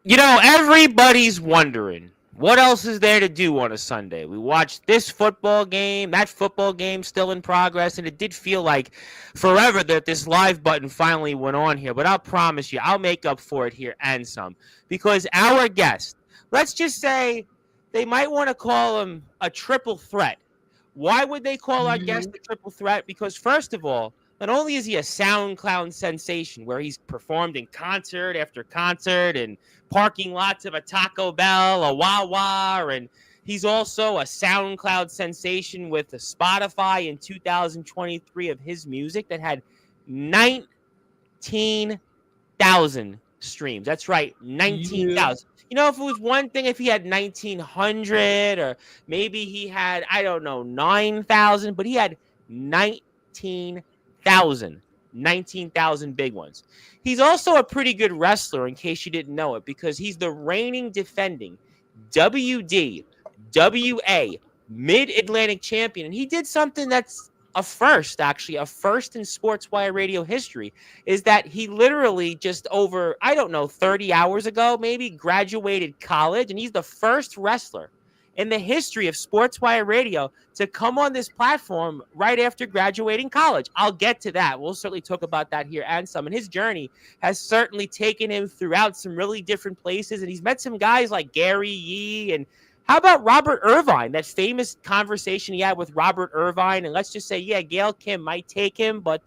Everybody's wondering what else is there to do on a Sunday. We watched this football game, that football game still in progress, and it did feel like forever that this live button finally went on here. But I'll promise you, I'll make up for it here and some. Because our guest, let's just say they might want to call him a triple threat. Why would they call our guest Mhm. a triple threat? Because, first of all, not only is he a SoundCloud sensation where he's performed in concert after concert and parking lots of a Taco Bell, a Wawa, and he's also a SoundCloud sensation with a Spotify in 2023 of his music that had 19,000 streams. That's right, Yeah. 19,000. If it was one thing, if he had 1,900 or maybe he had, I don't know, 9,000, but he had 19,000. 19,000 big ones. He's also a pretty good wrestler, in case you didn't know it, because he's the reigning defending WDWA Mid-Atlantic champion. And he did something that's a first in Sportswire radio history, is that he literally just over, I don't know, 30 hours ago, maybe graduated college. And he's the first wrestler in the history of Sportswire radio to come on this platform right after graduating college. I'll get to that. We'll certainly talk about that here and some. And his journey has certainly taken him throughout some really different places. And he's met some guys like Gary Yee and how about Robert Irvine, that famous conversation he had with Robert Irvine? And let's just say, yeah, Gail Kim might take him, but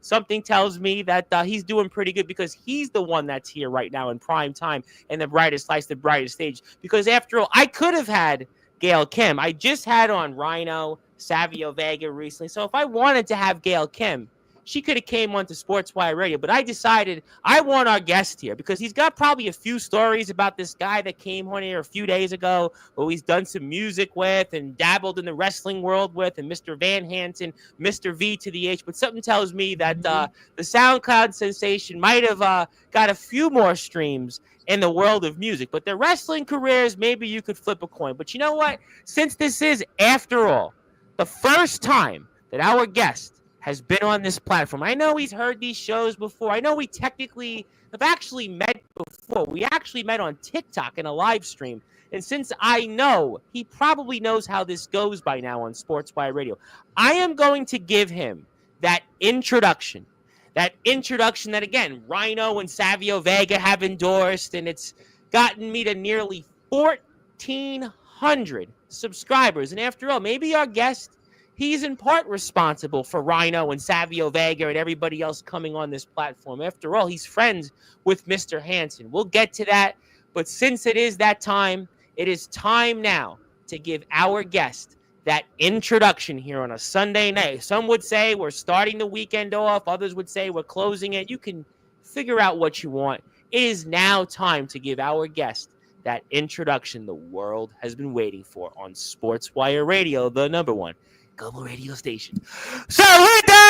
something tells me that he's doing pretty good because he's the one that's here right now in prime time and the brightest lights, the brightest stage. Because after all, I could have had Gail Kim. I just had on Rhino, Savio Vega recently. So if I wanted to have Gail Kim, she could have came onto Sportswire Radio, but I decided I want our guest here because he's got probably a few stories about this guy that came on here a few days ago who he's done some music with and dabbled in the wrestling world with, and Mr. Van Hansen, Mr. V to the H. But something tells me that Mhm. the SoundCloud sensation might have got a few more streams in the world of music. But their wrestling careers, maybe you could flip a coin. But you know what? Since this is, after all, the first time that our guest has been on this platform. I know he's heard these shows before. I know we technically have actually met before. We actually met on TikTok in a live stream. And since I know he probably knows how this goes by now on Sportswire Radio, I am going to give him that introduction. That introduction that, again, Rhino and Savio Vega have endorsed, and it's gotten me to nearly 1,400 subscribers. And after all, maybe our guest, he's in part responsible for Rhino and Savio Vega and everybody else coming on this platform. After all, he's friends with Mr. Hansen. We'll get to that. But since it is that time, it is time now to give our guest that introduction here on a Sunday night. Some would say we're starting the weekend off. Others would say we're closing it. You can figure out what you want. It is now time to give our guest that introduction the world has been waiting for on Sportswire Radio, the number one global radio station. So with that,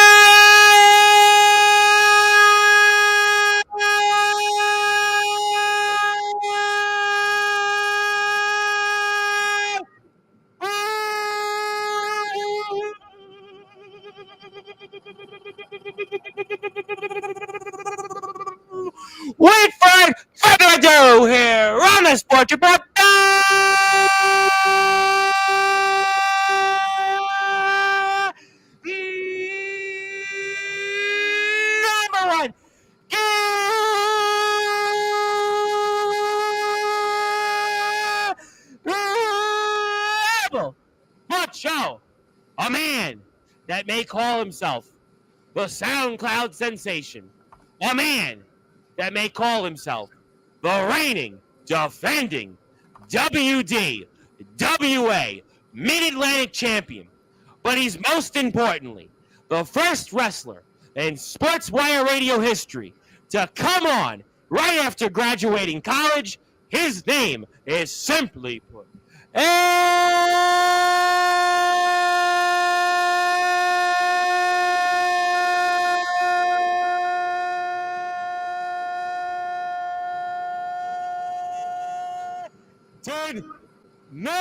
without further ado, here on the Sports Report, number one global hot show. A man that may call himself the SoundCloud sensation. A man that may call himself the reigning, defending WDWA Mid-Atlantic champion. But he's most importantly the first wrestler in Sportswire radio history to come on right after graduating college. His name is simply put Anton. No!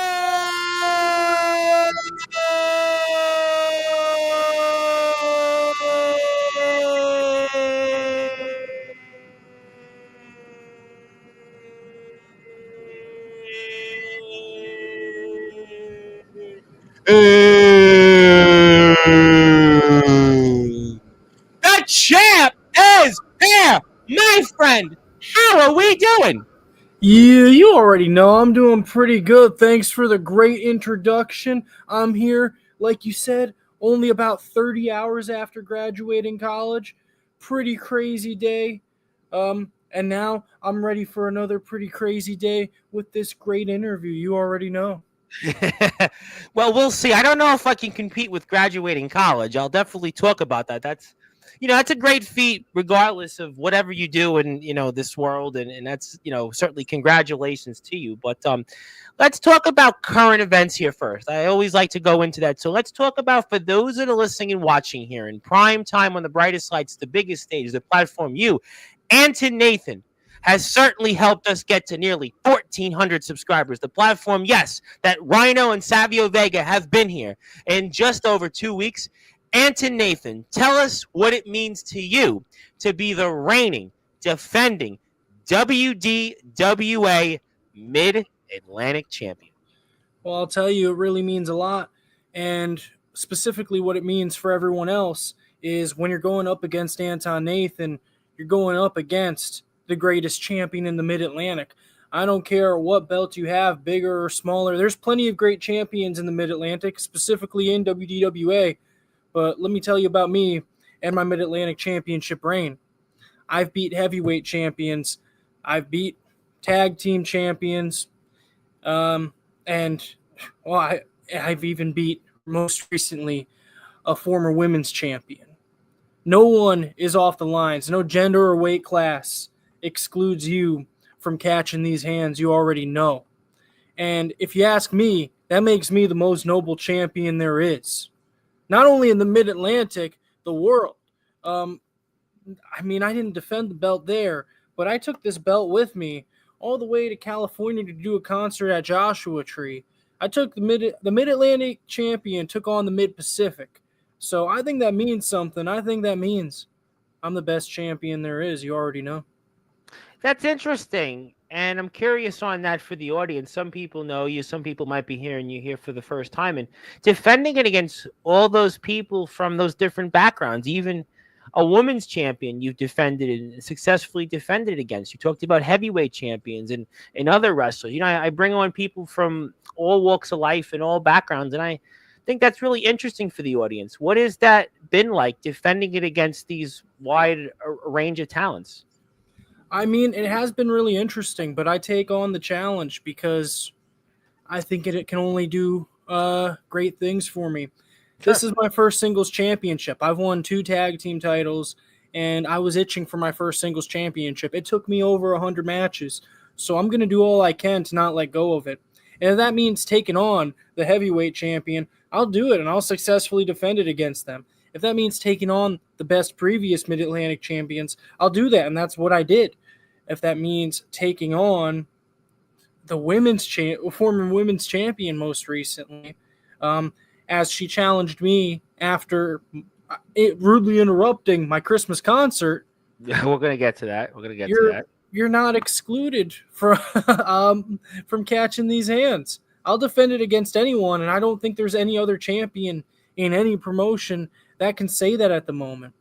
The champ is here, my friend. How are we doing? Yeah, you already know I'm doing pretty good. Thanks for the great introduction. I'm here, like you said, only about 30 hours after graduating college. Pretty crazy day. And now I'm ready for another pretty crazy day with this great interview. You already know. Well, we'll see. I don't know if I can compete with graduating college. I'll definitely talk about that. That's a great feat, regardless of whatever you do in this world, and that's certainly congratulations to you. But let's talk about current events here first. I always like to go into that. So let's talk about, for those that are listening and watching here in prime time on the brightest lights, the biggest stage, the platform, Anton Nathan has certainly helped us get to nearly 1,400 subscribers. The platform, yes, that Rhino and Savio Vega have been here in just over 2 weeks. Anton Nathan, tell us what it means to you to be the reigning, defending WDWA Mid-Atlantic Champion. Well, I'll tell you, it really means a lot. And specifically, what it means for everyone else is when you're going up against Anton Nathan, you're going up against the greatest champion in the Mid Atlantic. I don't care what belt you have, bigger or smaller. There's plenty of great champions in the Mid Atlantic, specifically in WDWA. But let me tell you about me and my Mid Atlantic Championship reign. I've beat heavyweight champions, I've beat tag team champions, and well, I've even beat most recently a former women's champion. No one is off the lines. No gender or weight class excludes you from catching these hands. You already know. And if you ask me, that makes me the most noble champion there is. Not only in the Mid-Atlantic, the world. I didn't defend the belt there, but I took this belt with me all the way to California to do a concert at Joshua Tree. I took the Mid-Atlantic champion, took on the Mid-Pacific. So I think that means something. I think that means I'm the best champion there is. You already know. That's interesting. And I'm curious on that for the audience. Some people know you, some people might be hearing you here for the first time. And defending it against all those people from those different backgrounds, even a women's champion you've defended and successfully defended against. You talked about heavyweight champions and other wrestlers. I bring on people from all walks of life and all backgrounds. And I think that's really interesting for the audience. What has that been like, defending it against these wide range of talents? It has been really interesting, but I take on the challenge because I think it can only do great things for me. Sure. This is my first singles championship. I've won 2 tag team titles, and I was itching for my first singles championship. It took me over 100 matches, so I'm going to do all I can to not let go of it. And if that means taking on the heavyweight champion, I'll do it, and I'll successfully defend it against them. If that means taking on the best previous Mid-Atlantic champions, I'll do that, and that's what I did. If that means taking on the former women's champion most recently, as she challenged me after it rudely interrupting my Christmas concert. We're going to get to that. You're not excluded from catching these hands. I'll defend it against anyone, and I don't think there's any other champion in any promotion that can say that at the moment.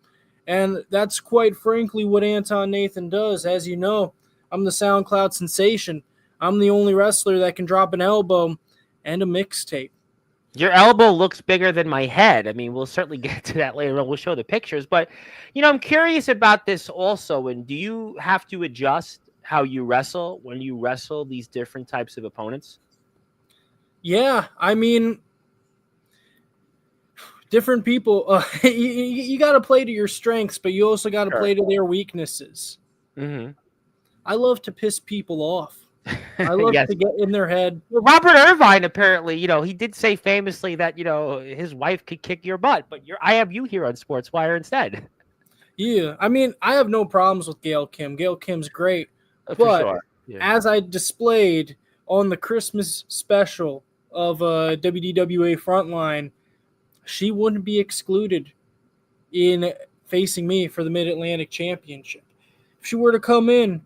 And that's quite frankly what Anton Nathan does. As you know, I'm the SoundCloud sensation. I'm the only wrestler that can drop an elbow and a mixtape. Your elbow looks bigger than my head. We'll certainly get to that later on. We'll show the pictures. But, I'm curious about this also. And do you have to adjust how you wrestle when you wrestle these different types of opponents? Yeah, different people, you got to play to your strengths, but you also got to play to their weaknesses. Mm-hmm. I love to piss people off. I love to get in their head. Robert Irvine, apparently, he did say famously that, his wife could kick your butt, but I have you here on Sportswire instead. Yeah, I have no problems with Gail Kim. Gail Kim's great. But sure. As I displayed on the Christmas special of WDWA Frontline, she wouldn't be excluded in facing me for the Mid-Atlantic Championship. If she were to come in,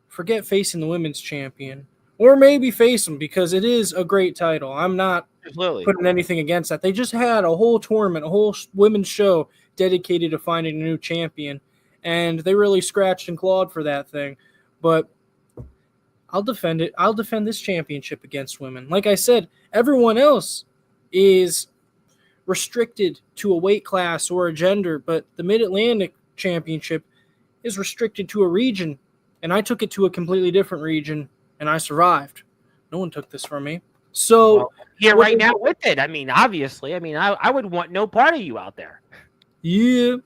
forget facing the women's champion. or maybe face them because it is a great title. I'm not Absolutely. putting anything against that. They just had a whole tournament, a whole women's show dedicated to finding a new champion, and they really scratched and clawed for that thing. But I'll defend it. I'll defend this championship against women. Like I said, everyone else is restricted to a weight class or a gender, but the Mid Atlantic Championship is restricted to a region, and I took it to a completely different region, and I survived. No one took this from me. So Well, here right now with it. I mean, obviously, I would want no part of you out there. yeah.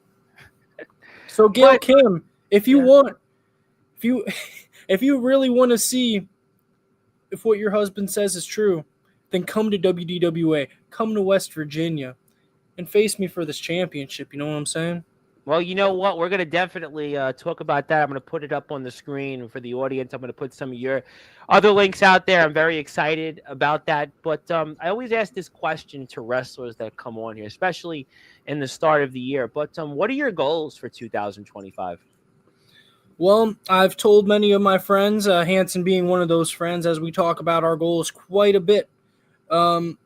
So Gail Kim, if you want, if you if you really want to see if what your husband says is true, then come to WDWA, come to West Virginia, and face me for this championship. You know what I'm saying? Well, you know what? We're going to definitely talk about that. I'm going to put it up on the screen for the audience. I'm going to put some of your other links out there. I'm very excited about that. But I always ask this question to wrestlers that come on here, especially in the start of the year. But what are your goals for 2025? Well, I've told many of my friends, Hanson being one of those friends, as we talk about our goals quite a bit to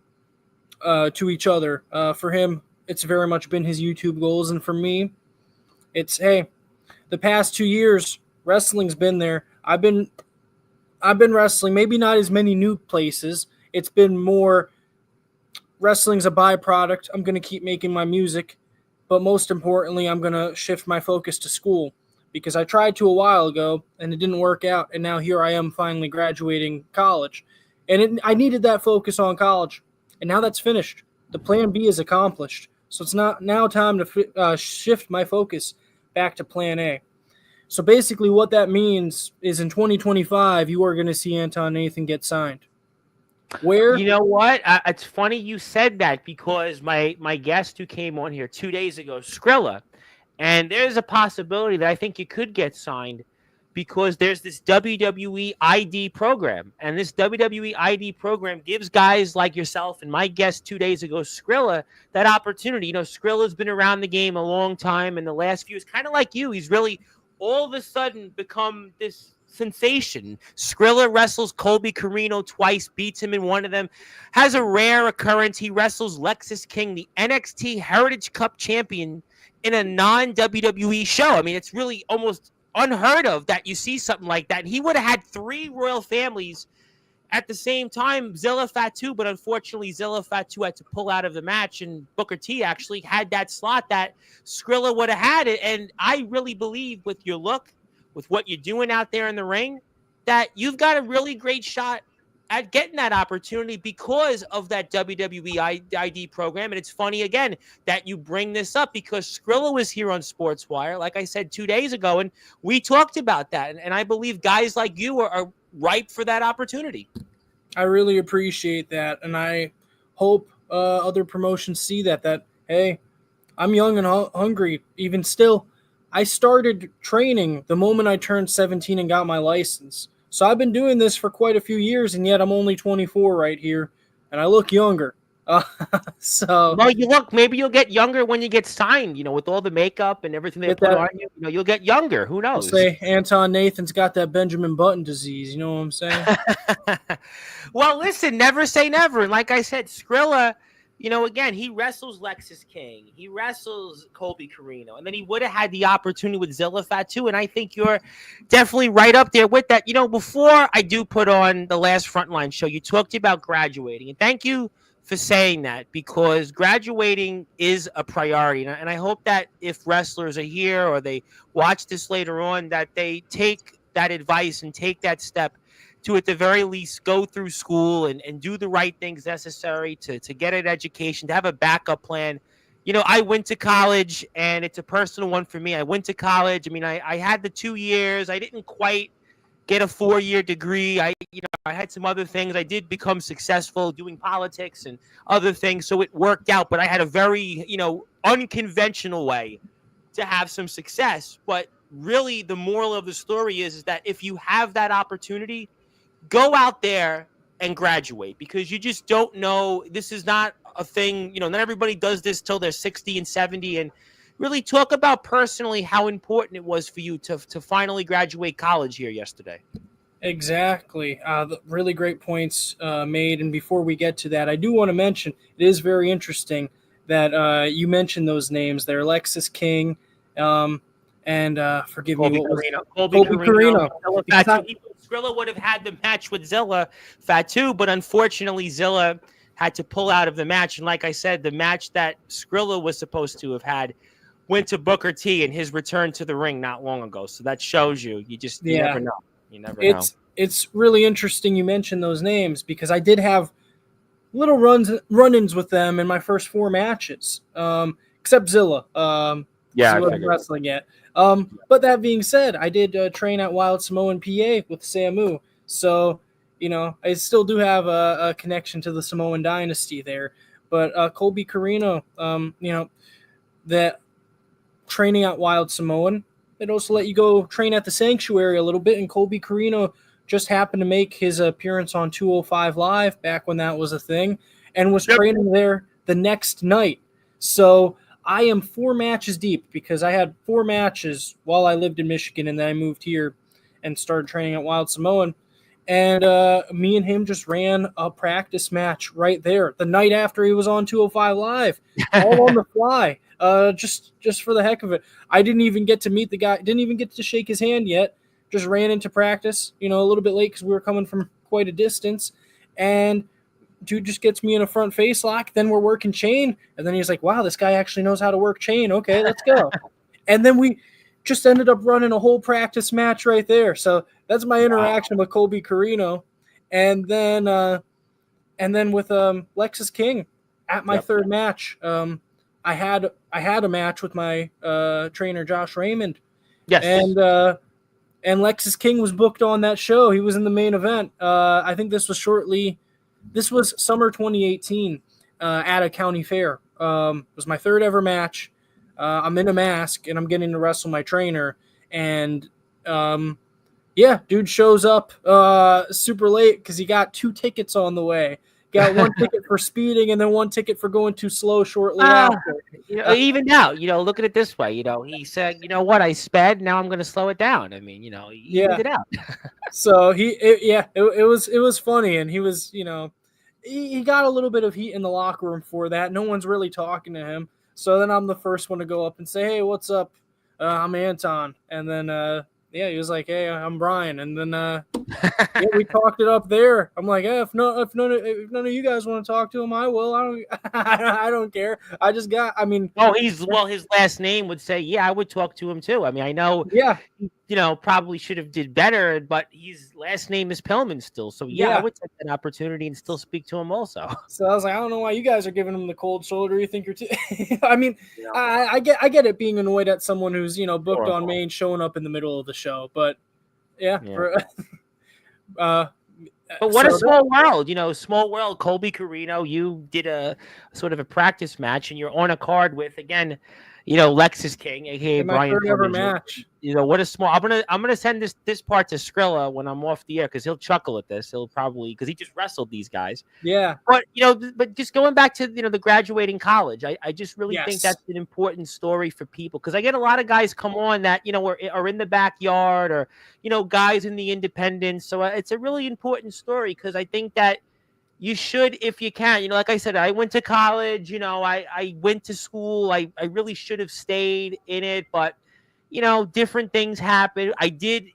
each other. For him, it's very much been his YouTube goals. And for me, it's, hey, the past 2 years, wrestling's been there. I've been wrestling, maybe not as many new places. It's been more wrestling's a byproduct. I'm going to keep making my music. But most importantly, I'm going to shift my focus to school. Because I tried to a while ago, and it didn't work out, and now here I am finally graduating college. And I needed that focus on college, and now that's finished. The plan B is accomplished. So it's not now time to shift my focus back to plan A. So basically what that means is in 2025, you are going to see Anton Nathan get signed. Where? You know what? It's funny you said that because my guest who came on here 2 days ago, Skrilla, and there's a possibility that I think you could get signed because there's this WWE ID program. And this WWE ID program gives guys like yourself and my guest 2 days ago, Skrilla, that opportunity. You know, Skrilla's been around the game a long time. And the last few is kind of like you. He's really all of a sudden become this sensation. Skrilla wrestles Colby Carino twice, beats him in one of them, has a rare occurrence. He wrestles Lexus King, the NXT Heritage Cup champion, in a non-WWE show. I mean, it's really almost unheard of that you see something like that. And he would have had 3 royal families at the same time, Zilla Fatu, but unfortunately Zilla Fatu had to pull out of the match, and Booker T actually had that slot that Skrilla would have had it. And I really believe with your look, with what you're doing out there in the ring, that you've got a really great shot at getting that opportunity because of that WWE ID program. And it's funny, again, that you bring this up because Skrilla was here on Sportswire, like I said 2 days ago, and we talked about that. And I believe guys like you are ripe for that opportunity. I really appreciate that, and I hope other promotions see that, hey, I'm young and hungry. Even still, I started training the moment I turned 17 and got my license. So I've been doing this for quite a few years, and yet I'm only 24 right here, and I look younger. Well, maybe you'll get younger when you get signed, with all the makeup and everything they put on you. You'll get younger. Who knows? I'll say Anton Nathan's got that Benjamin Button disease. You know what I'm saying? Well, listen, never say never. And like I said, Skrilla, again, he wrestles Lexus King. He wrestles Colby Carino. And then he would have had the opportunity with Zilla Fatu. And I think you're definitely right up there with that. Before I do put on the last Frontline show, you talked about graduating. And thank you for saying that, because graduating is a priority. And I hope that if wrestlers are here or they watch this later on, that they take that advice and take that step to, at the very least, go through school and do the right things necessary to get an education, to have a backup plan. I went to college, and it's a personal one for me. I went to college. I mean, I had the 2 years. I didn't quite get a 4-year degree. I had some other things. I did become successful doing politics and other things, so it worked out. But I had a very, unconventional way to have some success. But really, the moral of the story is that if you have that opportunity, go out there and graduate, because you just don't know. This is not a thing, not everybody does this till they're 60 and 70. And really talk about personally how important it was for you to finally graduate college here yesterday. Exactly. Really great points made. And before we get to that, I do want to mention it is very interesting that you mentioned those names there, Alexis King, um, and forgive me, Colby what was Carino. Colby Colby Carino. Carino? Zilla Because Fatu. Skrilla would have had the match with Zilla Fatu, but unfortunately Zilla had to pull out of the match. And like I said, the match that Skrilla was supposed to have had went to Booker T in his return to the ring not long ago. So that shows you yeah, never know. You never know. it's really interesting you mentioned those names because I did have little run-ins with them in my first 4 matches, except Zilla, because Yeah, he I wasn't figured. wrestling yet. But that being said, I did train at Wild Samoan PA with Samu, so I still do have a connection to the Samoan dynasty there. But Colby Carino, that training at Wild Samoan, they'd also let you go train at the Sanctuary a little bit, and Colby Carino just happened to make his appearance on 205 Live back when that was a thing and was Yep. training there the next night. So I am 4 matches deep because I had 4 matches while I lived in Michigan and then I moved here and started training at Wild Samoan. And me and him just ran a practice match right there the night after he was on 205 Live, all on the fly, just for the heck of it. I didn't even get to meet the guy, didn't even get to shake his hand yet. Just ran into practice, a little bit late because we were coming from quite a distance. And dude just gets me in a front face lock. Then we're working chain. And then he's like, wow, this guy actually knows how to work chain. Okay, let's go. And then we just ended up running a whole practice match right there. So that's my interaction with Colby Carino. And then with Lexus King at my third match. I had a match with my trainer Josh Raymond. Yes. And Lexus King was booked on that show. He was in the main event. I think this was summer 2018 at a county fair. It was my third ever match. I'm in a mask and I'm getting to wrestle my trainer. And dude shows up super late because he got 2 tickets on the way. Got 1 ticket for speeding and then 1 ticket for going too slow shortly after. Even now, look at it this way. He said, you know what, I sped. Now I'm going to slow it down. I mean, he evened it out. So it was funny, and he was, he got a little bit of heat in the locker room for that. No one's really talking to him. So then I'm the first one to go up and say, hey, what's up? I'm Anton. And then he was like, hey, I'm Brian. And then we talked it up there. I'm like, if none of you guys want to talk to him, I will. I don't care. His last name would say, yeah, I would talk to him too. I mean, I know, probably should have did better, but his last name is Pillman still. So I would take that opportunity and still speak to him also. So I was like, I don't know why you guys are giving him the cold shoulder. You think you're I mean, I get it being annoyed at someone who's, booked on main showing up in the middle of the show, but but what a small world, small world. Colby Carino, you did a sort of a practice match, and you're on a card with, again, Lexus King, aka Brian. My third ever match. What a small. I'm gonna send this part to Skrilla when I'm off the air because he'll chuckle at this. He'll probably, because he just wrestled these guys. Yeah. But but just going back to the graduating college, I just really think that's an important story for people, because I get a lot of guys come on that are in the backyard, or guys in the independents. So it's a really important story, because I think that you should, if you can, like I said, I went to college, I went to school. I really should have stayed in it, but, different things happen. I did,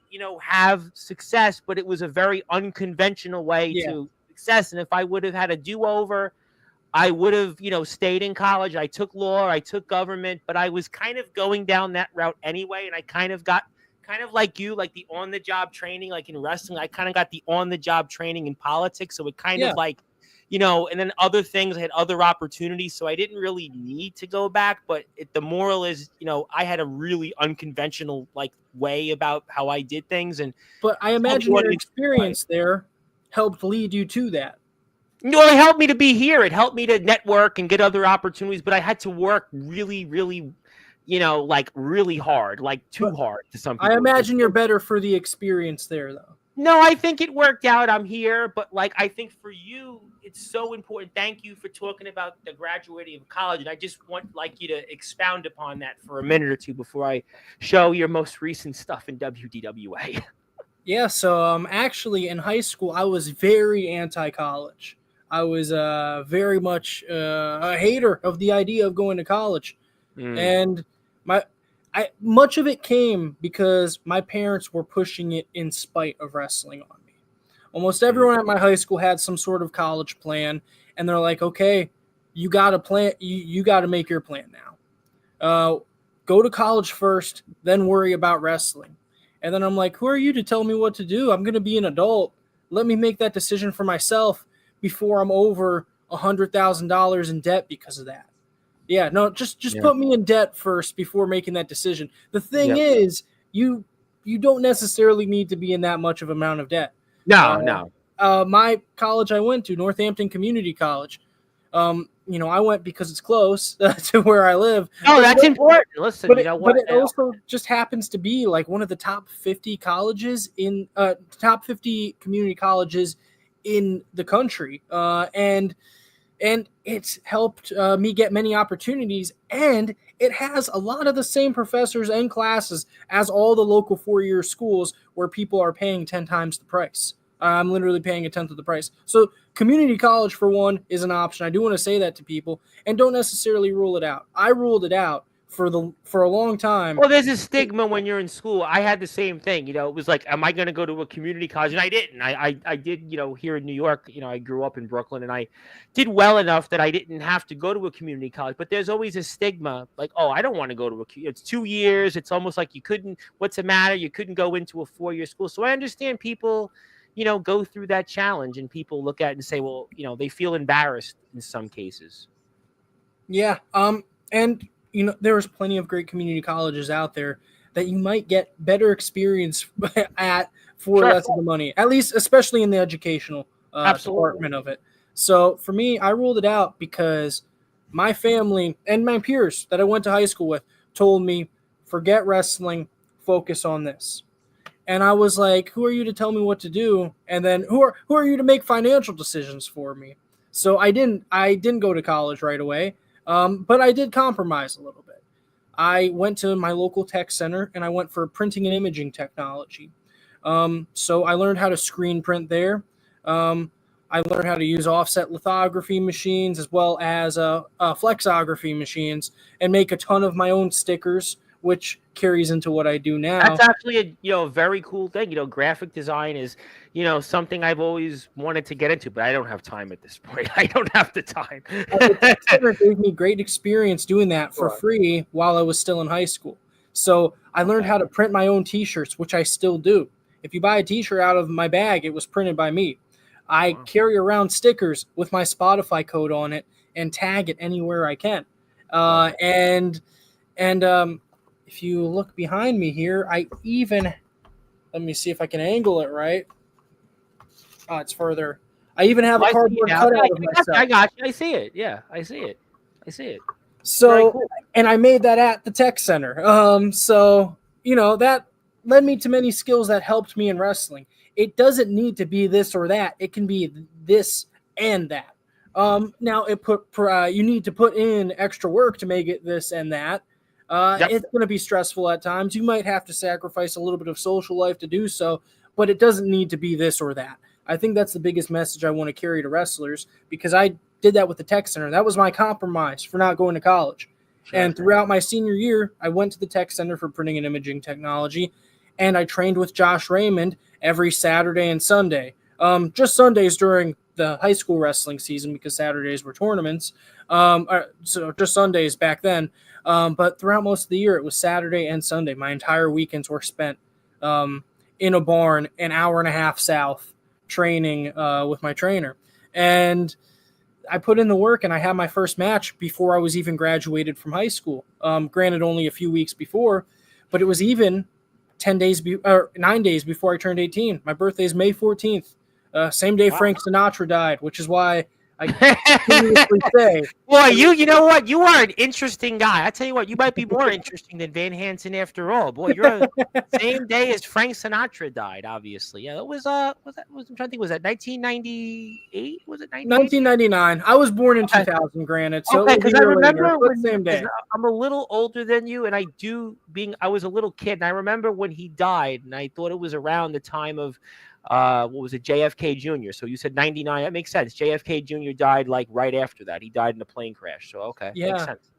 have success, but it was a very unconventional way to success. And if I would have had a do-over, I would have, stayed in college. I took law, I took government, but I was kind of going down that route anyway. And I kind of got, like you, like the on-the-job training, like in wrestling, I kind of got the on-the-job training in politics. So it kind of like, and then other things, I had other opportunities. So I didn't really need to go back. But the moral is, I had a really unconventional way about how I did things. But I imagine your experience there helped lead you to that. It helped me to be here. It helped me to network and get other opportunities. But I had to work really, really, really hard, too hard to some people. I imagine you're better for the experience there, though. No, I think it worked out. I'm here, but I think for you, it's so important. Thank you for talking about the graduating of college, and I just want you to expound upon that for a minute or two before I show your most recent stuff in WDWA. Yeah, so actually in high school I was very anti-college. I was very much a hater of the idea of going to college, Mm, and my I much of it came because my parents were pushing it in spite of wrestling on me. Almost mm, everyone at my high school had some sort of college plan, and they're like, "Okay, you got to plan. You got to make your plan now. Go to college first, then worry about wrestling." And then I'm like, who are you to tell me what to do? I'm going to be an adult. Let me make that decision for myself before I'm over $100,000 in debt because of that. Yeah, no, just yeah. put me in debt first before making that decision. The thing Yep. is, you don't necessarily need to be in that much of amount of debt. Uh, No, no. my college I went to, Northampton Community College. I went because it's close to where I live, No, but that's important. Listen, you know but what? it also just happens to be like one of the top 50 colleges in top 50 community colleges in the country, and it's helped me get many opportunities, and it has a lot of the same professors and classes as all the local 4-year schools where people are paying 10 times the price. I'm literally paying a tenth of the price. So community college, for one, is an option. I do want to say that to people, and don't necessarily rule it out. I ruled it out for a long time. Well, there's a stigma when you're in school. I had the same thing. It was like, am I going to go to a community college? And I didn't. I did, here in New York, I grew up in Brooklyn, and I did well enough that I didn't have to go to a community college. But there's always a stigma like, oh, I don't want to go to it's 2 years. It's almost like you couldn't, what's the matter? You couldn't go into a 4-year school. So I understand people, go through that challenge, and people look at it and say, well, they feel embarrassed in some cases. Yeah. And there's plenty of great community colleges out there that you might get better experience at for Sure. less of the money, at least, especially in the educational Absolutely. department of it. So for me, I ruled it out because my family and my peers that I went to high school with told me, forget wrestling, focus on this. And I was like, who are you to tell me what to do? And then who are you to make financial decisions for me? So I didn't go to college right away, but I did compromise a little bit. I went to my local tech center and I went for printing and imaging technology. So I learned how to screen print there. Um, I learned how to use offset lithography machines as well as flexography machines, and make a ton of my own stickers, which carries into what I do That's now. actually a very cool thing. Graphic design is, something I've always wanted to get into, but I don't have time at this point. I don't have the time. The tech center gave me great experience doing that for Sure. free while I was still in high school. So I learned Okay. how to print my own t-shirts, which I still do. If you buy a t-shirt out of my bag, it was printed by me. I Wow. carry around stickers with my Spotify code on it and tag it anywhere I can. Wow. And if you look behind me here, let me see if I can angle it right. Oh, it's further. I even have Oh, a I see it cardboard now. Yeah, cutout of I myself. got you. I see it. Yeah, I see it. I see it. Very So, cool. and I made that at the tech center. So that led me to many skills that helped me in wrestling. It doesn't need to be this or that. It can be this and that. Now you need to put in extra work to make it this and that. Yep. It's going to be stressful at times. You might have to sacrifice a little bit of social life to do so, but it doesn't need to be this or that. I think that's the biggest message I want to carry to wrestlers, because I did that with the tech center. That was my compromise for not going to college. Sure. And throughout my senior year, I went to the tech center for printing and imaging technology, and I trained with Josh Raymond every Saturday and Sunday. Just Sundays during the high school wrestling season, because Saturdays were tournaments. So just Sundays back then. But throughout most of the year, it was Saturday and Sunday. My entire weekends were spent in a barn an hour and a half south, training with my trainer. And I put in the work, and I had my first match before I was even graduated from high school. Granted, only a few weeks before, but it was even 9 days before I turned 18. My birthday is May 14th, same day Wow. Frank Sinatra died, which is why I continuously say. Boy, you know what? You are an interesting guy. I tell you what, you might be more interesting than Van Hansen after all. Boy, you're the same day as Frank Sinatra died, obviously. Yeah, it was I'm trying to think, was that 1998? Was it 98? 1999. I was born in Okay. 2000, granted, so Okay, it was because a I year later, remember but when same day. I'm a little older than you, and I was a little kid, and I remember when he died, and I thought it was around the time of what was it, JFK Jr. So you said 99. That makes sense. JFK Jr. died like right after that. He died in a plane crash. So okay, makes Yeah. sense.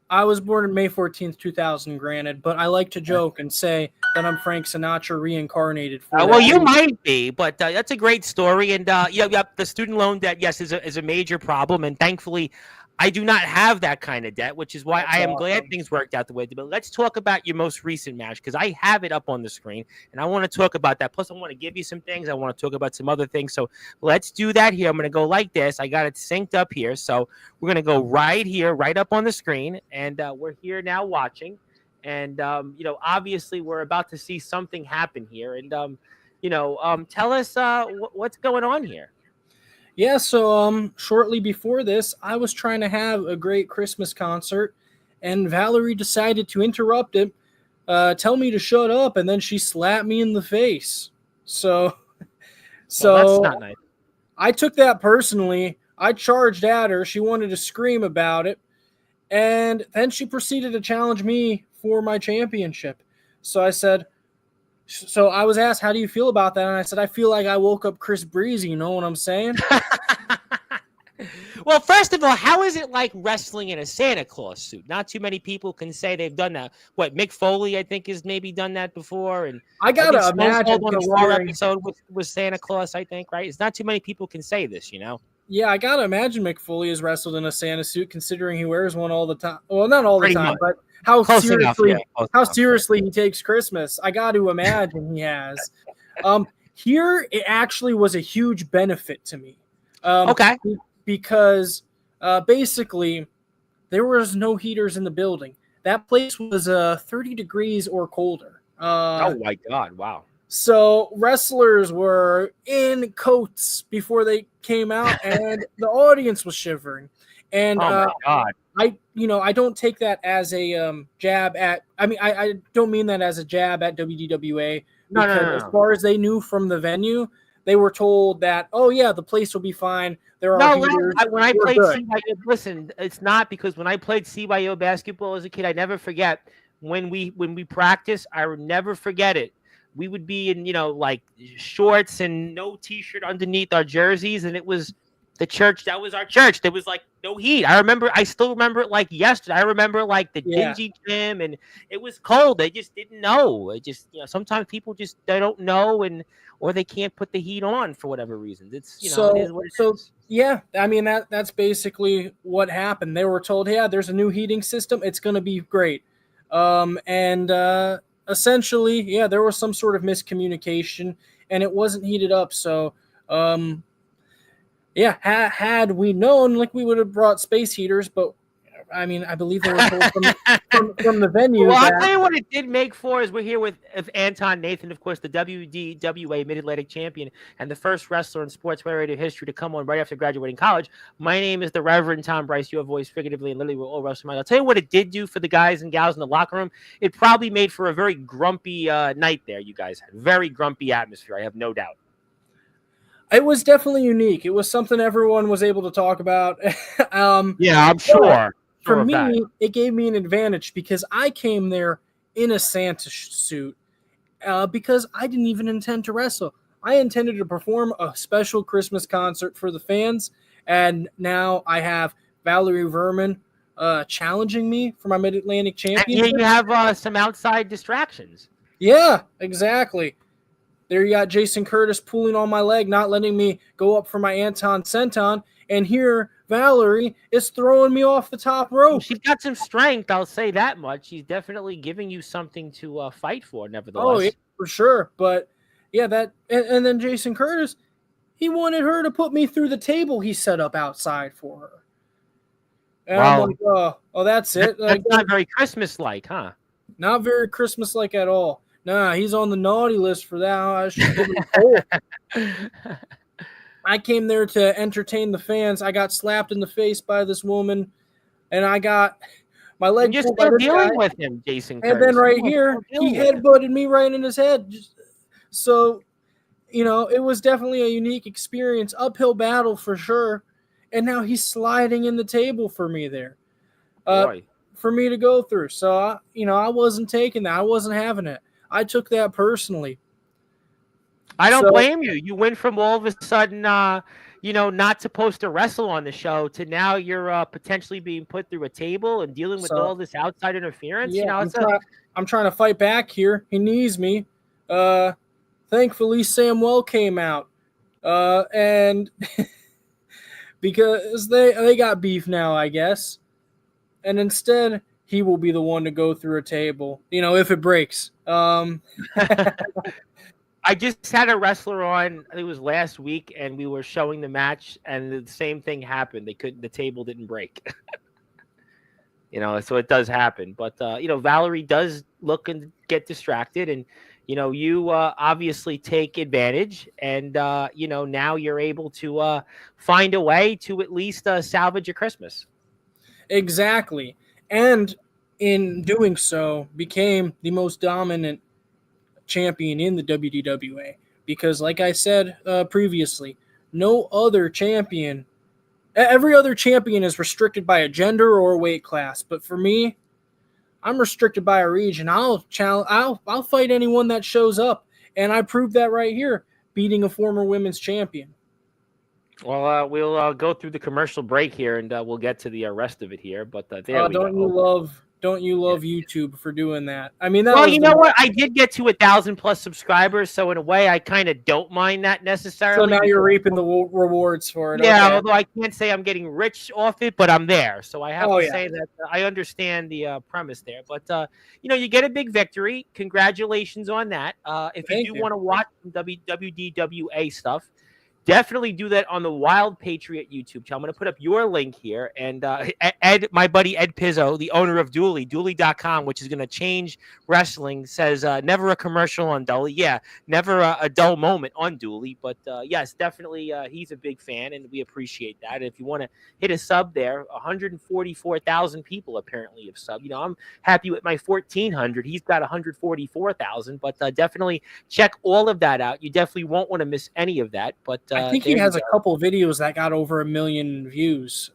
I was born on May 14th, 2000, granted, but I like to joke and say that I'm Frank Sinatra reincarnated for Well, that you reason. might be, but that's a great story. And the student loan debt, yes, is a major problem. And thankfully, I do not have that kind of debt, which is why That's I am awesome. glad things worked out the way they did. But let's talk about your most recent match, because I have it up on the screen, and I want to talk about that. Plus, I want to give you some things. I want to talk about some other things. So let's do that here. I'm going to go like this. I got it synced up here. So we're going to go right here, right up on the screen, and we're here now watching. And obviously, we're about to see something happen here. And tell us what's going on here. Yeah, so shortly before this, I was trying to have a great Christmas concert, and Valerie decided to interrupt it, tell me to shut up, and then she slapped me in the face. So That's not nice. I took that personally. I charged at her. She wanted to scream about it, and then she proceeded to challenge me for my championship. So I was asked, how do you feel about that? And I said, I feel like I woke up Chris Breezy. You know what I'm saying? Well, first of all, how is it like wrestling in a Santa Claus suit? Not too many people can say they've done that. What, Mick Foley, I think, has maybe done that before. And I got to Stone imagine. Cold on a Raw episode was Santa Claus, I think, right? It's not too many people can say this, Yeah, I got to imagine Mick Foley has wrestled in a Santa suit, considering he wears one all the time. Well, not all the time, but how seriously he takes Christmas. I got to imagine he has. Here, it actually was a huge benefit to me. Okay. Because basically, there was no heaters in the building. That place was 30 degrees or colder. Oh, my God. Wow. So wrestlers were in coats before they came out, and the audience was shivering. And oh, my God. I don't take that as a jab at. I mean, I don't mean that as a jab at WDWA. No. As far as they knew from the venue, they were told that, oh yeah, the place will be fine. There are heaters. When I played CYO, listen, it's not, because when I played CYO basketball as a kid, I never forget when we practice. I would never forget it. We would be in like shorts and no t-shirt underneath our jerseys, and it was the church. That was our church. There was like no heat. I still remember it like yesterday. I remember like the dingy gym, and it was cold. They just didn't know. It just sometimes people they don't know, or they can't put the heat on for whatever reason. It's it is what it is. Yeah, I mean that's basically what happened. They were told, yeah, there's a new heating system. It's going to be great. Essentially, yeah, there was some sort of miscommunication, and it wasn't heated up. So, had we known, like, we would have brought space heaters, but I mean, I believe they were told from the venue. Well, I'll tell you what it did make for is we're here with Anton Nathan, of course, the WDWA Mid-Atlantic champion and the first wrestler in Sportswire radio history to come on right after graduating college. My name is the Reverend Tom Bryce, your voice figuratively and literally will all wrestle. I'll tell you what it did do for the guys and gals in the locker room. It probably made for a very grumpy night there. You guys had very grumpy atmosphere. I have no doubt. It was definitely unique. It was something everyone was able to talk about. Yeah, I'm sure. For me, it gave me an advantage because I came there in a Santa suit because I didn't even intend to wrestle. I intended to perform a special Christmas concert for the fans, and now I have Valerie Verman challenging me for my Mid-Atlantic championship. And you have some outside distractions. Yeah, exactly. There you got Jason Curtis pulling on my leg, not letting me go up for my Anton Senton, and here Valerie is throwing me off the top rope. She's got some strength, I'll say that much. She's definitely giving you something to fight for, nevertheless. Oh, yeah, for sure. But, yeah, and then Jason Curtis, he wanted her to put me through the table he set up outside for her. And wow. I'm like, oh, that's it. That's not very Christmas-like, huh? Not very Christmas-like at all. Nah, he's on the naughty list for that. I should give him a I came there to entertain the fans. I got slapped in the face by this woman, and I got my And leg you're pulled by still this guy. dealing with him, Jason And then Curtis. right You are here, still he dealing with him. headbutted me right in his head. So, it was definitely a unique experience, uphill battle for sure. And now he's sliding in the table for me there, Boy. for me to go through. So, I wasn't taking that. I wasn't having it. I took that personally. I don't So, blame you. You went from all of a sudden, not supposed to wrestle on the show to now you're potentially being put through a table and dealing with so all this outside interference. yeah, It's a I'm trying to fight back here. He knees me. Uh, Thankfully, Samwell came out, and because they got beef now, I guess. And instead, he will be the one to go through a table. If it breaks. I just had a wrestler on. I think it was last week, and we were showing the match, and the same thing happened. The table didn't break. So it does happen. But Valerie does look and get distracted, and you obviously take advantage, and now you're able to find a way to at least salvage your Christmas. Exactly. And in doing so, became the most dominant champion in the WDWA. Because, like I said previously, no other champion, every other champion is restricted by a gender or a weight class. But for me, I'm restricted by a region. I'll fight anyone that shows up. And I proved that right here, beating a former women's champion. Well, we'll go through the commercial break here, and we'll get to the rest of it here. But there we go. Don't you love YouTube for doing that? I mean, Well, you know what? I did get to 1,000+ subscribers, so in a way, I kind of don't mind that necessarily. So now you're reaping the rewards for it. Yeah, Okay. although I can't say I'm getting rich off it, but I'm there. So I have to Yeah. say that I understand the premise there. But you get a big victory. Congratulations on that. If you do want to watch some WDWA stuff, definitely do that on the Wild Patriot YouTube channel. I'm going to put up your link here. And my buddy Ed Pizzo, the owner of Dooley, Dooley.com, which is going to change wrestling, says never a commercial on Dooley. Yeah, never a dull moment on Dooley. But yes, definitely he's a big fan, and we appreciate that. And if you want to hit a sub there, 144,000 people apparently have subbed. I'm happy with my 1,400. He's got 144,000. But definitely check all of that out. You definitely won't want to miss any of that. But I think he has a couple videos that got over 1 million views.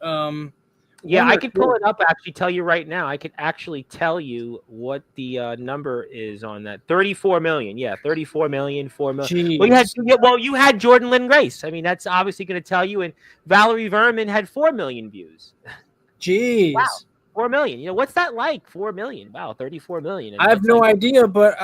Yeah, I could pull it up. Actually, tell you right now. I could actually tell you what the number is on that. 34 million. Yeah, 34 million, 4 million. Well, you had Jordan Lynn Grace. I mean, that's obviously going to tell you. And Valerie Verman had 4 million views. Jeez. Wow. 4 million. What's that like? 4 million. Wow, 34 million. I have no idea, but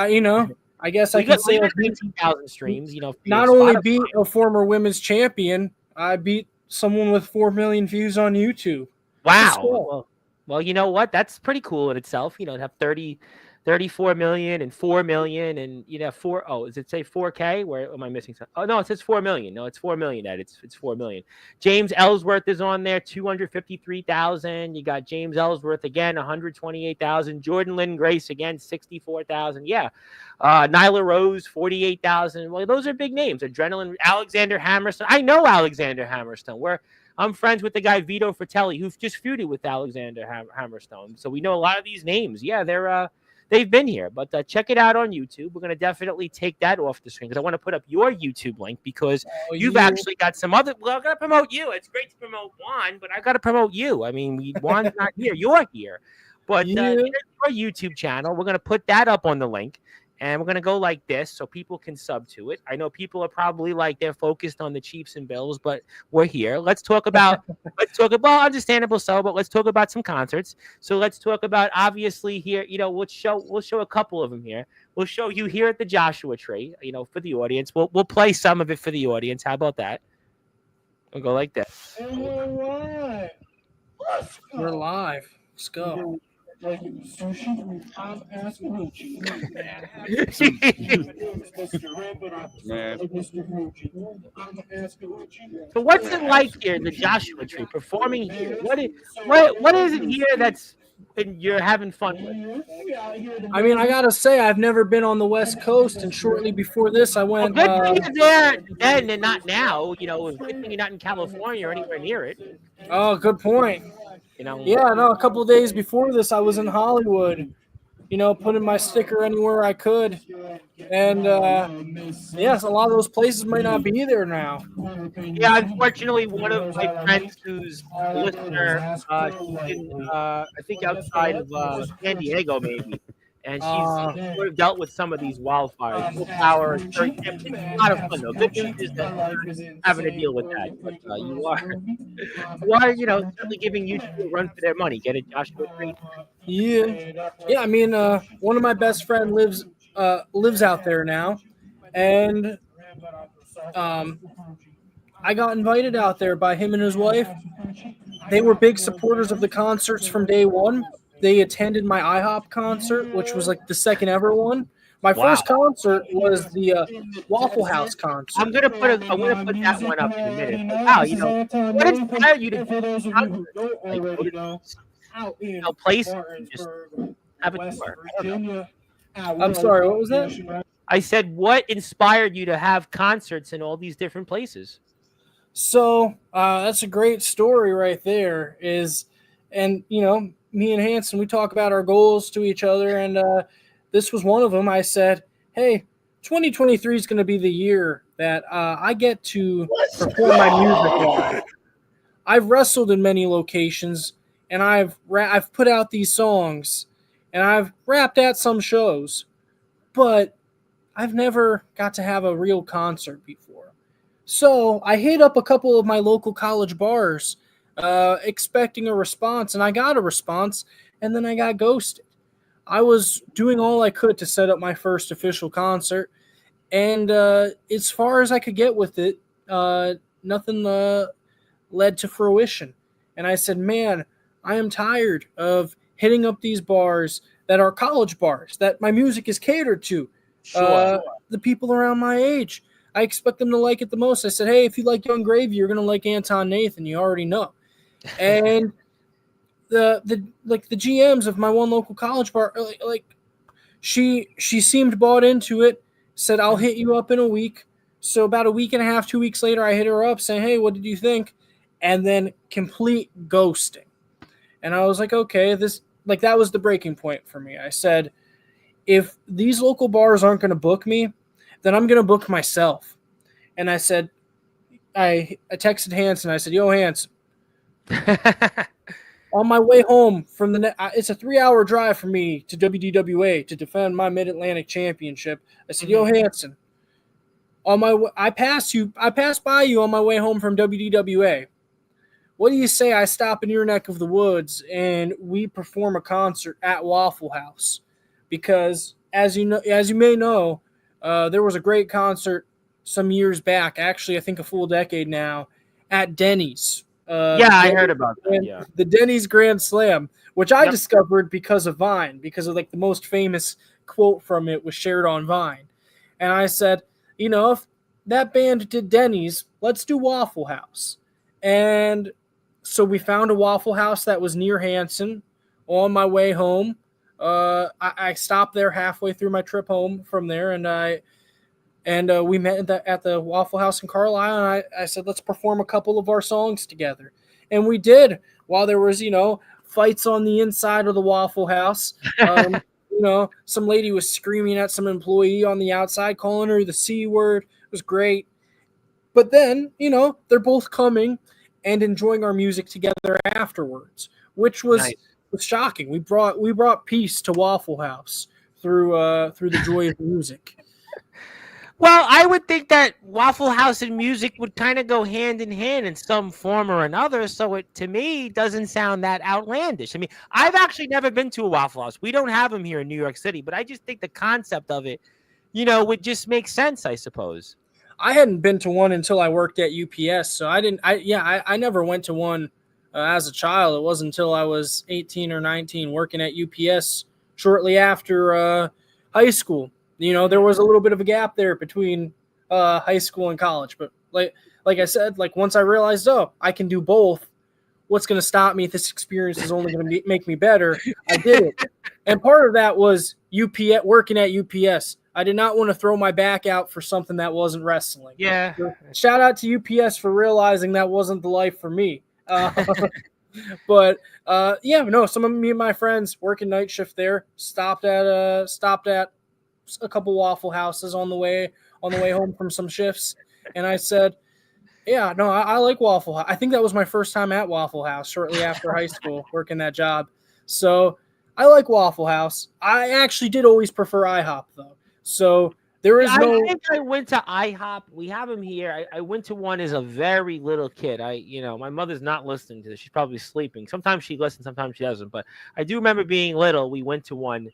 I guess I can say 19,000 streams. Not only beat a former women's champion, I beat someone with 4 million views on YouTube. Wow. Well, you know what? That's pretty cool in itself. To have 34 million and 4 million and does it say 4K? Where am I missing something? Oh no, it says 4 million. No, it's 4 million, Ed. It's 4 million. James Ellsworth is on there, 253,000. You got James Ellsworth again, 128,000. Jordan Lynn Grace again, 64,000. Yeah. Nyla Rose, 48,000. Well, those are big names. Adrenaline, Alexander Hammerstone. I know Alexander Hammerstone. I'm friends with the guy Vito Fratelli, who's just feuded with Alexander Hammerstone. So we know a lot of these names. Yeah, they've been here. But check it out on YouTube. We're going to definitely take that off the screen because I want to put up your YouTube link because you've actually got some other. Well, I've got to promote you. It's great to promote Juan, but I got to promote you. I mean, Juan's not here. You're here. But here's your YouTube channel. We're going to put that up on the link. And we're going to go like this so people can sub to it. I know people are probably they're focused on the Chiefs and Bills, but we're here. Let's talk about understandable so, but let's talk about some concerts. So let's talk about obviously here, we'll show a couple of them here. We'll show you here at the Joshua Tree, for the audience. We'll play some of it for the audience. How about that? We'll go like that. All right. We're live. Let's go. Yeah. So what's it like here in the Joshua Tree performing here? What is it here that's you're having fun with? I mean, I gotta say, I've never been on the West Coast, and shortly before this, I Well, went. good thing you're there then and not now. Good thing you're not in California or anywhere near it. Oh, good point. You know. Yeah, no, a couple of days before this, I was in Hollywood. Putting my sticker anywhere I could, and yes, a lot of those places might not be there now. Yeah, unfortunately, one of my friends who's a listener, she's in, I think outside of San Diego, maybe, and she's Uh, sort of dealt with some of these wildfires. No power. It's a lot of fun, though. Good news is that you're having to deal with that, but you are, certainly giving YouTube a run for their money. Get it, Joshua Tree? yeah. I mean, one of my best friend lives out there now, and um, I got invited out there by him and his wife. They were big supporters of the concerts from day one. They attended my IHOP concert, which was like the second ever one. My Wow. first concert was the Waffle House concert. I'm gonna put that one up in a minute. But wow, what inspired you to like go to places and just have a tour? I don't know. I'm sorry, what was that? I said, what inspired you to have concerts in all these different places? So that's a great story right there. And me and Hanson, we talk about our goals to each other, and this was one of them. I said, "Hey, 2023 is going to be the year that I get to perform my music live. I've wrestled in many locations, and I've put out these songs, and I've rapped at some shows, but I've never got to have a real concert before. So I hit up a couple of my local college bars, expecting a response, and I got a response, and then I got ghosted. I was doing all I could to set up my first official concert, and as far as I could get with it, nothing led to fruition. And I said, man, I am tired of hitting up these bars that are college bars that my music is catered to. Sure. The people around my age, I expect them to like it the most. I said, hey, if you like Young Gravy, you're going to like Anton Nathan. You already know. And the GMs of my one local college bar, she seemed bought into it, said, I'll hit you up in a week. So about a week and a half, 2 weeks later, I hit her up saying, hey, what did you think? And then complete ghosting. And I was like, okay, that was the breaking point for me. I said, if these local bars aren't going to book me, then I'm going to book myself. And I said, I texted Hanson. I said, yo, Hanson, on my way home from it's a 3-hour drive for me to WDWA to defend my Mid-Atlantic Championship. I said, yo, Hanson, I passed by you on my way home from WDWA. What do you say I stop in your neck of the woods and we perform a concert at Waffle House? Because as you may know, there was a great concert some years back, actually I think a full decade now, at Denny's. I heard about that. Yeah, the Denny's Grand Slam, which I discovered because of Vine, because of the most famous quote from it was shared on Vine. And I said, if that band did Denny's, let's do Waffle House. And so we found a Waffle House that was near Hanson. On my way home, I stopped there halfway through my trip home from there, and we met at the Waffle House in Carlisle, and I said, let's perform a couple of our songs together. And we did, while there was, fights on the inside of the Waffle House. Some lady was screaming at some employee on the outside, calling her the C word. It was great. But then, they're both coming and enjoying our music together afterwards, which was nice. Was shocking. We brought peace to Waffle House through the joy of music. Well, I would think that Waffle House and music would kind of go hand in hand in some form or another. So it, to me, doesn't sound that outlandish. I mean, I've actually never been to a Waffle House. We don't have them here in New York City, but I just think the concept of it, would just make sense, I suppose. I hadn't been to one until I worked at UPS, so I never went to one as a child. It wasn't until I was 18 or 19 working at UPS shortly after high school. There was a little bit of a gap there between high school and college. But like I said, like once I realized, I can do both. What's going to stop me? This experience is only going to make me better. I did it. And part of that was working at UPS. I did not want to throw my back out for something that wasn't wrestling. Yeah. So, shout out to UPS for realizing that wasn't the life for me. But some of me and my friends working night shift there stopped at a couple Waffle Houses on the way home from some shifts, and I said, yeah, no, I like Waffle House. I think that was my first time at Waffle House shortly after high school, working that job. So I like Waffle House. I actually did always prefer IHOP though. So there is no. I think I went to IHOP. We have them here. I went to one as a very little kid. My mother's not listening to this. She's probably sleeping. Sometimes she listens, sometimes she doesn't. But I do remember being little. We went to one.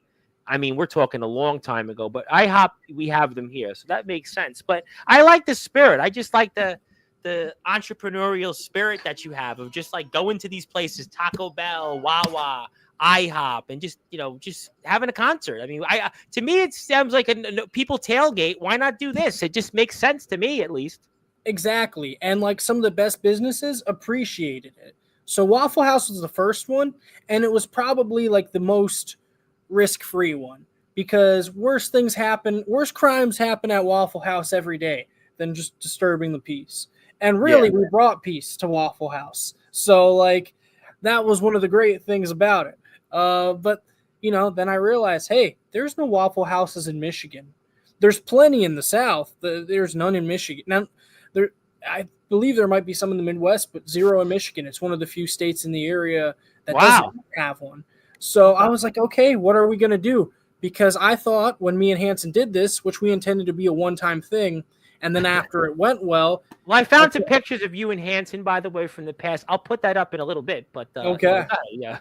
I mean, we're talking a long time ago. But IHOP, we have them here, so that makes sense. But I like the spirit. I just like the entrepreneurial spirit that you have of just like going to these places, Taco Bell, Wawa, IHOP, and just having a concert. I mean, to me, it sounds like people tailgate. Why not do this? It just makes sense to me, at least. Exactly. And like some of the best businesses appreciated it. So Waffle House was the first one, and it was probably like the most risk-free one because worse crimes happen at Waffle House every day than just disturbing the peace. And really, we brought peace to Waffle House. So, like, that was one of the great things about it. But, then I realized, hey, there's no Waffle Houses in Michigan. There's plenty in the South. There's none in Michigan. Now, I believe there might be some in the Midwest, but zero in Michigan. It's one of the few states in the area that doesn't have one. So I was like, okay, what are we going to do? Because I thought when me and Hanson did this, which we intended to be a one-time thing, and then after it went well. I found some pictures of you and Hanson, by the way, from the past. I'll put that up in a little bit. But okay. Yeah.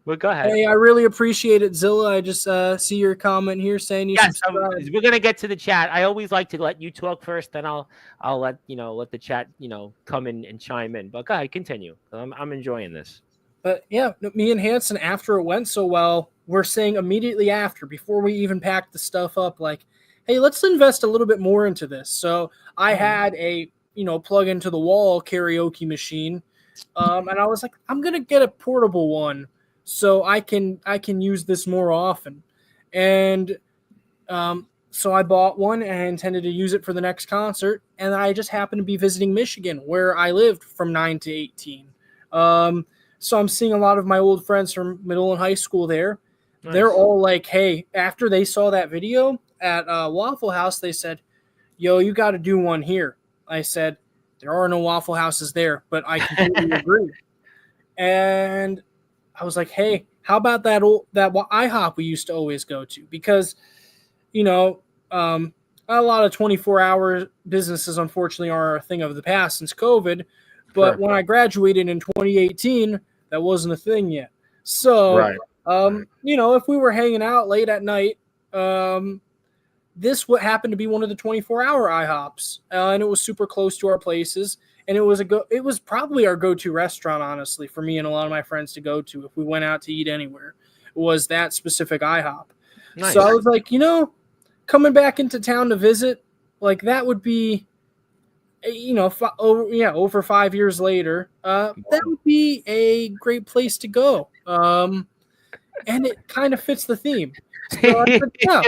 Well, go ahead. Hey, I really appreciate it, Zilla. I just see your comment here saying you subscribe. We're gonna get to the chat. I always like to let you talk first, then I'll let the chat come in and chime in. But go ahead, continue. I'm enjoying this. But yeah, me and Hanson, after it went so well, we're saying immediately after, before we even packed the stuff up, like, hey, let's invest a little bit more into this. So I had a plug into the wall karaoke machine, and I was like, I'm gonna get a portable one so I can use this more often. And so I bought one and I intended to use it for the next concert. And I just happened to be visiting Michigan, where I lived from 9 to 18. So I'm seeing a lot of my old friends from middle and high school there. Nice. They're all like, hey, after they saw that video at Waffle House, they said, yo, you got to do one here. I said, there are no Waffle Houses there, but I completely agree. And I was like, hey, how about that IHOP we used to always go to? Because, a lot of 24-hour businesses, unfortunately, are a thing of the past since COVID. But when I graduated in 2018, that wasn't a thing yet. So, if we were hanging out late at night, this would happen to be one of the 24-hour IHOPs, and it was super close to our places. And it was probably our go-to restaurant, honestly, for me and a lot of my friends to go to if we went out to eat anywhere. Was that specific IHOP? Nice. So I was like, coming back into town to visit, like that would be, over 5 years later, that would be a great place to go. And it kind of fits the theme. So I said, yeah,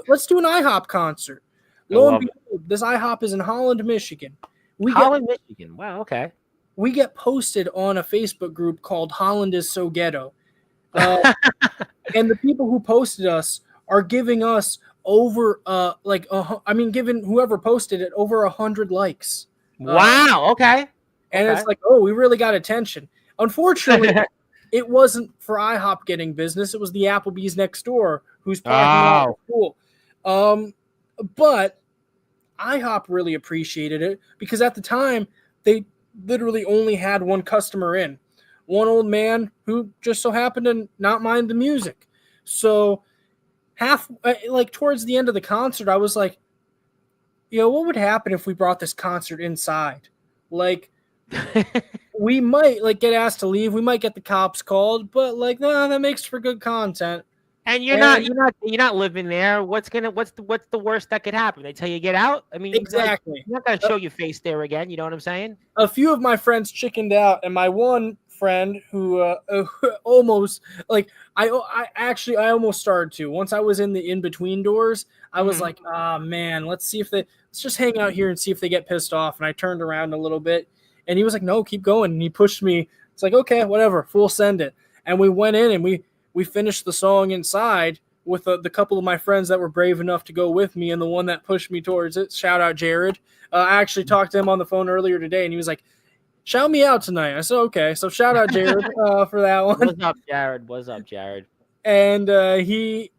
let's do an IHOP concert. Lo and behold, this IHOP is in Holland, Michigan. Michigan. Wow, okay. We get posted on a Facebook group called Holland is So Ghetto. And the people who posted us are giving us over giving whoever posted it over 100 likes. Wow, okay. And it's like, oh, we really got attention. Unfortunately, it wasn't for IHOP getting business. It was the Applebee's next door who's parking lot school. But IHOP really appreciated it because at the time they literally only had one customer in, one old man who just so happened to not mind the music. So towards the end of the concert, I was like, what would happen if we brought this concert inside? Like, we might like get asked to leave. We might get the cops called, but like, no, that makes for good content. And you're not living there. What's the worst that could happen? They tell you get out. I mean, like, Exactly. you're not gonna show your face there again. You know what I'm saying? A few of my friends chickened out, and my one friend who almost like I almost started to. Once I was in the in between doors, I was like, ah, man, let's just hang out here and see if they get pissed off. And I turned around a little bit, and he was like, no, keep going. And he pushed me. It's like, okay, whatever, full send it. And we went in and we finished the song inside with the couple of my friends that were brave enough to go with me, and the one that pushed me towards it. Shout out Jared. I actually talked to him on the phone earlier today, and he was like, shout me out tonight. I said, okay. So shout out Jared for that one. What's up, Jared? What's up, Jared? And he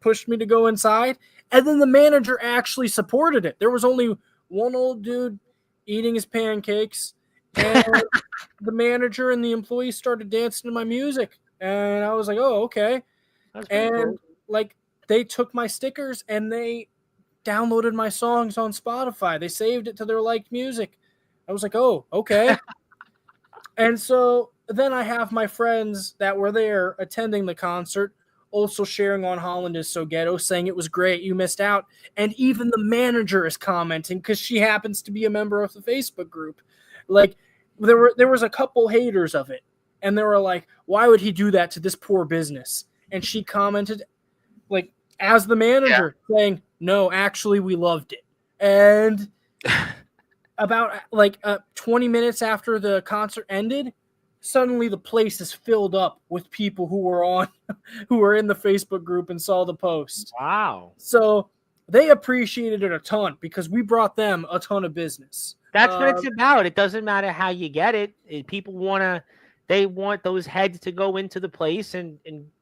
pushed me to go inside, and then the manager actually supported it. There was only one old dude eating his pancakes, and the manager and the employees started dancing to my music, and I was like, oh, okay. And cool. like, they took my stickers and they downloaded my songs on Spotify. They saved it to their liked music. I was like, oh, okay. And so then I have my friends that were there attending the concert also sharing on Holland is So Ghetto, saying it was great, you missed out. And even the manager is commenting because she happens to be a member of the Facebook group. Like, there was a couple haters of it, and they were like, why would he do that to this poor business? And she commented, like, as the manager, saying, no, actually, we loved it. And about like 20 minutes after the concert ended, suddenly the place is filled up with people who were in the Facebook group and saw the post. Wow. So they appreciated it a ton because we brought them a ton of business. That's what it's about. It doesn't matter how you get it. People they want those heads to go into the place and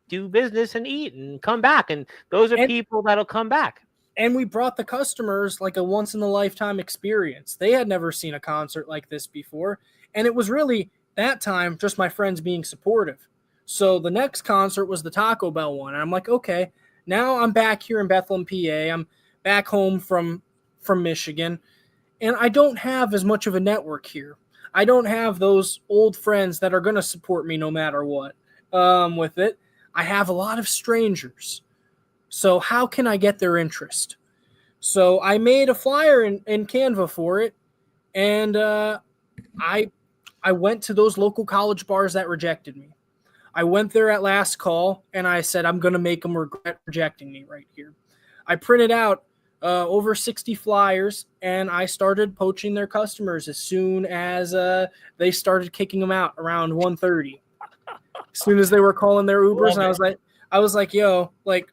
do business and eat and come back. And those are people that'll come back. And we brought the customers like a once-in-a-lifetime experience. They had never seen a concert like this before. And it was really, that time, just my friends being supportive. So the next concert was the Taco Bell one. And I'm like, okay, now I'm back here in Bethlehem, PA. I'm back home from Michigan. And I don't have as much of a network here. I don't have those old friends that are going to support me no matter what with it. I have a lot of strangers. So how can I get their interest? So I made a flyer in Canva for it, and I went to those local college bars that rejected me. I went there at last call, and I said, I'm going to make them regret rejecting me right here. I printed out over 60 flyers, and I started poaching their customers as soon as they started kicking them out around 1:30. As soon as they were calling their Ubers, and I was like, yo, like,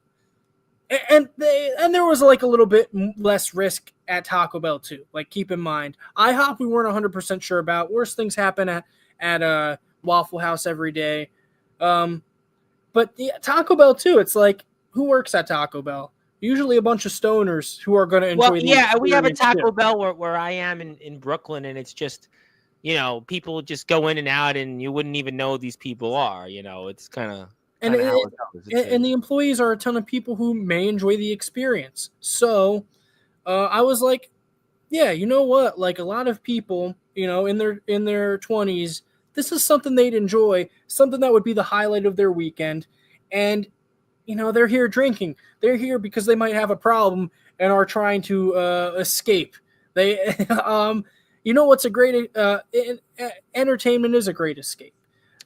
and there was like a little bit less risk at Taco Bell too. Like, keep in mind, IHOP we weren't 100% sure about. Worse things happen at Waffle House every day. But Taco Bell too. It's like, who works at Taco Bell? Usually a bunch of stoners who are going to enjoy. Well, yeah, we have a Taco Bell where I am in Brooklyn, and it's just, people just go in and out, and you wouldn't even know these people are. It's kind of. And the employees are a ton of people who may enjoy the experience. So I was like, yeah, you know what? Like, a lot of people, in their 20s, this is something they'd enjoy, something that would be the highlight of their weekend. And, they're here drinking. They're here because they might have a problem and are trying to escape. They, what's a great entertainment is a great escape.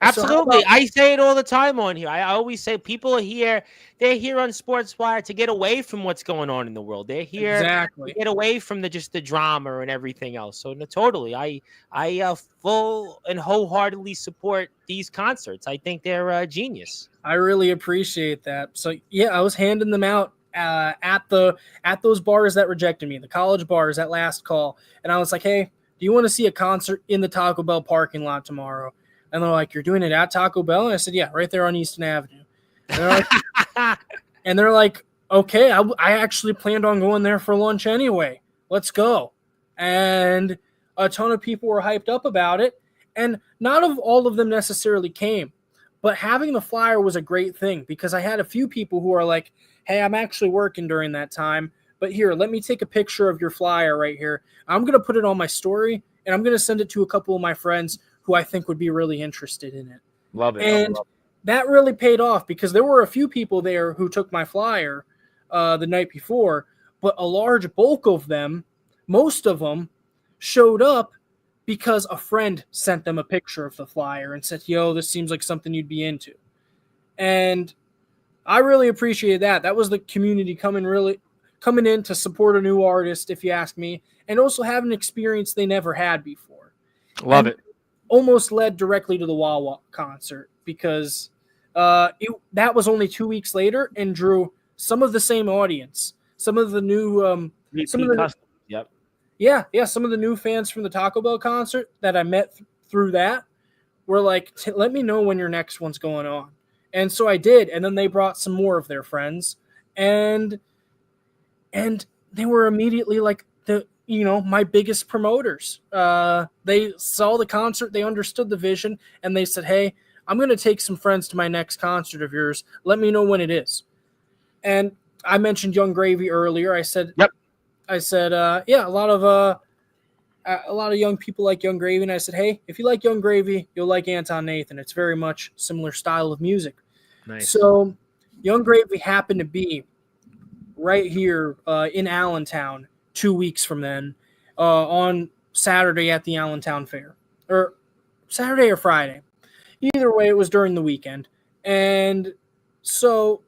Absolutely. I say it all the time on here. I always say people are here. They're here on Sportswire to get away from what's going on in the world. They're here to get away from just the drama and everything else. So totally, I full and wholeheartedly support these concerts. I think they're genius. I really appreciate that. So yeah, I was handing them out at those bars that rejected me, the college bars at last call, and I was like, hey, do you want to see a concert in the Taco Bell parking lot tomorrow? And they're like, you're doing it at Taco Bell? And I said, yeah, right there on Easton Avenue. And they're like, okay, I actually planned on going there for lunch anyway. Let's go. And a ton of people were hyped up about it. And not all of them necessarily came. But having the flyer was a great thing because I had a few people who are like, hey, I'm actually working during that time. But here, let me take a picture of your flyer right here. I'm going to put it on my story. and I'm going to send it to a couple of my friends who I think would be really interested in it. Love it. And that really paid off because there were a few people there who took my flyer the night before, but a large bulk of them, most of them, showed up because a friend sent them a picture of the flyer and said, yo, this seems like something you'd be into. And I really appreciated that. That was the community coming in to support a new artist, if you ask me, and also have an experience they never had before. Love it. Almost led directly to the Wawa concert because that was only 2 weeks later and drew some of the same audience, some of the new, some of the new fans from the Taco Bell concert that I met through that were like, let me know when your next one's going on. And so I did, and then they brought some more of their friends, and they were immediately like my biggest promoters. They saw the concert, they understood the vision, and they said, hey, I'm going to take some friends to my next concert of yours. Let me know when it is. And I mentioned Young Gravy earlier. I said, yep. I said, a lot of young people like Young Gravy, and I said, hey, if you like Young Gravy, you'll like Anton Nathan. It's very much similar style of music. Nice. So Young Gravy happened to be right here in Allentown 2 weeks from then on Saturday at the Allentown Fair, or Saturday or Friday. Either way, it was during the weekend. And so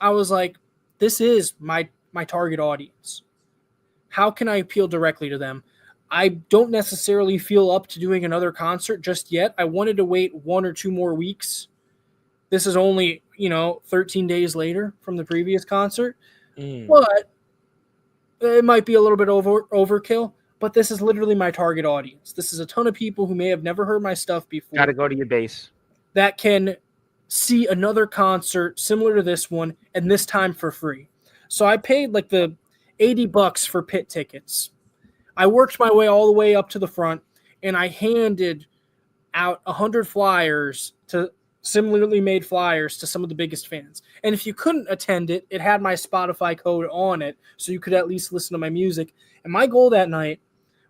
I was like, this is my target audience. How can I appeal directly to them? I don't necessarily feel up to doing another concert just yet. I wanted to wait 1 or 2 more weeks. This is only, 13 days later from the previous concert. But it might be a little bit overkill. But this is literally my target audience. This is a ton of people who may have never heard my stuff before. Got to go to your base. That can see another concert similar to this one, and this time for free. So I paid like the $80 for pit tickets. I worked my way all the way up to the front, and I handed out 100 flyers to similarly made flyers to some of the biggest fans. And if you couldn't attend it, it had my Spotify code on it, so you could at least listen to my music. And my goal that night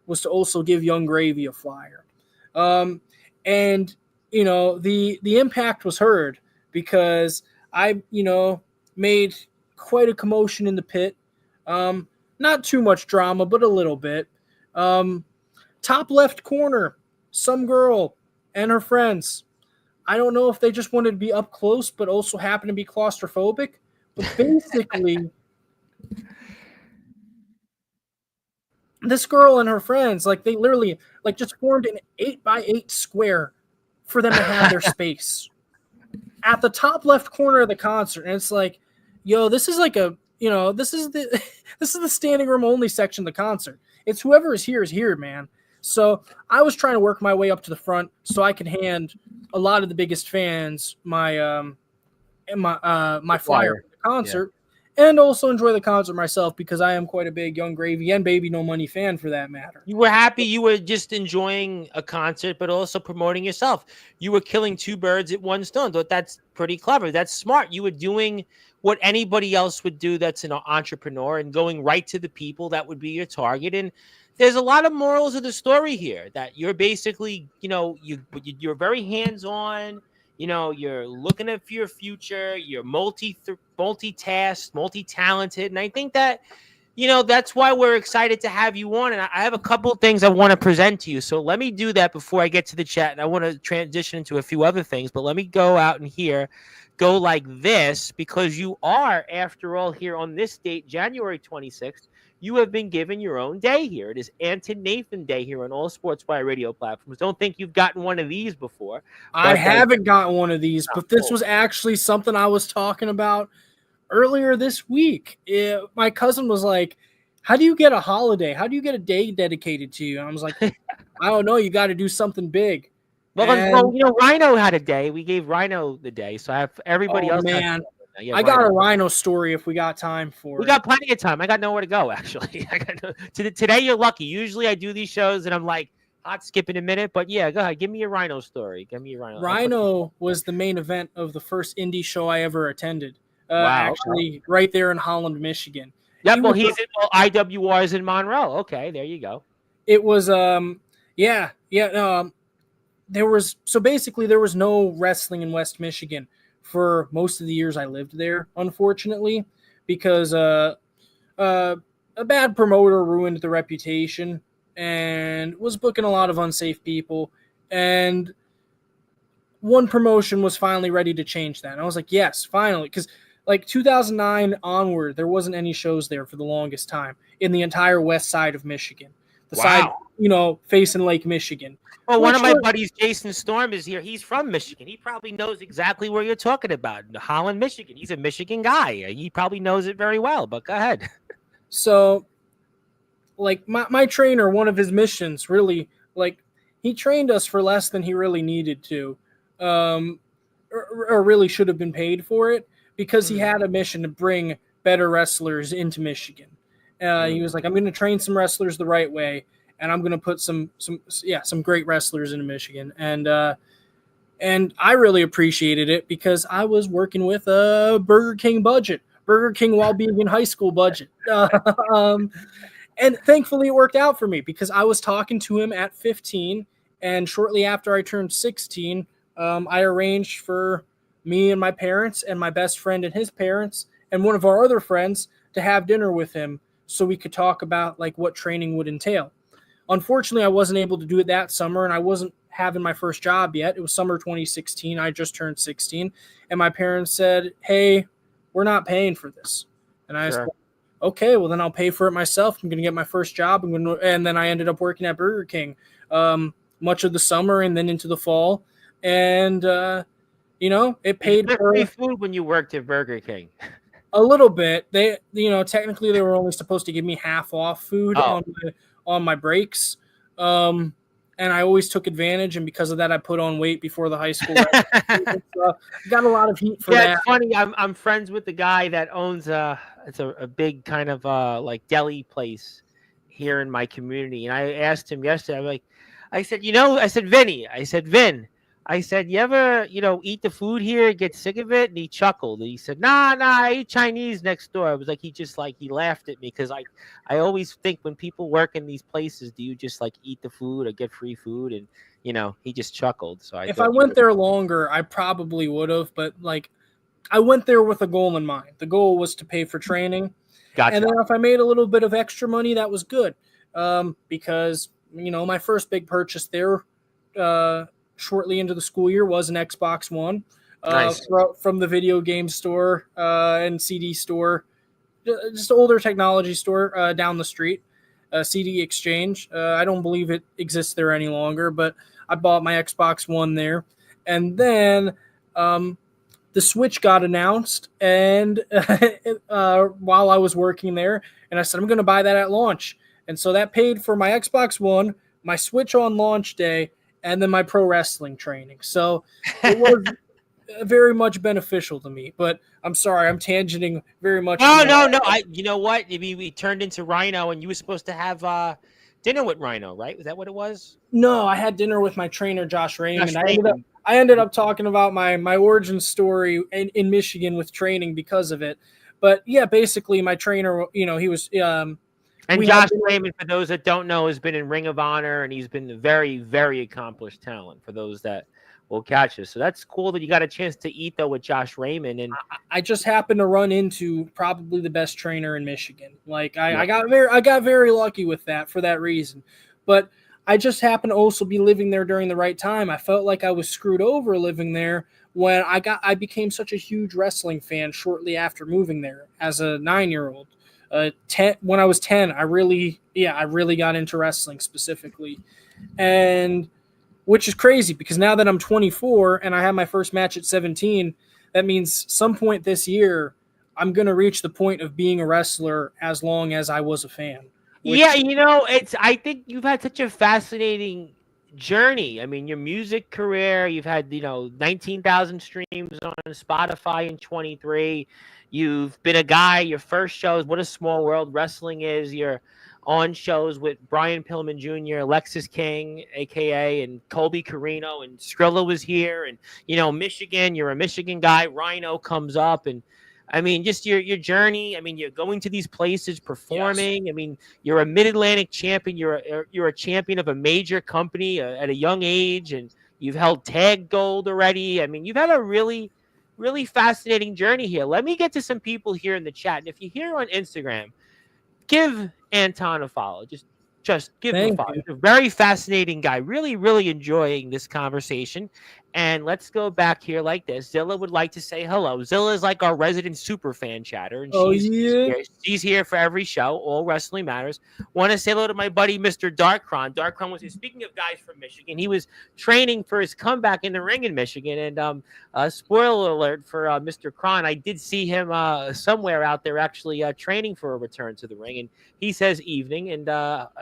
was to also give Young Gravy a flyer. And the impact was heard because I, made quite a commotion in the pit. Not too much drama, but a little bit. Top left corner, some girl and her friends. I don't know if they just wanted to be up close, but also happen to be claustrophobic. But basically, this girl and her friends, like they literally just formed an 8x8 square for them to have their space at the top left corner of the concert. And it's like, yo, this is like this is the standing room only section of the concert. It's whoever is here, man. So I was trying to work my way up to the front so I could hand a lot of the biggest fans my flyer at the concert, and also enjoy the concert myself because I am quite a big Young Gravy and Baby No Money fan for that matter. You were happy. You were just enjoying a concert, but also promoting yourself. You were killing 2 birds at 1 stone. But that's pretty clever. That's smart. You were doing what anybody else would do that's an entrepreneur and going right to the people that would be your target. And there's a lot of morals of the story here that you're basically, you're very hands-on. You're looking at your future. You're multitasked, multi-talented. And I think that, that's why we're excited to have you on. And I have a couple of things I want to present to you. So let me do that before I get to the chat. And I want to transition into a few other things. But let me go out and go like this, because you are, after all, here on this date, January 26th. You have been given your own day here. It is Anton Nathan Day here on all Sportswire radio platforms. Don't think you've gotten one of these before. I haven't gotten one of these, but this was actually something I was talking about earlier this week. My cousin was like, how do you get a holiday? How do you get a day dedicated to you? And I was like, I don't know. You got to do something big. Well, Rhino had a day. We gave Rhino the day. So I have everybody else. Man. I got a Rhino story if we got time for it. We got plenty of time. I got nowhere to go, actually. Today, you're lucky. Usually I do these shows and I'm like, hot skipping a minute. But yeah, go ahead. Give me your Rhino story. Give me your Rhino. Rhino was the main event of the first indie show I ever attended. Wow. Actually, right there in Holland, Michigan. Yep, he's in IWR's in Monroe. Okay, there you go. It was Yeah, yeah. There was no wrestling in West Michigan for most of the years I lived there, unfortunately, because uh, a bad promoter ruined the reputation and was booking a lot of unsafe people. And one promotion was finally ready to change that. And I was like, yes, finally. Because like 2009 onward, there wasn't any shows there for the longest time in the entire west side of Michigan, the side, Wow. facing Lake Michigan. Well, one Which of my buddies, Jason Storm, is here. He's from Michigan. He probably knows exactly where you're talking about. Holland, Michigan. He's a Michigan guy. He probably knows it very well, but go ahead. so like my trainer, one of his missions really, like, he trained us for less than he really needed to, um or really should have been paid for it, because he had a mission to bring better wrestlers into Michigan. He was like, I'm going to train some wrestlers the right way, and I'm going to put some great wrestlers into Michigan. And I really appreciated it because I was working with a Burger King budget, Burger King while being in high school budget. And thankfully it worked out for me because I was talking to him at 15, and shortly after I turned 16, I arranged for me and my parents and my best friend and his parents and one of our other friends to have dinner with him so we could talk about like what training would entail. Unfortunately, I wasn't able to do it that summer, and I wasn't having my first job yet. It was summer 2016. I just turned 16, and my parents said, "Hey, we're not paying for this." And I said, Sure. okay, well then I'll pay for it myself. I'm going to get my first job. And then I ended up working at Burger King much of the summer and then into the fall. And, it Did you paid get for free food when you worked at Burger King? a little bit. Technically they were only supposed to give me half off food Oh, on my breaks. And I always took advantage. And because of that, I put on weight before the high school. Got a lot of heat for yeah, that. it's funny. I'm friends with the guy that owns it's a big kind of like deli place here in my community, and I asked him yesterday. I said, I said, Vinny, I said, Vin, I said, you ever eat the food here, get sick of it? And he chuckled. And he said, Nah, I eat Chinese next door. I was like, he laughed at me because I always think when people work in these places, do you just like eat the food or get free food? And he just chuckled. So I If I thought you went were there longer, I probably would have, but like I went there with a goal in mind. The goal was to pay for training, and gotcha. then if I made a little bit of extra money, that was good. Because my first big purchase there, shortly into the school year, was an Xbox One, Nice. from the video game store and CD store, just older technology store down the street. CD Exchange. I don't believe it exists there any longer, but I bought my Xbox One there, and then the Switch got announced, and while I was working there, and I said I'm going to buy that at launch, and so that paid for my Xbox One, my Switch on launch day, and then my pro wrestling training. So it was very much beneficial to me. But I'm sorry, I'm tangenting very much. No, no, no. You know what? I mean, we turned into Rhino, and you were supposed to have dinner with Rhino, right? Was that what it was? No, I had dinner with my trainer, Josh Raymond. Josh Raymond. I ended up talking about my origin story in Michigan with training because of it. But yeah, basically my trainer, he was. And Josh Raymond, for those that don't know, has been in Ring of Honor, and he's been a very, very accomplished talent for those that will catch us. So that's cool that you got a chance to eat though with Josh Raymond. And I just happened to run into probably the best trainer in Michigan. Like I got very lucky with that for that reason. But I just happened to also be living there during the right time. I felt like I was screwed over living there when I became such a huge wrestling fan shortly after moving there as a 9-year-old. When I was 10, I really got into wrestling specifically, and which is crazy because now that I'm 24 and I have my first match at 17, that means some point this year I'm going to reach the point of being a wrestler as long as I was a fan. yeah, I think you've had such a fascinating journey. I mean, your music career, you've had, 19,000 streams on Spotify in 23. You've been a guy, your first shows, What a Small World Wrestling Is. You're on shows with Brian Pillman Jr., Alexis King, a.k.a., and Colby Carino, and Skrilla was here. And, Michigan, you're a Michigan guy. Rhino comes up. And I mean, just your journey. I mean, you're going to these places, Yes. performing. I mean, you're a Mid-Atlantic champion. You're a champion of a major company at a young age, and you've held tag gold already. I mean, you've had a really fascinating journey here. Let me get to some people here in the chat, and if you're here on Instagram, give Anton a follow. Just give him a Thank follow. you. He's a very fascinating guy. Really enjoying this conversation. And let's go back here like this. Zilla would like to say hello. Zilla is like our resident super fan chatter, and Oh she's yeah. here. She's here for every show. All wrestling matters. Want to say hello to my buddy Mr. Darkron. Darkron was here. Speaking of guys from Michigan, he was training for his comeback in the ring in Michigan. And spoiler alert for Mr. Kron, I did see him somewhere out there actually training for a return to the ring, and he says evening. And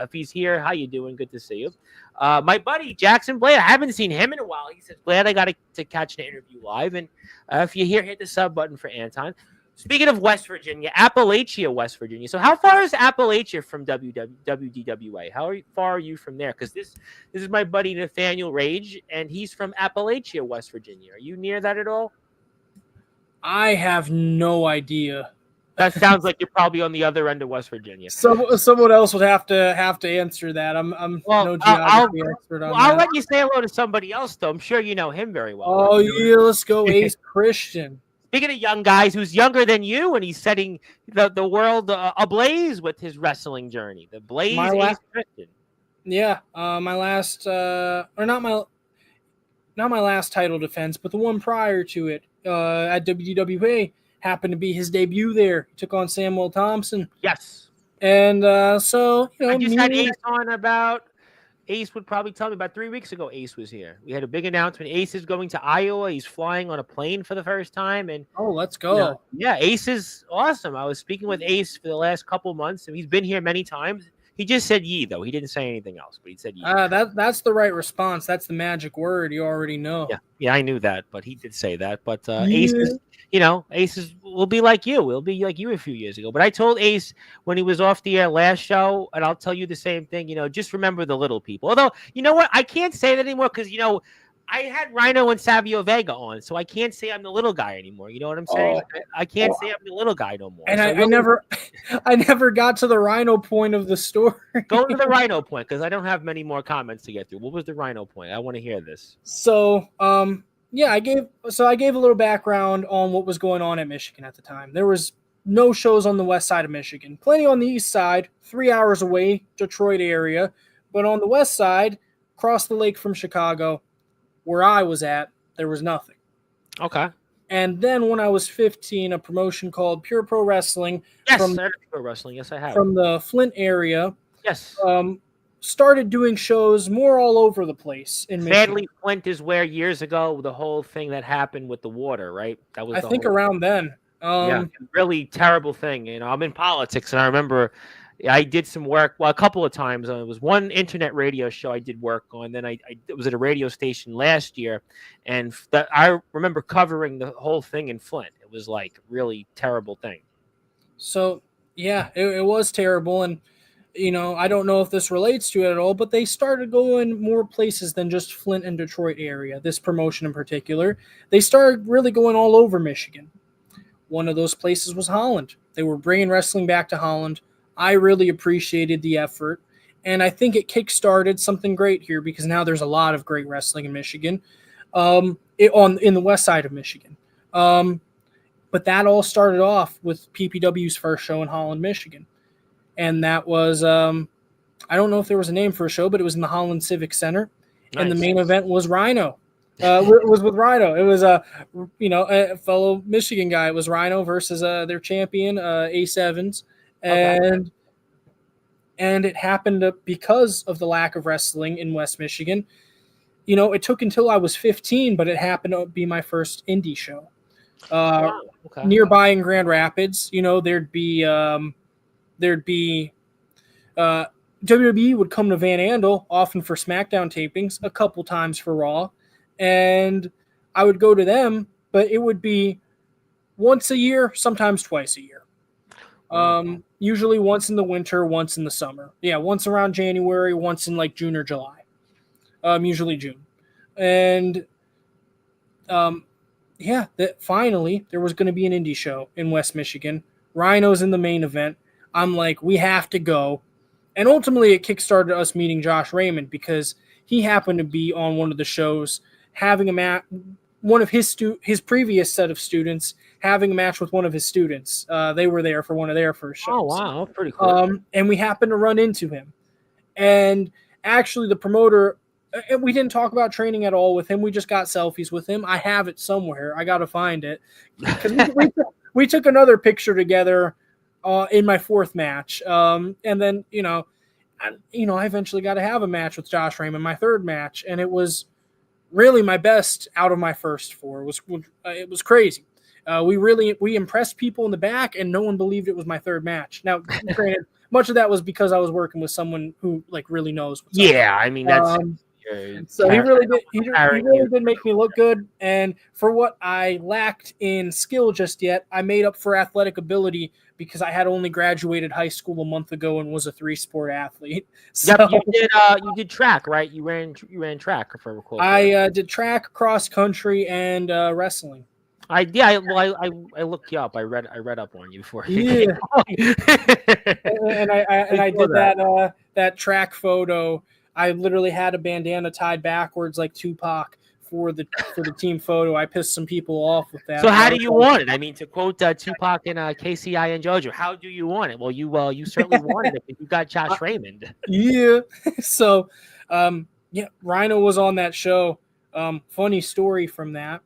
if he's here, how you doing? Good to see you. My buddy Jackson Blade, I haven't seen him in a while. He says, Blade, I got to catch an interview live. And if you're here, hit the sub button for Anton. Speaking of West Virginia, Appalachia, West Virginia. So how far is Appalachia from WDWA? How far are you from there? Because this is my buddy Nathaniel Rage, and he's from Appalachia, West Virginia. Are you near that at all? I have no idea. That sounds like you're probably on the other end of West Virginia. Someone else would have to answer that. I'm no geography expert on that. I'll let you say hello to somebody else, though. I'm sure you know him very well. Oh yeah, let's go, Ace Christian. Speaking of young guys, who's younger than you, and he's setting the world ablaze with his wrestling journey. The Blaze Ace Christian. Yeah, my last or not my last title defense, but the one prior to it at WDWA happened to be his debut there. He took on Samuel Thompson. Yes. And so, I just had Ace on about. Ace would probably tell me about 3 weeks ago. Ace was here. We had a big announcement. Ace is going to Iowa. He's flying on a plane for the first time. And let's go. Yeah, Ace is awesome. I was speaking with Ace for the last couple months, and he's been here many times. He just said "ye" though. He didn't say anything else, but he said "ye." That's the right response. That's the magic word. You already know. Yeah, I knew that, but he did say that. But Ace is, Ace will be like you. We'll be like you a few years ago. But I told Ace when he was off the air last show, and I'll tell you the same thing. Just remember the little people. Although, you know what? I can't say that anymore because I had Rhino and Savio Vega on, so I can't say I'm the little guy anymore. You know what I'm saying? I can't say I'm the little guy no more. And so I never got to the Rhino point of the story. Go to the Rhino point because I don't have many more comments to get through. What was the Rhino point? I want to hear this. So, I gave a little background on what was going on at Michigan at the time. There was no shows on the west side of Michigan. Plenty on the east side, 3 hours away, Detroit area. But on the west side, across the lake from Chicago, where I was at, there was nothing. Okay. And then when I was 15, a promotion called Pure Pro Wrestling. Yes, Pure Wrestling. Yes, I have. From the Flint area. Yes. Started doing shows more all over the place in Michigan. Sadly, Flint is where years ago the whole thing that happened with the water, right? That was I think around then. Really terrible thing. I'm in politics, and I remember I did some work. Well, a couple of times. It was one internet radio show I did work on. Then I was at a radio station last year, and I remember covering the whole thing in Flint. It was like really terrible thing. So yeah, it was terrible, and I don't know if this relates to it at all, but they started going more places than just Flint and Detroit area. This promotion in particular, they started really going all over Michigan. One of those places was Holland. They were bringing wrestling back to Holland. I really appreciated the effort, and I think it kick-started something great here because now there's a lot of great wrestling in Michigan, in the west side of Michigan. But that all started off with PPW's first show in Holland, Michigan, and that was I don't know if there was a name for a show, but it was in the Holland Civic Center, and the main event was Rhino. It was with Rhino. It was a fellow Michigan guy. It was Rhino versus their champion Ace Evans. And it happened because of the lack of wrestling in West Michigan. It took until I was 15, but it happened to be my first indie show. Nearby in Grand Rapids, there'd be WWE would come to Van Andel often for SmackDown tapings, a couple times for Raw, and I would go to them, but it would be once a year, sometimes twice a year. Usually once in the winter, once in the summer. Yeah, once around January, once in like June or July. Usually June. And yeah, that finally there was going to be an indie show in West Michigan. Rhino's in the main event. I'm like, we have to go. And ultimately, it kickstarted us meeting Josh Raymond because he happened to be on one of the shows having a match. One of his previous set of students having a match with one of his students. They were there for one of their first shows. Oh wow, pretty cool. And we happened to run into him. And actually, the promoter, we didn't talk about training at all with him. We just got selfies with him. I have it somewhere. I got to find it because we took another picture together in my fourth match. And then I eventually got to have a match with Josh Raymond, my third match, and it was really my best out of my first four. It was crazy. We impressed people in the back, and no one believed it was my third match. Now, granted, much of that was because I was working with someone who really knows what's up. I mean that's so he really did. He really did make me look good, and for what I lacked in skill just yet, I made up for athletic ability because I had only graduated high school a month ago and was a 3-sport athlete. So you did track, right? You ran track for a course. I did track, cross country, and wrestling. I looked you up. I read up on you before. Yeah, and I did that track photo. I literally had a bandana tied backwards like Tupac for the team photo. I pissed some people off with that. So how do you want it? I mean, to quote Tupac and KCI and JoJo, how do you want it? Well, you certainly wanted it, but you got Josh Raymond. Yeah. So, Rhino was on that show. Funny story from that.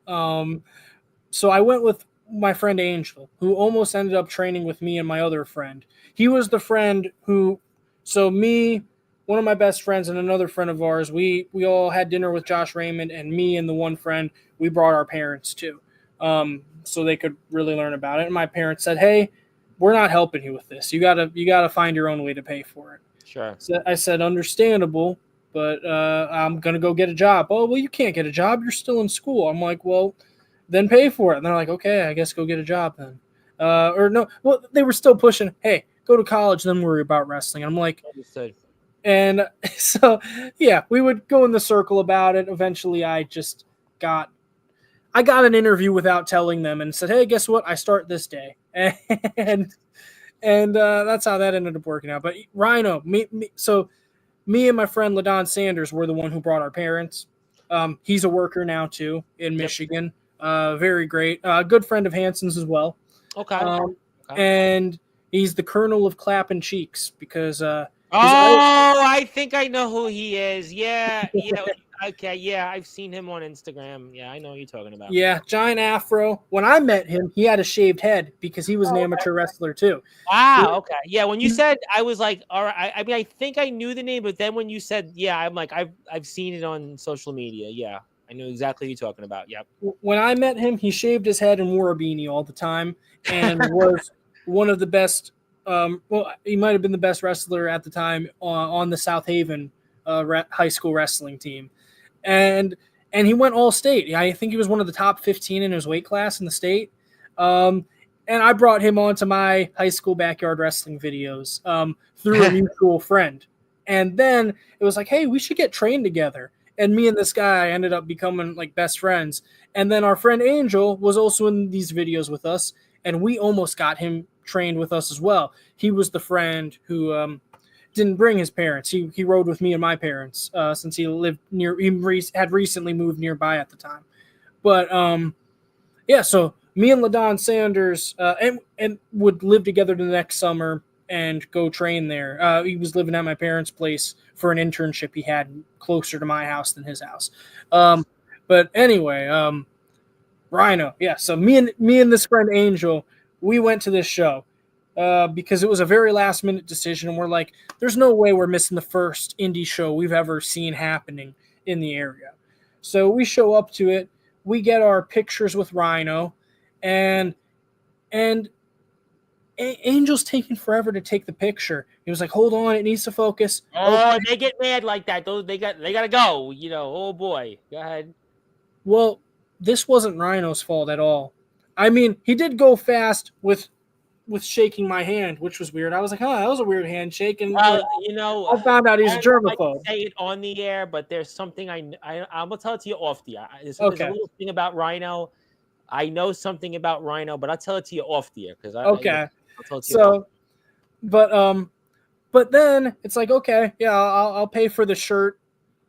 So I went with my friend Angel, who almost ended up training with me and my other friend. He was the friend who, one of my best friends and another friend of ours, we all had dinner with Josh Raymond, and me and the one friend, we brought our parents too, so they could really learn about it. And my parents said, "Hey, we're not helping you with this. You gotta find your own way to pay for it." Sure. So I said, "Understandable, but I'm gonna go get a job." "Oh, well, you can't get a job. You're still in school." I'm like, "Well, then pay for it." And they're like, "Okay, I guess go get a job then." Or no, well, they were still pushing, "Hey, go to college, then worry about wrestling." I'm like, understood. And so, yeah, we would go in the circle about it. Eventually, I got an interview without telling them and said, "Hey, guess what? I start this day." And that's how that ended up working out. But Rhino, me and my friend LaDon Sanders were the one who brought our parents. He's a worker now too in Michigan. Very great. Good friend of Hanson's as well. Okay. And he's the Colonel of Clapping Cheeks because I think I know who he is. Yeah. Okay, yeah, I've seen him on Instagram. Yeah, I know who you're talking about. Yeah, giant afro. When I met him, he had a shaved head because he was an amateur wrestler too. Wow, okay. Yeah, when you said, I was like, all right. I mean, I think I knew the name, but then when you said, yeah, I'm like, I've seen it on social media. Yeah, I knew exactly what you're talking about. Yep. When I met him, he shaved his head and wore a beanie all the time and was one of the best. He might have been the best wrestler at the time on the South Haven high school wrestling team, and he went all state. I think he was one of the top 15 in his weight class in the state. And I brought him onto my high school backyard wrestling videos through a mutual friend, and then it was like, "Hey, we should get trained together." And me and this guy ended up becoming like best friends. And then our friend Angel was also in these videos with us, and we almost got him trained with us as well. He was the friend who didn't bring his parents. He rode with me and my parents since he lived near. He had recently moved nearby at the time. But so me and LaDon Sanders and would live together the next summer and go train there. He was living at my parents' place for an internship he had closer to my house than his house. But anyway, Rhino, yeah. So me and this friend Angel, we went to this show because it was a very last minute decision, and we're like, there's no way we're missing the first indie show we've ever seen happening in the area. So we show up to it, we get our pictures with Rhino, and Angel's taking forever to take the picture. He was like, "Hold on, it needs to focus." Oh, they get mad like that. They gotta go. Oh boy. Go ahead. Well, this wasn't Rhino's fault at all. I mean, he did go fast with shaking my hand, which was weird. I was like, "Oh, that was a weird handshake." And I found out he's a germaphobe. I say it on the air, but there's something I'm gonna tell it to you off the air. There's a little thing about Rhino I know something about Rhino, but I'll tell it to you off the air because Okay. I'll tell it to you. So, but then it's like, okay, yeah, I'll pay for the shirt.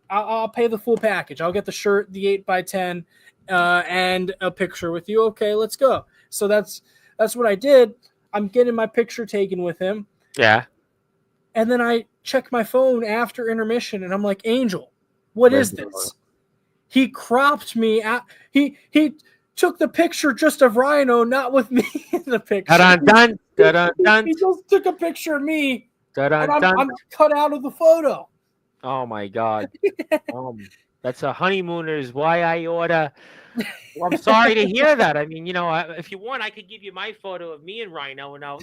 I'll pay the full package. I'll get the shirt, the 8x10, and a picture with you. Okay, let's go. So that's what I did. I'm getting my picture taken with him. Yeah. And then I check my phone after intermission, and I'm like, Angel, what is this? He cropped me. He took the picture just of Rhino, not with me in the picture. Dun, dun, dun, dun. He just took a picture of me, Dun, and dun. I'm cut out of the photo. Oh my God. That's a honeymooner's why I order. Well, I'm sorry to hear that. I mean, if you want, I could give you my photo of me and Rhino, and I'll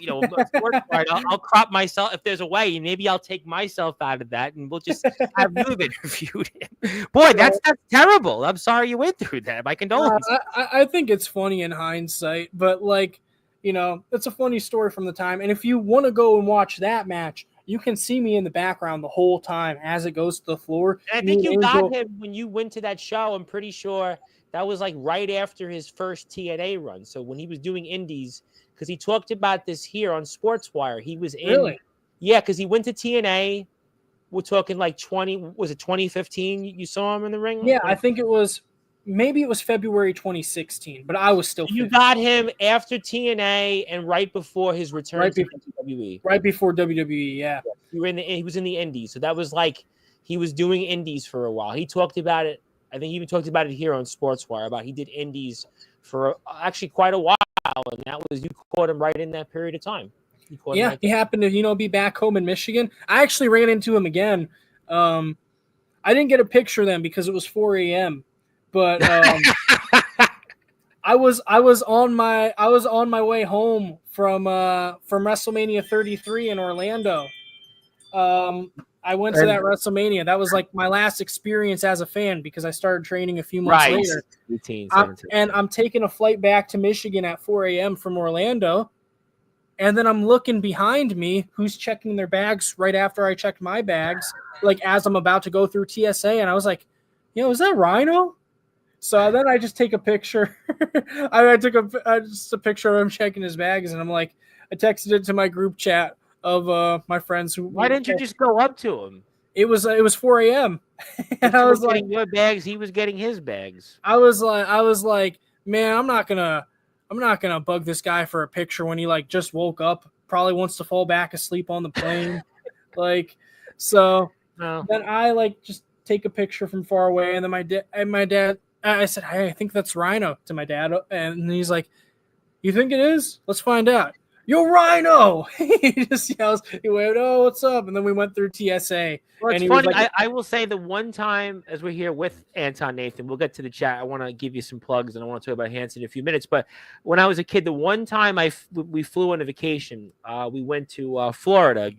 crop myself if there's a way, and maybe I'll take myself out of that, and we'll just have you interviewed him. Boy, that's terrible. I'm sorry you went through that. My condolences. I think it's funny in hindsight, but it's a funny story from the time. And if you want to go and watch that match, you can see me in the background the whole time as it goes to the floor. And I think you got him when you went to that show. I'm pretty sure that was like right after his first TNA run. So when he was doing indies, because he talked about this here on Sportswire, he was in. Really? Yeah, because he went to TNA. We're talking like 2015? You saw him in the ring? Yeah, I think maybe it was February 2016, but I was still. You got him after TNA and right before his return to WWE. Right before WWE, yeah. He was in the indies. So that was like he was doing indies for a while. He talked about it. I think he even talked about it here on Sportswire about he did indies for actually quite a while, and that was you caught him right in that period of time. He happened to be back home in Michigan. I actually ran into him again. I didn't get a picture then because it was 4 a.m. But I was on my way home from WrestleMania 33 in Orlando. I went to that WrestleMania. That was like my last experience as a fan because I started training a few months later. 18, and I'm taking a flight back to Michigan at 4 a.m. from Orlando. And then I'm looking behind me, who's checking their bags right after I checked my bags, like as I'm about to go through TSA. And I was like, is that Rhino? So then I just take a picture. I took just a picture of him checking his bags. And I'm like, I texted it to my group chat of my friends. Why didn't you just go up to him? It was 4 a.m. And I was like, your bags. He was getting his bags. I was like, man, I'm not gonna bug this guy for a picture when he just woke up. Probably wants to fall back asleep on the plane. Then I just take a picture from far away, and then my dad. I said, hey, I think that's Rhino to my dad, and he's like, you think it is? Let's find out. Yo, Rhino! He just yells. He went, oh, what's up? And then we went through TSA. Well, it's funny. I will say the one time, as we're here with Anton Nathan, we'll get to the chat. I want to give you some plugs, and I want to talk about Hanson in a few minutes. But when I was a kid, the one time we flew on a vacation, we went to Florida,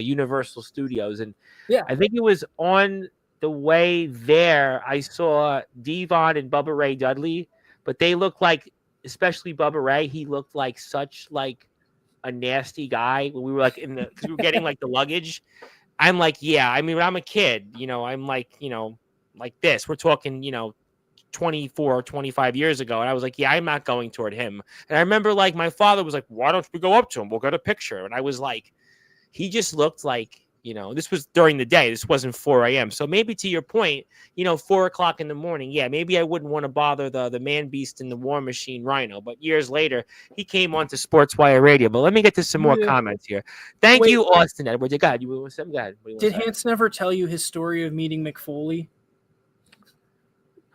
Universal Studios. And I think it was on the way there, I saw Devon and Bubba Ray Dudley. But they looked like, especially Bubba Ray, he looked like such a nasty guy when we were because we were getting the luggage. I'm like, yeah, I mean, when I'm a kid, I'm like this. We're talking, 24, 25 years ago. And I was like, yeah, I'm not going toward him. And I remember my father was like, why don't we go up to him? We'll get a picture. And I was like, he just looked like, this was during the day. This wasn't 4 a.m. So maybe to your point, 4 o'clock in the morning. Yeah, maybe I wouldn't want to bother the man beast and the War Machine Rhino. But years later, he came on to Sportswire Radio. But let me get to some more comments here. Thank you, Austin Edwards. God, you want something? God, did Hanson ever tell you his story of meeting McFoley?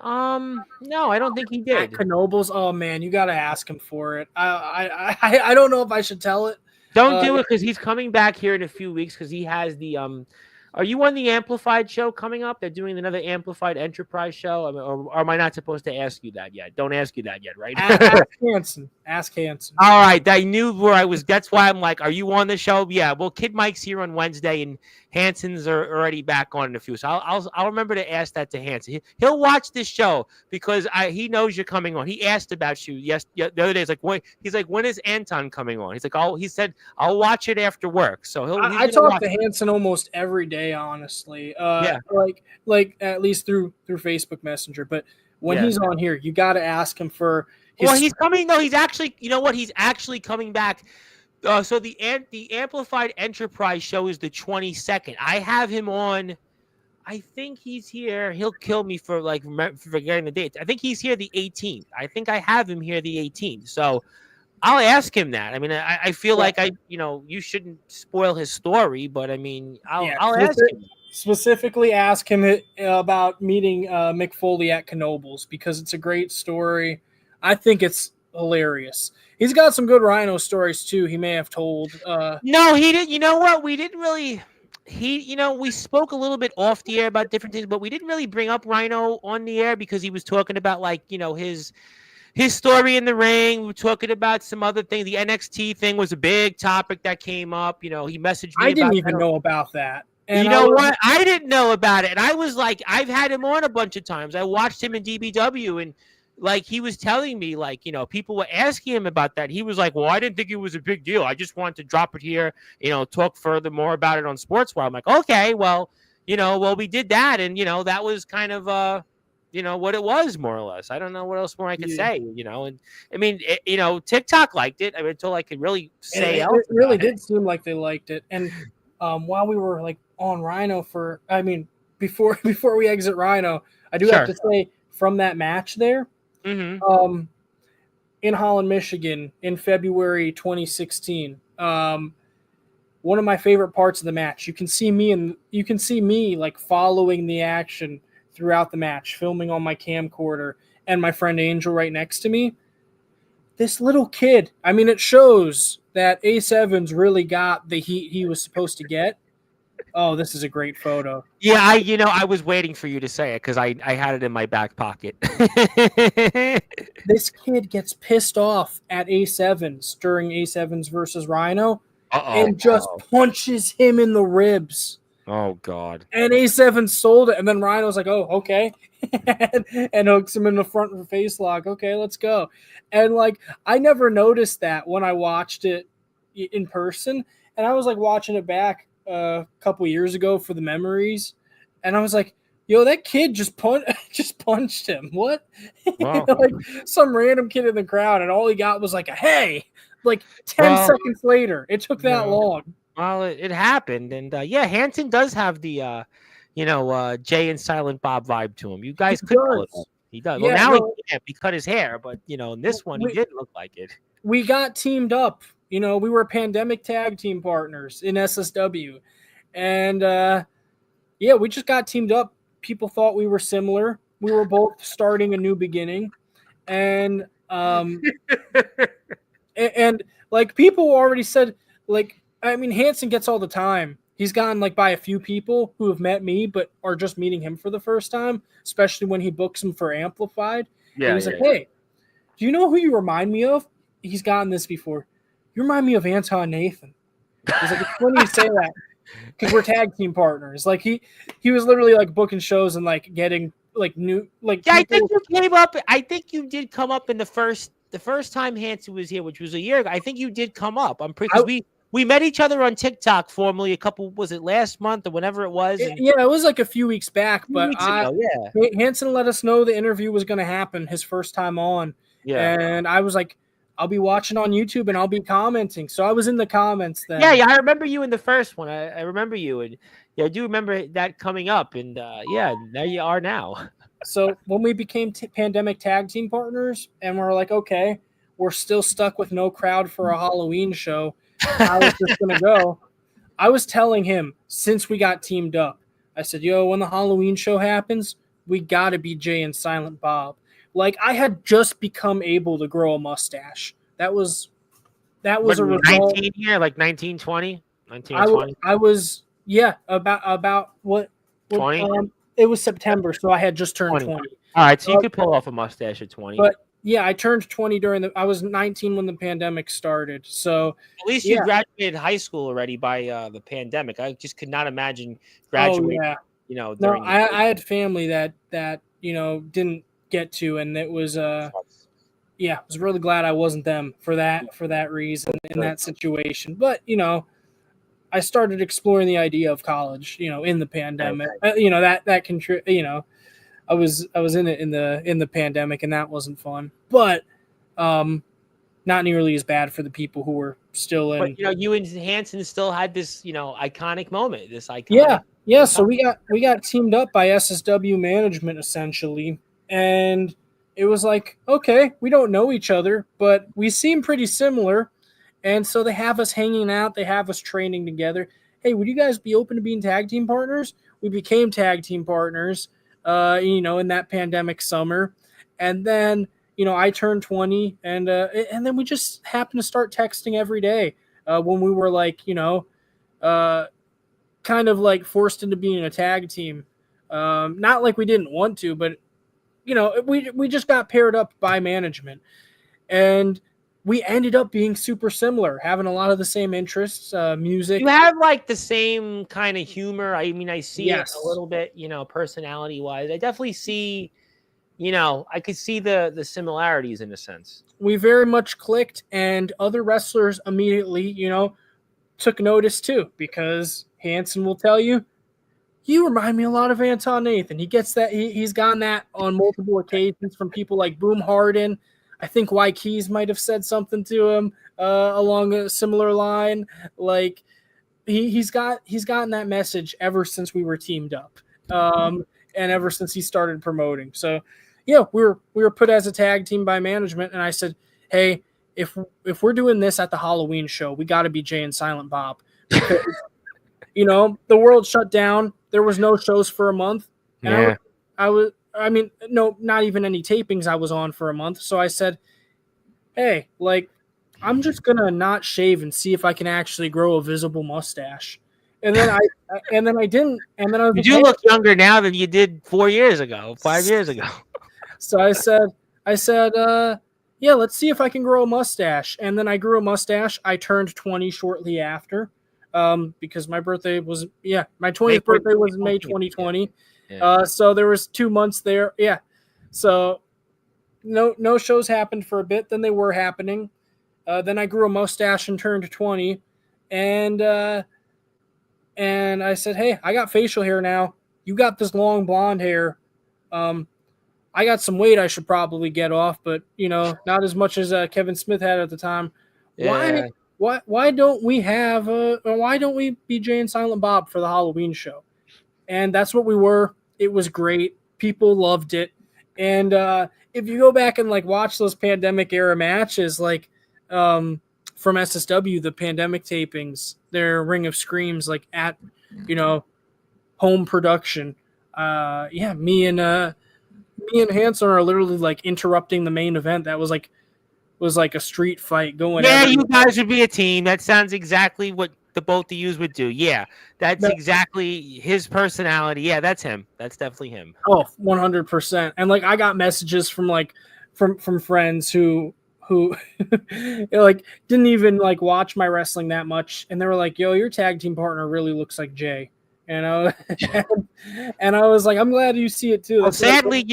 No, I don't think he did. At Knoebels? Oh man, you got to ask him for it. I don't know if I should tell it. Don't do it because he's coming back here in a few weeks because he has the Are you on the Amplified show coming up? They're doing another Amplified Enterprise show. Or am I not supposed to ask you that yet? Don't ask you that yet, right? Ask Hanson. All right. I knew where I was. That's why I'm like, are you on the show? Yeah. Well, Kid Mike's here on Wednesday, and Hanson's are already back on in a few. So I'll remember to ask that to Hanson. He'll watch this show because he knows you're coming on. He asked about you the other day. He's like, when is Anton coming on? He's like, he said, I'll watch it after work. So I talk to Hanson almost every day, honestly. Like at least through Facebook Messenger. But when he's on here, you got to ask him for Well, he's coming. No, he's actually. You know what? He's actually coming back. So the Amplified Enterprise show is the 22nd. I have him on. I think he's here. He'll kill me for forgetting the dates. I think he's here the 18th. I think I have him here the 18th. So I'll ask him that. I mean, I feel like you shouldn't spoil his story, but I mean, I'll ask him. Specifically ask him about meeting Mick Foley at Knoebels, because it's a great story. I think it's hilarious. He's got some good Rhino stories too. He may have told. No, he didn't. You know what? We didn't really. We spoke a little bit off the air about different things, but we didn't really bring up Rhino on the air because he was talking about his story in the ring. We were talking about some other thing. The NXT thing was a big topic that came up. He messaged me. I didn't even know about that. And you know what? I didn't know about it. And I was like, I've had him on a bunch of times. I watched him in DBW, and he was telling me, people were asking him about that. He was like, well, I didn't think it was a big deal. I just wanted to drop it here, talk further more about it on Sportswire. I'm like, okay, well, we did that. And, that was kind of, what it was, more or less. I don't know what else more I could say, and I mean, TikTok liked it. I mean, until I could really say it really did seem like they liked it. And while we were on Rhino before we exit Rhino, I do have to say, from that match there, mm-hmm. In Holland, Michigan, in February 2016, one of my favorite parts of the match. You can see me following the action throughout the match, filming on my camcorder, and my friend Angel right next to me. This little kid, I mean, it shows that Ace Evans really got the heat he was supposed to get. Oh, this is a great photo. Yeah, I was waiting for you to say it because I had it in my back pocket. This kid gets pissed off at Ace Evans during Ace Evans versus Rhino and just punches him in the ribs. Oh, God. And Ace Evans sold it, and then Rhino's like, oh, okay. and hooks him in the front of the face lock. Okay, let's go. And, I never noticed that when I watched it in person, and I was, watching it back a couple years ago for the memories, and I was like, yo, that kid just punched him. What? Wow. Some random kid in the crowd, and all he got was a hey, 10 seconds later. It took that long. Well, it happened, and Hanson does have the Jay and Silent Bob vibe to him. You guys could call it that. He does. Well, now he can't. He cut his hair, but in this one he didn't look like it. We got teamed up. We were pandemic tag team partners in SSW. And, we just got teamed up. People thought we were similar. We were both starting a new beginning. And, people already said, Hanson gets all the time. He's gotten, by a few people who have met me but are just meeting him for the first time, especially when he books them for Amplified. Yeah, and he's hey, do you know who you remind me of? He's gotten this before. You remind me of Anton Nathan. He's like, it's funny you say that because we're tag team partners. He was literally booking shows and getting new Yeah, I think you came up. I think you did come up in the first time Hanson was here, which was a year ago. I think you did come up. I'm pretty. We met each other on TikTok formally was it last month or whenever it was? It was a few weeks back, but Hanson let us know the interview was going to happen his first time on. Yeah. And I was like, I'll be watching on YouTube and I'll be commenting. So I was in the comments then. Yeah, I remember you in the first one. I remember you. And I do remember that coming up. And there you are now. So when we became pandemic tag team partners and we're like, okay, we're still stuck with no crowd for a Halloween show. How is this going to go? I was telling him since we got teamed up, I said, yo, when the Halloween show happens, we got to be Jay and Silent Bob. I had just become able to grow a mustache. That was a result. 19 here, 19, 20? 19 or 20? I was, about what? 20? It was September, so I had just turned 20. All right, so you could pull off a mustache at 20. But yeah, I turned 20 I was 19 when the pandemic started. So at least you graduated high school already by the pandemic. I just could not imagine graduating. Oh, yeah. I had family that didn't get to, and it was I was really glad I wasn't them for that reason in that situation. But I started exploring the idea of college, in the pandemic. That I was in it in the pandemic, and that wasn't fun. But Not nearly as bad for the people who were still in. But you and Hanson still had this iconic moment. This iconic. Yeah. So we got teamed up by SSW management essentially, and it was like, okay, we don't know each other, but we seem pretty similar, and so they have us hanging out, they have us training together. Hey, would you guys be open to being tag team partners? We became tag team partners, in that pandemic summer, and then I turned 20, and then we just happened to start texting every day when we were like, kind of like forced into being a tag team. Not like we didn't want to, but we just got paired up by management, and we ended up being super similar, having a lot of the same interests, music. You have like the same kind of humor. I mean, I see Yes. it a little bit, personality wise. I definitely see, I could see the similarities in a sense. We very much clicked, and other wrestlers immediately, took notice too, because Hanson will tell you, you remind me a lot of Anton Nathan. He gets that. He's gotten that on multiple occasions from people like Boom Harden. I think Y Keys might have said something to him along a similar line. Like he's gotten that message ever since we were teamed up, and ever since he started promoting. So yeah, we were put as a tag team by management, and I said, hey, if we're doing this at the Halloween show, we got to be Jay and Silent Bob. Because, the world shut down. There was no shows for a month. And Yeah. Not even any tapings I was on for a month. So I said, hey, I'm just going to not shave and see if I can actually grow a visible mustache. And then I didn't. And then I was You do look younger now than you did 4 years ago, 5 years ago. So I said, yeah, let's see if I can grow a mustache. And then I grew a mustache. I turned 20 shortly after. Because my birthday was, my 20th birthday was in May 2020. Yeah. So there was 2 months there. Yeah. So no shows happened for a bit. Then they were happening. Then I grew a mustache and turned 20. And I said, hey, I got facial hair now. You got this long blonde hair. I got some weight I should probably get off, but not as much as Kevin Smith had at the time. Yeah. Why don't we be Jay and Silent Bob for the Halloween show? And that's what we were. It was great. People loved it. And if you go back and watch those pandemic era matches, from SSW, the pandemic tapings, their Ring of Screams, at home production. Me and Hanson are literally interrupting the main event. That was like a street fight going. Yeah, you guys would be a team. That sounds exactly what the both of yous would do. Yeah, that's exactly his personality. Yeah, that's him. That's definitely him. Oh, 100%. And I got messages from from friends who didn't even watch my wrestling that much, and they were like, "Yo, your tag team partner really looks like Jay." And I was like, I'm glad you see it too. Well, sadly,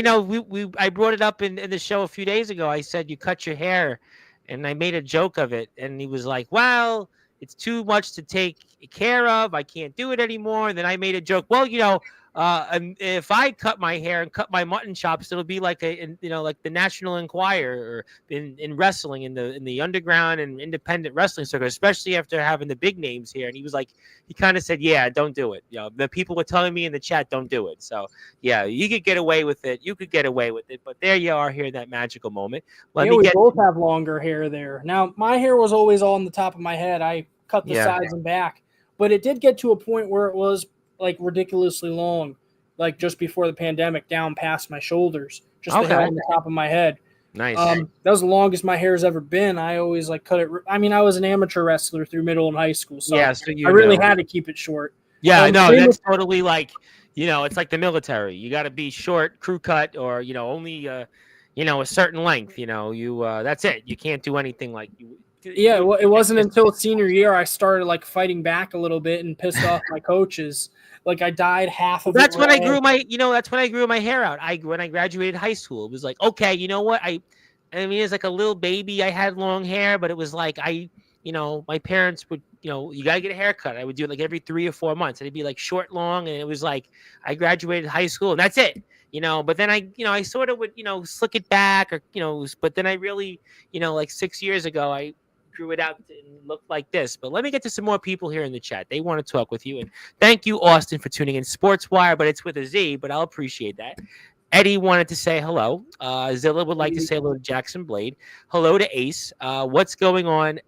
I brought it up in the show a few days ago. I said you cut your hair, and I made a joke of it, and he was like, "Well, it's too much to take care of. I can't do it anymore." And then I made a joke. Well, and if I cut my hair and cut my mutton chops, it'll be like like the National Enquirer or in wrestling in the underground and independent wrestling circuit, especially after having the big names here. And he kind of said, "Yeah, don't do it." The people were telling me in the chat, "Don't do it." So yeah, you could get away with it. You could get away with it, but there you are here in that magical moment. We both have longer hair there. Now my hair was always on the top of my head. I cut the sides and back, but it did get to a point where it was ridiculously long, just before the pandemic, down past my shoulders, just the hair on the top of my head. Nice. That was the longest my hair's ever been. I always cut it. I mean, I was an amateur wrestler through middle and high school, so I really had to keep it short. Yeah, I know. That's totally it's like the military. You got to be short, crew cut, or only a certain length. That's it. You can't do anything like you. Yeah, well, it wasn't until senior year I started fighting back a little bit and pissed off my coaches. I dyed half of it. That's when I grew my, that's when I grew my hair out. When I graduated high school, it was like, okay, you know what? I mean, it's like a little baby. I had long hair, but it was my parents would you got to get a haircut. I would do it like every 3 or 4 months. And it'd be like short, long. And it was like, I graduated high school and that's it. But then I sort of would, slick it back but then I really, like 6 years ago, I grew it out and looked like this. But let me get to some more people here in the chat. They want to talk with you. And thank you, Austin, for tuning in. Sportswire, but it's with a Z, but I'll appreciate that. Eddie wanted to say hello. Zilla would like to say hello to Jackson Blade. Hello to Ace. What's going on?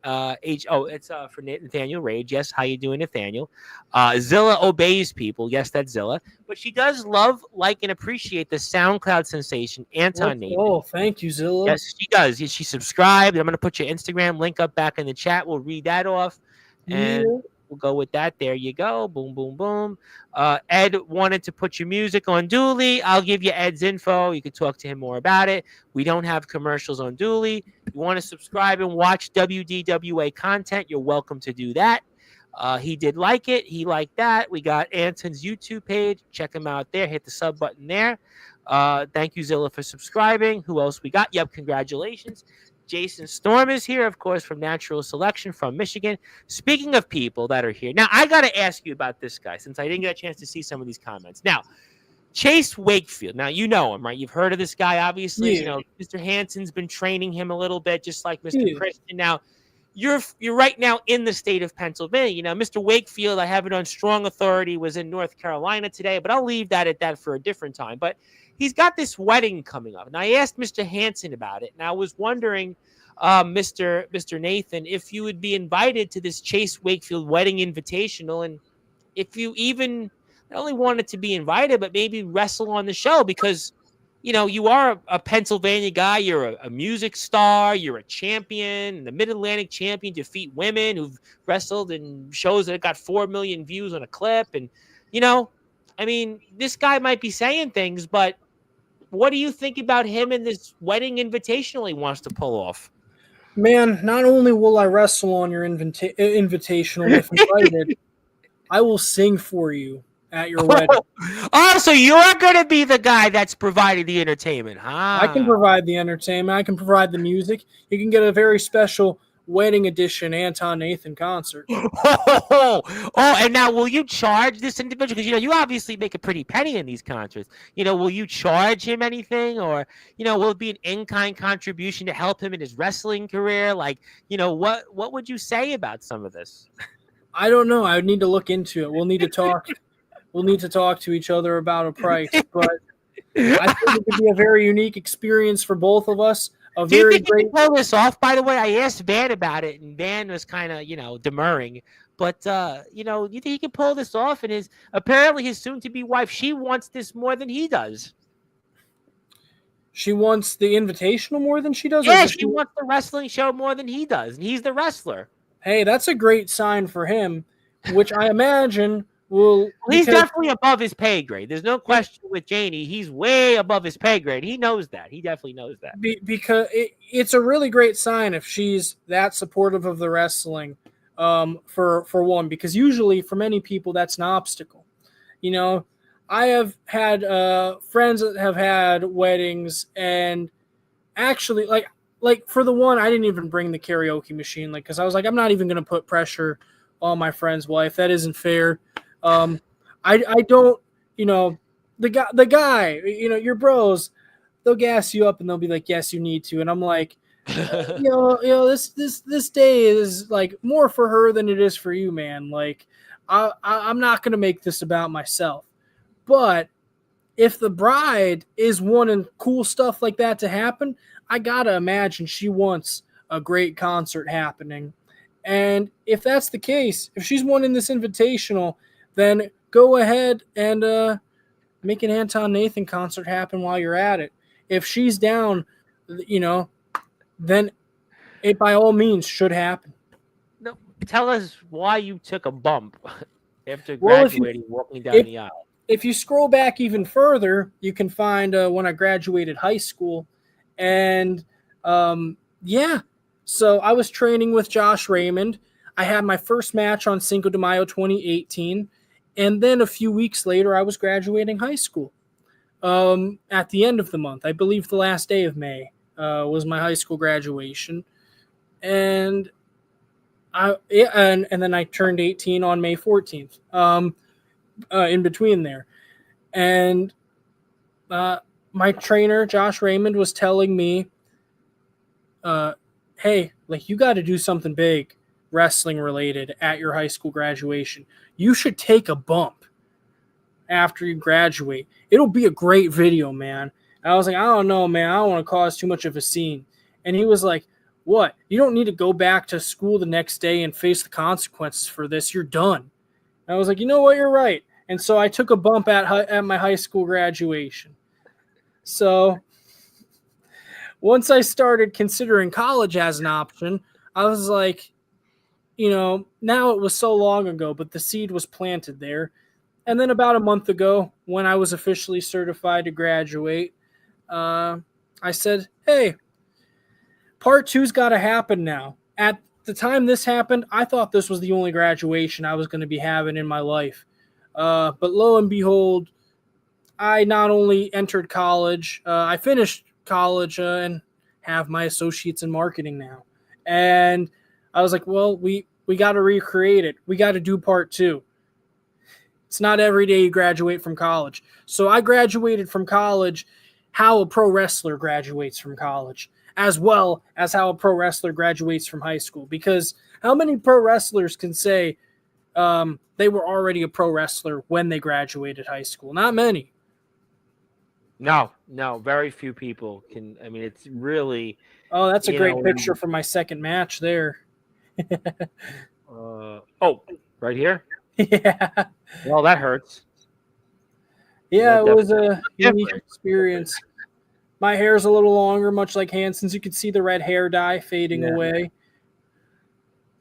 It's for Nathaniel Rage. Yes, how you doing, Nathaniel? Zilla obeys people. Yes, that's Zilla. But she does love, like, and appreciate the SoundCloud sensation, Anton Nathan. Oh, thank you, Zilla. Yes, she does. She subscribed. I'm going to put your Instagram link up back in the chat. We'll read that off. And we'll go with that. There you go. Boom, boom, boom. Ed wanted to put your music on Dooley. I'll give you Ed's info. You can talk to him more about it. We don't have commercials on Dooley. You want to subscribe and watch WDWA content, you're welcome to do that. He did like it. He liked that. We got Anton's YouTube page. Check him out there. Hit the sub button there. Thank you, Zilla, for subscribing. Who else we got? Yep, congratulations. Jason Storm is here, of course, from Natural Selection from Michigan. Speaking of people that are here, now I got to ask you about this guy since I didn't get a chance to see some of these comments. Now, Chase Wakefield. Now, you know him, right? You've heard of this guy, obviously. Yeah. Mr. Hanson's been training him a little bit, just like Mr. Christian. Now, you're right now in the state of Pennsylvania. Mr. Wakefield, I have it on strong authority, was in North Carolina today, but I'll leave that at that for a different time. But he's got this wedding coming up. And I asked Mr. Hanson about it, and I was wondering, Mr. Nathan, if you would be invited to this Chase Wakefield wedding invitational, and if you even not only wanted to be invited, but maybe wrestle on the show, because you are a Pennsylvania guy. You're a music star. You're a champion, the Mid-Atlantic champion, defeat women who've wrestled in shows that got 4 million views on a clip. And, this guy might be saying things, but what do you think about him and this wedding invitational he wants to pull off? Man, not only will I wrestle on your invitational if invited, I will sing for you at your wedding. Oh, so you're going to be the guy that's providing the entertainment, huh? I can provide the entertainment. I can provide the music. You can get a very special wedding edition Anton Nathan concert. And now will you charge this individual? Because, you obviously make a pretty penny in these concerts. Will you charge him anything? Or, will it be an in-kind contribution to help him in his wrestling career? Like, what would you say about some of this? I don't know. I would need to look into it. We'll need to talk. We'll need to talk to each other about a price. But I think it would be a very unique experience for both of us. Do you think you can pull this off? By the way, I asked Van about it, and Van was kind of, demurring. But, you think he can pull this off? And apparently his soon-to-be wife, she wants this more than he does. She wants the invitational more than she does? Yeah, she wants the wrestling show more than he does, and he's the wrestler. Hey, that's a great sign for him, which I imagine will... He's definitely above his pay grade. There's no question with Janie. He's way above his pay grade. He knows that. He definitely knows that. Because it's a really great sign if she's that supportive of the wrestling, for one, because usually for many people that's an obstacle. I have had friends that have had weddings, and actually, like for the one, I didn't even bring the karaoke machine, because I was like, I'm not even going to put pressure on my friend's wife. That isn't fair. I don't, the guy, your bros, they'll gas you up and they'll be like, yes, you need to. And I'm like, this day is like more for her than it is for you, man. Like, I'm not going to make this about myself. But if the bride is wanting cool stuff like that to happen, I got to imagine she wants a great concert happening. And if that's the case, if she's wanting this invitational, then go ahead and make an Anton Nathan concert happen while you're at it. If she's down, then it by all means should happen. No, tell us why you took a bump after graduating, walking down the aisle. If you scroll back even further, you can find when I graduated high school. And, so I was training with Josh Raymond. I had my first match on Cinco de Mayo 2018. And then a few weeks later, I was graduating high school at the end of the month. I believe the last day of May was my high school graduation. And And then I turned 18 on May 14th. In between there, and my trainer Josh Raymond was telling me, "Hey, like you got to do something big, wrestling related at your high school graduation. You should take a bump after you graduate. It'll be a great video, man." And I was like, "I don't know, man. I don't want to cause too much of a scene." And he was like, "What? You don't need to go back to school the next day and face the consequences for this. You're done." And I was like, "You know what? You're right." And so I took a bump at my high school graduation. So once I started considering college as an option, I was like, now it was so long ago, but the seed was planted there. And then about a month ago, when I was officially certified to graduate, I said, hey, part two's got to happen now. At the time this happened, I thought this was the only graduation I was going to be having in my life. But lo and behold, I not only entered college, I finished college and have my associates in marketing now. And I was like, well, we got to recreate it. We got to do part two. It's not every day you graduate from college. So I graduated from college how a pro wrestler graduates from college, as well as how a pro wrestler graduates from high school. Because how many pro wrestlers can say they were already a pro wrestler when they graduated high school? Not many. No, very few people can. I mean, it's really. Oh, that's a great picture from my second match there. Right here? Yeah. Well, that hurts. Yeah, it was a unique experience. My hair's a little longer, much like Hanson's. You can see the red hair dye fading away.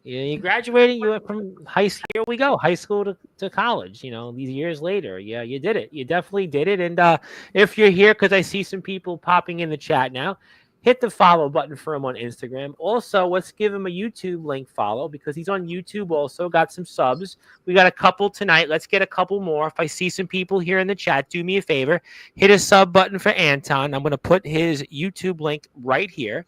Yeah, you graduated. You went from high school. Here we go, high school to college. These years later. Yeah, you did it. You definitely did it. And if you're here, because I see some people popping in the chat now, hit the follow button for him on Instagram. Also, let's give him a YouTube link follow because he's on YouTube. Also, got some subs. We got a couple tonight. Let's get a couple more. If I see some people here in the chat, do me a favor, hit a sub button for Anton. I'm going to put his YouTube link right here.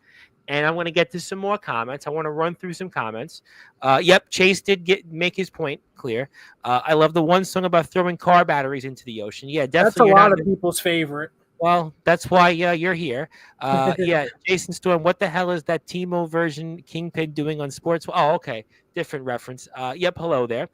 And I'm going to get to some more comments. I want to run through some comments. Yep, Chase did make his point clear. I love the one song about throwing car batteries into the ocean. Yeah, definitely. That's a lot of people's favorite. Well, that's why you're here. Yeah, Jason Storm, what the hell is that Timo version Kingpin doing on sports? Oh, okay. Different reference. Yep, hello there.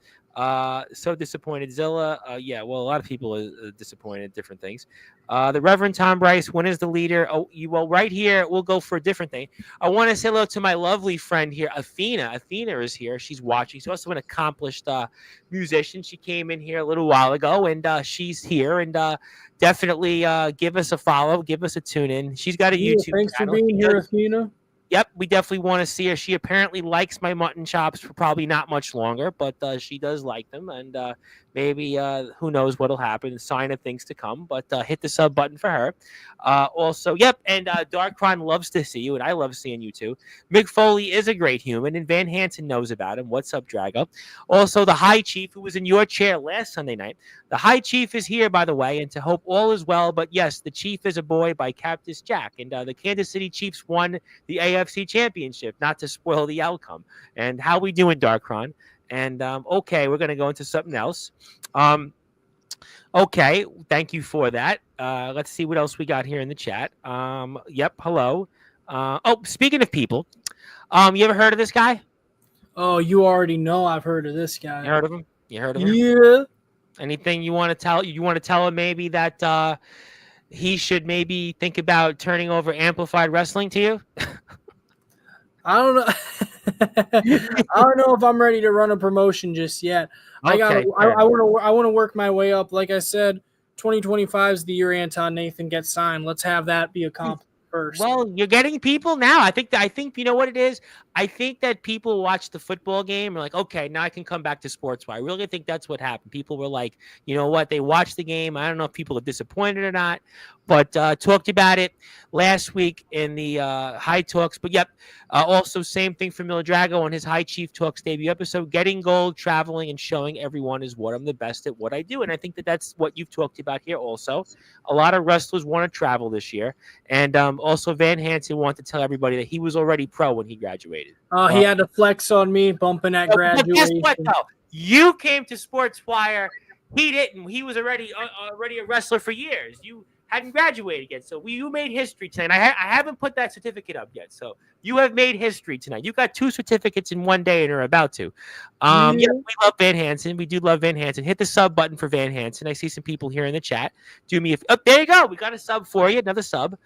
So disappointed. Zilla, yeah, well, a lot of people are disappointed at different things. The Reverend Tom Bryce, when is the leader? Oh, well, right here, we'll go for a different thing. I want to say hello to my lovely friend here, Athena. Athena is here. She's watching. She's also an accomplished musician. She came in here a little while ago, and she's here. And definitely give us a follow. Give us a tune in. She's got a YouTube channel. Thanks for being here, Athena. Yep, we definitely want to see her. She apparently likes my mutton chops for probably not much longer, but she does like them. And maybe who knows what'll happen. Sign of things to come. But hit the sub button for her. Also, yep, and Darkron loves to see you, and I love seeing you too. Mick Foley is a great human, and Van Hansen knows about him. What's up, Drago? Also, the High Chief, who was in your chair last Sunday night. The High Chief is here, by the way, and to hope all is well. But yes, the Chief is a boy by Cactus Jack, and the Kansas City Chiefs won the AFC Championship, not to spoil the outcome. And how we doing, Darkron? And okay, we're going to go into something else. Okay, thank you for that. Let's see what else we got here in the chat. Yep, hello. Speaking of people, you ever heard of this guy? Oh, you already know I've heard of this guy. You heard of him? Yeah. Anything you want to tell? You want to tell him maybe that he should maybe think about turning over Amplified Wrestling to you? I don't know. I don't know if I'm ready to run a promotion just yet. Okay, I want to work my way up. Like I said, 2025 is the year Anton Nathan gets signed. Let's have that be accomplished first. Well, you're getting people now. I think you know what it is. I think that people watch the football game and are like, okay, now I can come back to Sportzwire. I really think that's what happened. People were like, you know what? They watched the game. I don't know if people are disappointed or not, But talked about it last week in the High Talks. But yep, also same thing for Drago on his High Chief Talks debut episode. Getting gold, traveling, and showing everyone is what I'm the best at what I do. And I think that that's what you've talked about here also. A lot of wrestlers want to travel this year. And also Van Hansen wanted to tell everybody that he was already pro when he graduated. He had to flex on me, bumping at graduation. But guess what, though? You came to Sportswire. He didn't. He was already a wrestler for years. You hadn't graduated yet, so you made history tonight. I haven't put that certificate up yet, so you have made history tonight. You got 2 certificates in one day and are about to. Yeah, we love Van Hansen. We do love Van Hansen. Hit the sub button for Van Hansen. I see some people here in the chat. Do me there you go. We got a sub for you. Another sub.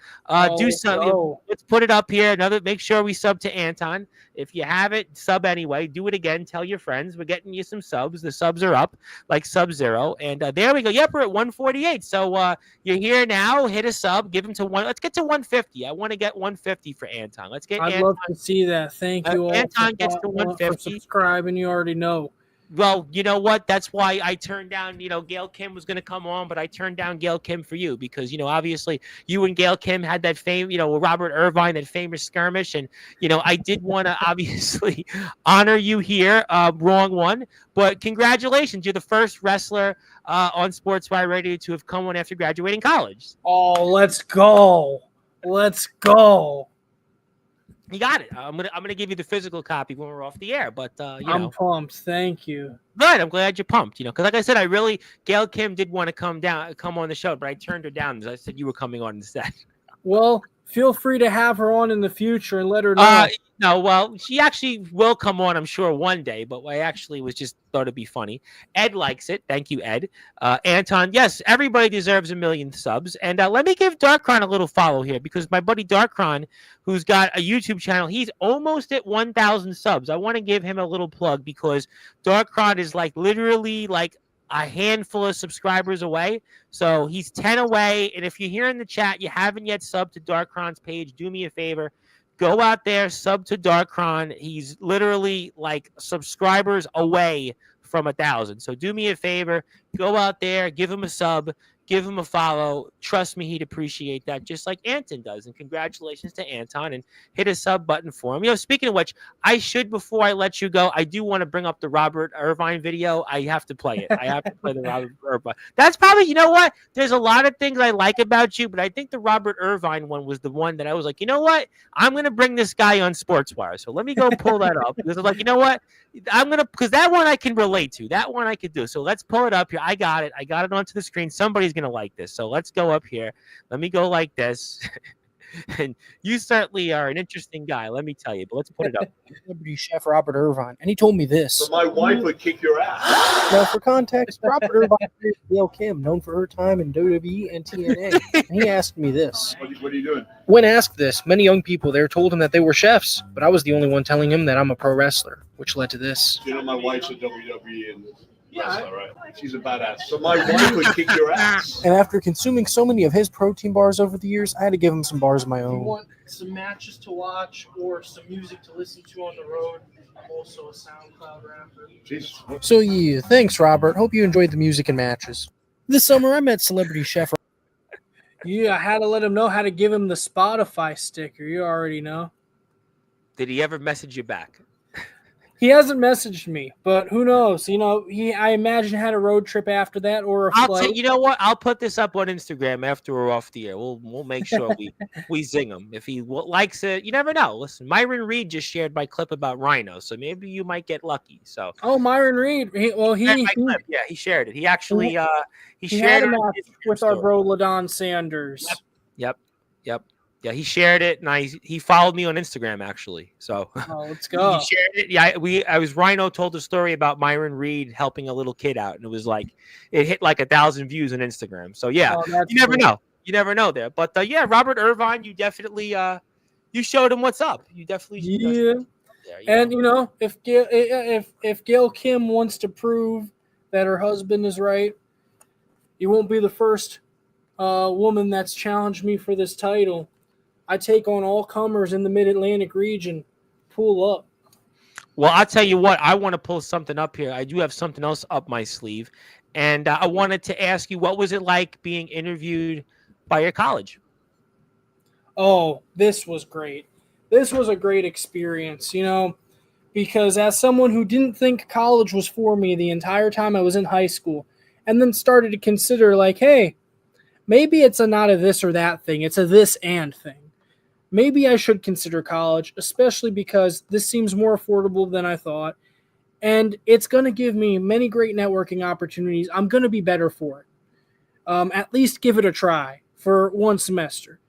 Do some. Let's put it up here. Make sure we sub to Anton. If you have it, sub anyway. Do it again. Tell your friends. We're getting you some subs. The subs are up like Sub-Zero. And there we go. Yep, we're at 148. So you're here now. Hit a sub. Give him to one. Let's get to 150. I want to get 150 for Anton. Let's get I'd Anton. love to see that. Thank you all. Anton gets to 150. For subscribing. You already know. Well, you know what? That's why I turned down, Gail Kim was going to come on, but I turned down Gail Kim for you because, obviously you and Gail Kim had that fame, Robert Irvine, that famous skirmish. And, I did want to obviously honor you here. Wrong one. But congratulations. You're the first wrestler on Sportswire Radio to have come on after graduating college. Oh, let's go. Let's go. You got it. I'm gonna give you the physical copy when we're off the air. But I'm pumped. Thank you. Good. I'm glad you're pumped. Because like I said, Gail Kim did want to come on the show, but I turned her down because I said you were coming on instead. Well, feel free to have her on in the future and let her know. No, well, she actually will come on, I'm sure, one day, but I actually thought it'd be funny. Ed likes it. Thank you, Ed. Anton, yes, everybody deserves 1 million subs. And let me give Darkron a little follow here because my buddy Darkron, who's got a YouTube channel, he's almost at 1,000 subs. I want to give him a little plug because Darkron is literally a handful of subscribers away. So he's 10 away. And if you're here in the chat, you haven't yet subbed to Darkron's page, do me a favor. Go out there, sub to Darkron. He's literally subscribers away from 1,000. So do me a favor. Go out there, give him a sub, give him a follow. Trust me, he'd appreciate that, just like Anton does. And congratulations to Anton, and hit a sub button for him. Speaking of which, before I let you go, I do want to bring up the Robert Irvine video. I have to play it. I have to play the Robert Irvine. That's probably, you know what? There's a lot of things I like about you, but I think the Robert Irvine one was the one that I was like, you know what? I'm going to bring this guy on Sportswire. So let me go pull that up. Because I was like, you know what? Because that one I can relate to. That one I could do. So let's pull it up here. I got it. I got it onto the screen. Somebody's going to like this. So let's go up here. Let me go like this. And you certainly are an interesting guy, let me tell you. But let's put it up. Celebrity chef Robert Irvine, and he told me this. So my wife would kick your ass. Now, for context, Robert Irvine is Gail Kim, known for her time in WWE and TNA. And he asked me this. What are you doing? When asked this, many young people there told him that they were chefs, but I was the only one telling him that I'm a pro wrestler, which led to this. My wife's a WWE and wrestler, right? She's a badass. So my wife would kick your ass. And after consuming so many of his protein bars over the years, I had to give him some bars of my If you own. want some matches to watch or some music to listen to on the road, I'm also a SoundCloud rapper. Jesus. So yeah, thanks, Robert. Hope you enjoyed the music and matches. This summer, I met celebrity chef. Yeah, I had to let him know how to give him the Spotify sticker. You already know. Did he ever message you back? He hasn't messaged me, but who knows? I imagine had a road trip after that or a flight. You know what? I'll put this up on Instagram after we're off the air. We'll make sure we zing him. If he likes it, you never know. Listen, Myron Reed just shared my clip about Rhino, so maybe you might get lucky. So Myron Reed. He shared it. He actually he had shared a it match with our bro LaDon Sanders. Yep. Yeah, he shared it, and he followed me on Instagram actually. So let's go. He shared it. Yeah, Rhino told a story about Myron Reed helping a little kid out, and it was it hit 1,000 views on Instagram. So yeah, you never know. You never know there. But Robert Irvine, you definitely you showed him what's up. You definitely And if Gail Kim wants to prove that her husband is right, you won't be the first woman that's challenged me for this title. I take on all comers in the Mid-Atlantic region. Pull up. Well, I'll tell you what. I want to pull something up here. I do have something else up my sleeve. And I wanted to ask you, what was it like being interviewed by your college? Oh, this was great. This was a great experience, because as someone who didn't think college was for me the entire time I was in high school, and then started to consider, like, hey, maybe it's not a this or that thing, it's a this and thing. Maybe I should consider college, especially because this seems more affordable than I thought, and it's going to give me many great networking opportunities. I'm going to be better for it. At least give it a try for one semester.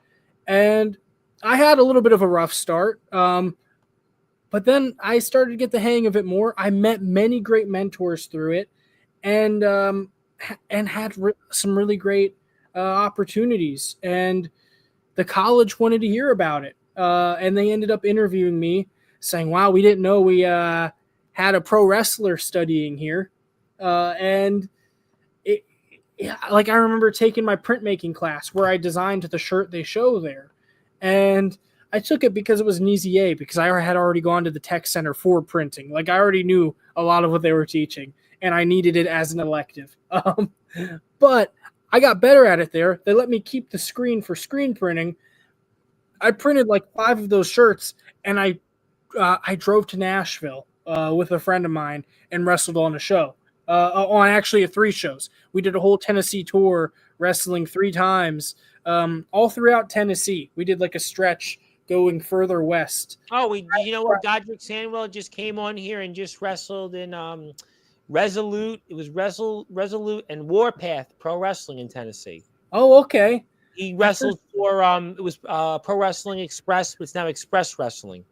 And I had a little bit of a rough start, but then I started to get the hang of it more. I met many great mentors through it, and had some really great opportunities. And the college wanted to hear about it, and they ended up interviewing me, saying, "Wow, we didn't know we had a pro wrestler studying here," and like I remember taking my printmaking class where I designed the shirt they show there, and I took it because it was an easy A, because I had already gone to the tech center for printing. Like, I already knew a lot of what they were teaching, and I needed it as an elective. But I got better at it there. They let me keep the screen for screen printing. I printed like 5 of those shirts, and I drove to Nashville with a friend of mine and wrestled on a show. On actually 3 shows. We did a whole Tennessee tour, wrestling 3 times, all throughout Tennessee. We did like a stretch going further west. Oh, you know what? Godric Sandwell just came on here and just wrestled in Resolute. It was Resolute and Warpath Pro Wrestling in Tennessee. Oh, okay. He wrestled for it was Pro Wrestling Express, but it's now Express Wrestling.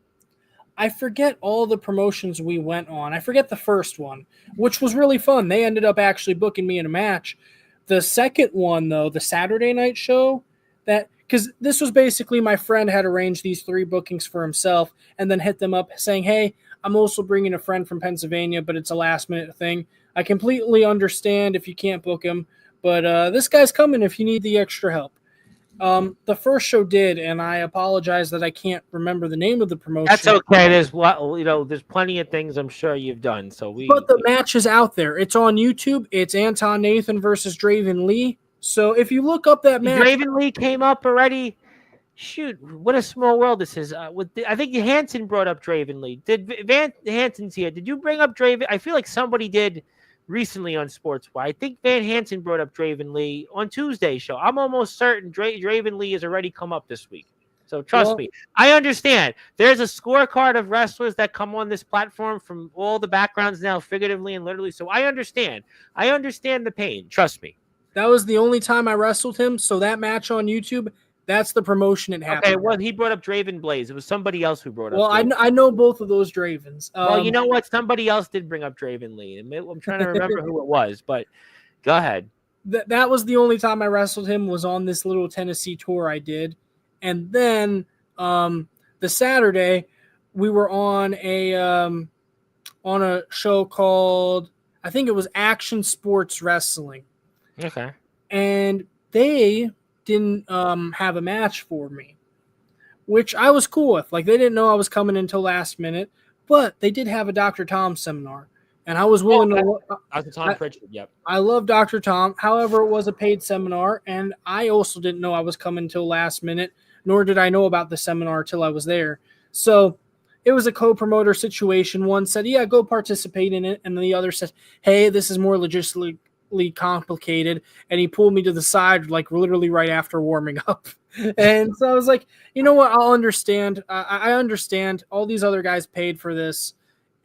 I forget all the promotions we went on. I forget the first one, which was really fun. They ended up actually booking me in a match. The second one, though, the Saturday night show, because this was basically my friend had arranged these 3 bookings for himself and then hit them up saying, hey, I'm also bringing a friend from Pennsylvania, but it's a last-minute thing. I completely understand if you can't book him, but this guy's coming if you need the extra help. The first show did, and I apologize that I can't remember the name of the promotion. That's okay. There's plenty of things I'm sure you've done. But the match is out there. It's on YouTube. It's Anton Nathan versus Draven Lee. So if you look up that match, Draven Lee came up already. Shoot, what a small world this is. I think Hanson brought up Draven Lee. Did Van Hanson's here? Did you bring up Draven? I feel like somebody did recently on Sportswire. I think Van Hansen brought up Draven Lee on Tuesday's show. I'm almost certain Draven Lee has already come up this week. So trust me. I understand. There's a scorecard of wrestlers that come on this platform from all the backgrounds now, figuratively and literally. So I understand. I understand the pain. Trust me. That was the only time I wrestled him. So that match on YouTube, that's the promotion it happened. Okay, well, he brought up Draven Blaze. It was somebody else who brought up. Well, I know both of those Dravens. Well, you know what? Somebody else did bring up Draven Lee. I'm trying to remember who it was, but go ahead. That was the only time I wrestled him, was on this little Tennessee tour I did. And then the Saturday, we were on a show called, I think it was Action Sports Wrestling. Okay. And they didn't have a match for me, which I was cool with. Like, they didn't know I was coming until last minute, but they did have a Dr. Tom seminar, and I was willing to. Dr. Tom Pritchard, yep. I love Dr. Tom. However, it was a paid seminar, and I also didn't know I was coming until last minute, nor did I know about the seminar till I was there. So it was a co-promoter situation. One said, yeah, go participate in it, and the other said, hey, this is more logistically complicated, and he pulled me to the side like literally right after warming up. And so I was like, you know what, I'll understand. I understand all these other guys paid for this,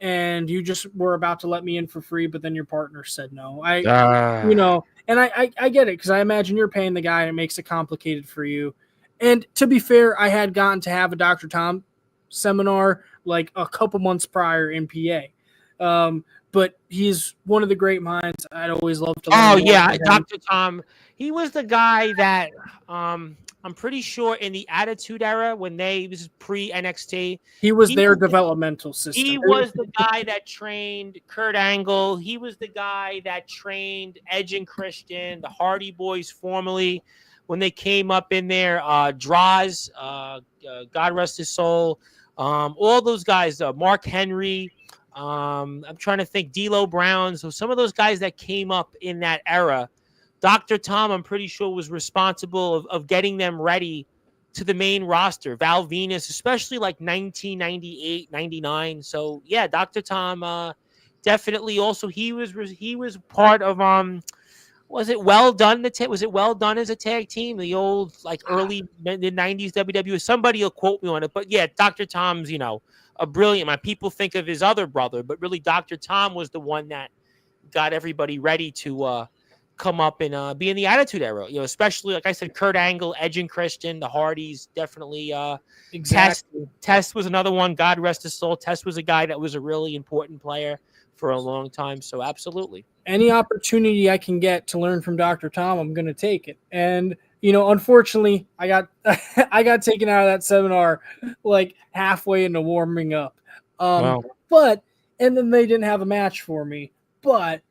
and you just were about to let me in for free, but then your partner said no. And I get it, because I imagine you're paying the guy and it makes it complicated for you. And to be fair, I had gotten to have a Dr. Tom seminar like a couple months prior in PA. But he's one of the great minds. I'd always love to learn. Oh, yeah, Dr. Tom. He was the guy that I'm pretty sure in the Attitude Era, when this is pre-NXT. He was their developmental system. He was the guy that trained Kurt Angle. He was the guy that trained Edge and Christian, the Hardy Boys formerly, when they came up in there. Draws, God rest his soul. All those guys, Mark Henry. I'm trying to think, D'Lo Brown. So some of those guys that came up in that era Dr. Tom, I'm pretty sure, was responsible of getting them ready to the main roster. Val Venus, especially like 1998, 99. So yeah, Dr. Tom definitely also he was part of was it Well Done was it Well Done as a tag team, the old like early mid 90s WWE? Somebody will quote me on it, but yeah, Dr. Tom's a brilliant man. People think of his other brother, but really Dr. Tom was the one that got everybody ready to come up and be in the Attitude Era. Especially like I said, Kurt Angle, Edge and Christian, the Hardys, definitely. Exactly. Test was another one. God rest his soul. Test was a guy that was a really important player for a long time. So absolutely. Any opportunity I can get to learn from Dr. Tom, I'm going to take it. And unfortunately, I got I got taken out of that seminar like halfway into warming up. Wow. But and then they didn't have a match for me. But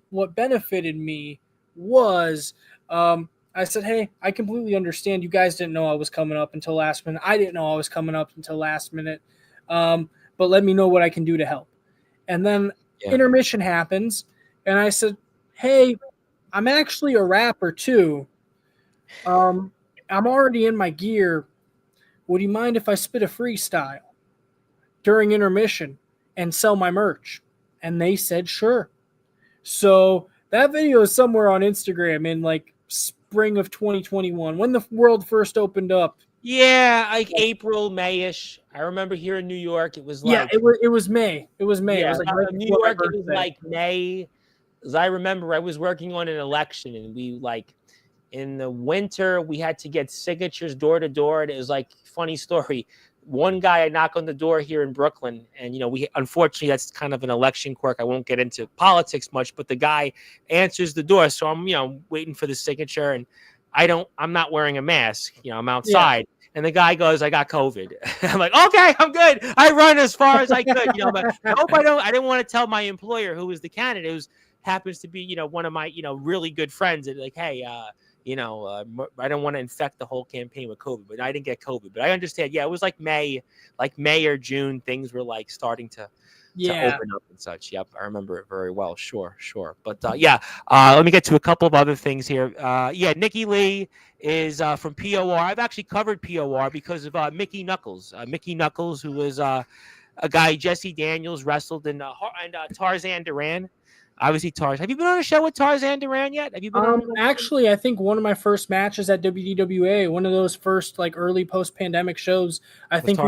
what benefited me was I said, hey, I completely understand. You guys didn't know I was coming up until last minute. I didn't know I was coming up until last minute. But let me know what I can do to help. And then intermission happens, and I said, hey, I'm actually a rapper too. I'm already in my gear. Would you mind if I spit a freestyle during intermission and sell my merch? And they said, sure. So that video is somewhere on Instagram in like spring of 2021 when the world first opened up. Yeah, like April, May-ish. I remember here in New York, it was like it was May. It was May. Yeah, it was like right New before my York, it was birthday. like May. As I remember, I was working on an election, and we like in the winter we had to get signatures door to door. And it was like funny story. One guy I knock on the door here in Brooklyn, and we unfortunately that's kind of an election quirk. I won't get into politics much, but the guy answers the door, so I'm waiting for the signature, and I'm not wearing a mask. I'm outside. Yeah. And the guy goes, I got COVID. I'm like, okay, I'm good. I run as far as I could, but I hope I didn't want to tell my employer who was the candidate, who happens to be, one of my, really good friends. And like, hey, I don't want to infect the whole campaign with COVID, but I didn't get COVID. But I understand. Yeah, it was like May or June. Things were like starting to open up and such. Yep, I remember it very well. Sure. But let me get to a couple of other things here. Nikki Lee is from POR. I've actually covered POR because of Mickey Knuckles. Mickey Knuckles, who was a guy Jesse Daniels wrestled in and Tarzan Duran. Obviously, Tarzan. Have you been on a show with Tarzan Duran yet? Have you been on? Actually, I think one of my first matches at WDWA, one of those first like early post-pandemic shows, I think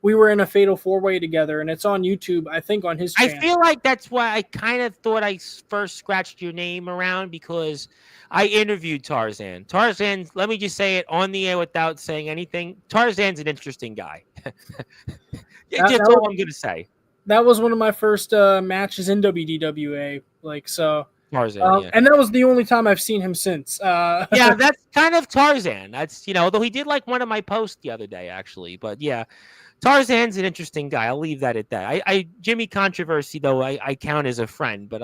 we were in a fatal four-way together, and it's on YouTube, I think, on his channel. I feel like that's why I kind of thought I first scratched your name around, because I interviewed Tarzan. Tarzan, let me just say it on the air without saying anything. Tarzan's an interesting guy. That's all I'm going to say. That was one of my first matches in WDWA. Tarzan, and that was the only time I've seen him since. Yeah, that's kind of Tarzan. That's, though he did like one of my posts the other day, actually. But yeah, Tarzan's an interesting guy. I'll leave that at that. Jimmy Controversy, though, I count as a friend, but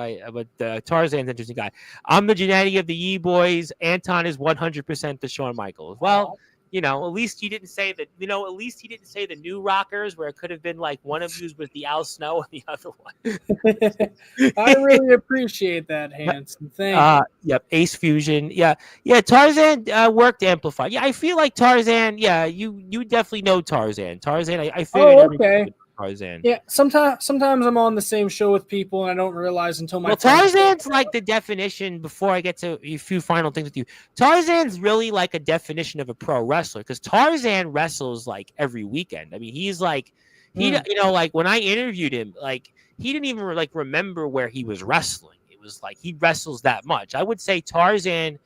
Tarzan's an interesting guy. I'm the Genetti of the Ye-Boys. Anton is 100% the Shawn Michaels. Well, at least you didn't say that. At least he didn't say the New Rockers, where it could have been like one of you was the Al Snow and the other one. I really appreciate that, Hanson. Thank you. Yep, Ace Fusion. Yeah. Tarzan worked Amplified. Yeah, I feel like Tarzan. Yeah, you definitely know Tarzan. Tarzan. I figured. Okay. Tarzan. Yeah, sometimes I'm on the same show with people and I don't realize until my. Well, Tarzan's like the definition. Before I get to a few final things with you, Tarzan's really like a definition of a pro wrestler, because Tarzan wrestles like every weekend. I mean, he's like like when I interviewed him, like he didn't even like remember where he was wrestling. It was like he wrestles that much. I would say Tarzan.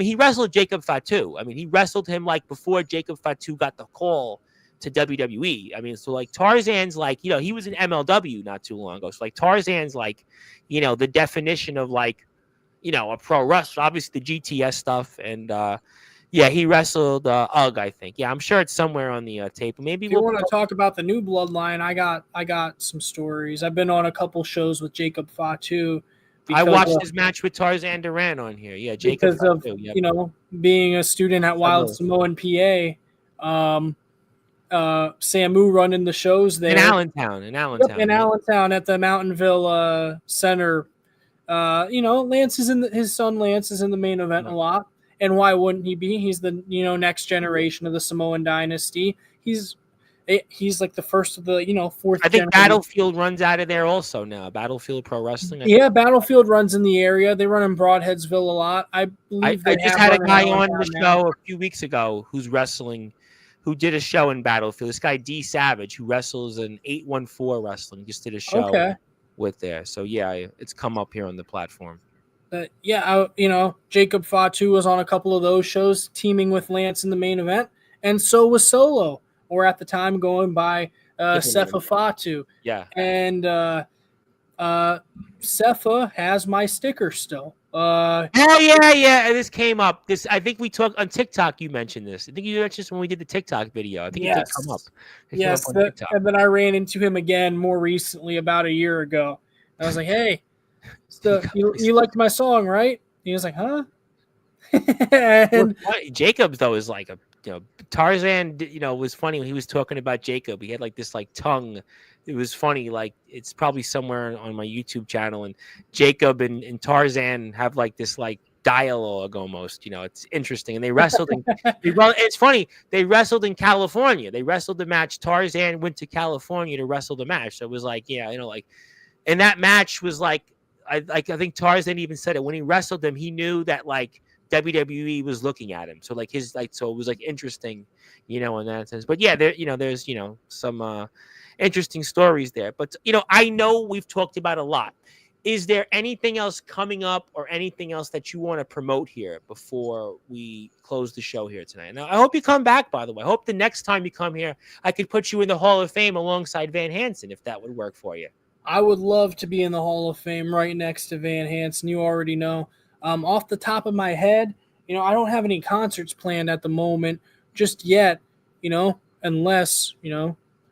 He wrestled Jacob Fatu. I mean, he wrestled him like before Jacob Fatu got the call to WWE. I mean, so like Tarzan's like, he was in MLW not too long ago. So like Tarzan's like, the definition of like, a pro wrestler, obviously the GTS stuff. And he wrestled UGG, I think. Yeah, I'm sure it's somewhere on the tape. Maybe if you want to talk about the new bloodline, I got some stories. I've been on a couple shows with Jacob Fatu. I watched his match with Tarzan Duran on here. Yeah, Jacob Fatu, being a student at Wild Samoan PA. Samu running the shows there in Allentown. Allentown at the Mountainville Center Lance is his son Lance is in the main event a lot, and why wouldn't he be? He's the next generation of the Samoan dynasty. He's like the first of the fourth. I think generation. Battlefield runs out of there also now. Battlefield Pro Wrestling. Yeah, Battlefield runs in the area. They run in Broadheadsville a lot. I believe I just had a guy on the now. show a few weeks ago who's wrestling, who did a show in Battlefield. This guy D Savage, who wrestles in 814 Wrestling, just did a show with there. So yeah, it's come up here on the platform. Jacob Fatu was on a couple of those shows, teaming with Lance in the main event, and so was Solo, or at the time going by Sefa Fatu. Yeah, and Sefa has my sticker still. Yeah. This came up. I think we talked on TikTok. You mentioned this. I think you mentioned this when we did the TikTok video. I think it did come up. Yes, and then I ran into him again more recently, about a year ago. I was like, "Hey, you liked my song, right?" He was like, "Huh?" And Jacobs though is like Tarzan. Was funny when he was talking about Jacob. He had like this tongue. It was funny. Like it's probably somewhere on my YouTube channel. And Jacob and Tarzan have like this dialogue almost. It's interesting. And they wrestled. It's funny. They wrestled in California. They wrestled the match. Tarzan went to California to wrestle the match. So it was and that match was I think Tarzan even said it when he wrestled them. He knew that WWE was looking at him. So so it was interesting, in that sense. But yeah, there's some interesting stories there. But I know we've talked about a lot. Is there anything else coming up or anything else that you want to promote here before we close the show here tonight? Now, I hope you come back, by the way. I hope the next time you come here, I could put you in the Hall of Fame alongside Van Hansen, if that would work for you. I would love to be in the Hall of Fame right next to Van Hansen. You already know. Off the top of my head, I don't have any concerts planned at the moment just yet, unless,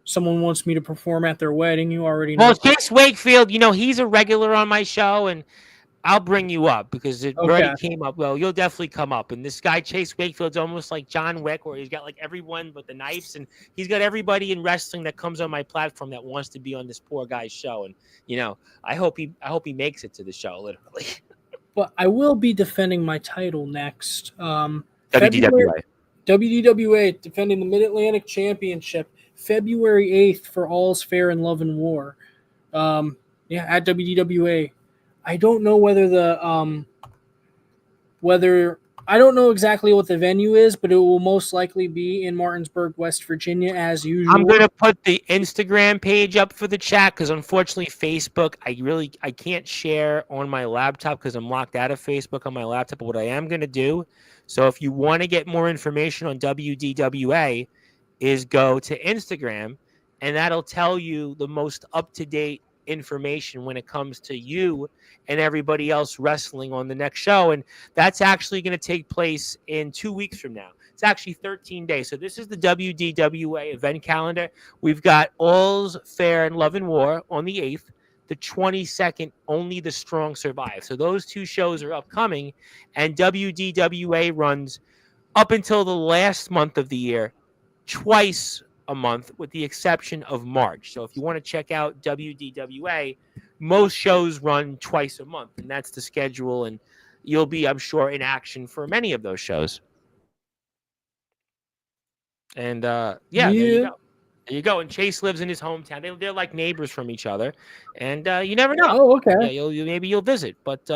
someone wants me to perform at their wedding. You already know. Well, Chase Wakefield, he's a regular on my show, and I'll bring you up because it already came up. Well, you'll definitely come up. And this guy, Chase Wakefield's almost like John Wick, where he's got everyone but the knives, and he's got everybody in wrestling that comes on my platform that wants to be on this poor guy's show. And, I hope he makes it to the show, literally. But I will be defending my title next. WDWA. WDWA, defending the Mid-Atlantic Championship, February 8th for All's Fair in Love and War. At WDWA. I don't know I don't know exactly what the venue is, but it will most likely be in Martinsburg, West Virginia, as usual. I'm going to put the Instagram page up for the chat because unfortunately Facebook, I can't share on my laptop because I'm locked out of Facebook on my laptop. But what I am going to do, so if you want to get more information on WDWA, is go to Instagram, and that'll tell you the most up-to-date information when it comes to you and everybody else wrestling on the next show. And that's actually going to take place in 2 weeks from now. It's actually 13 days. So this is the WDWA event calendar. We've got All's Fair in Love and War on the 8th. The 22nd, Only the Strong Survive. So those two shows are upcoming, and WDWA runs up until the last month of the year, twice a month, with the exception of March. So if you want to check out WDWA, most shows run twice a month, and that's the schedule, and you'll be, I'm sure, in action for many of those shows. And there you go. There you go. And Chase lives in his hometown. They're like neighbors from each other, and you never know. Oh, okay. Yeah, maybe you'll visit. But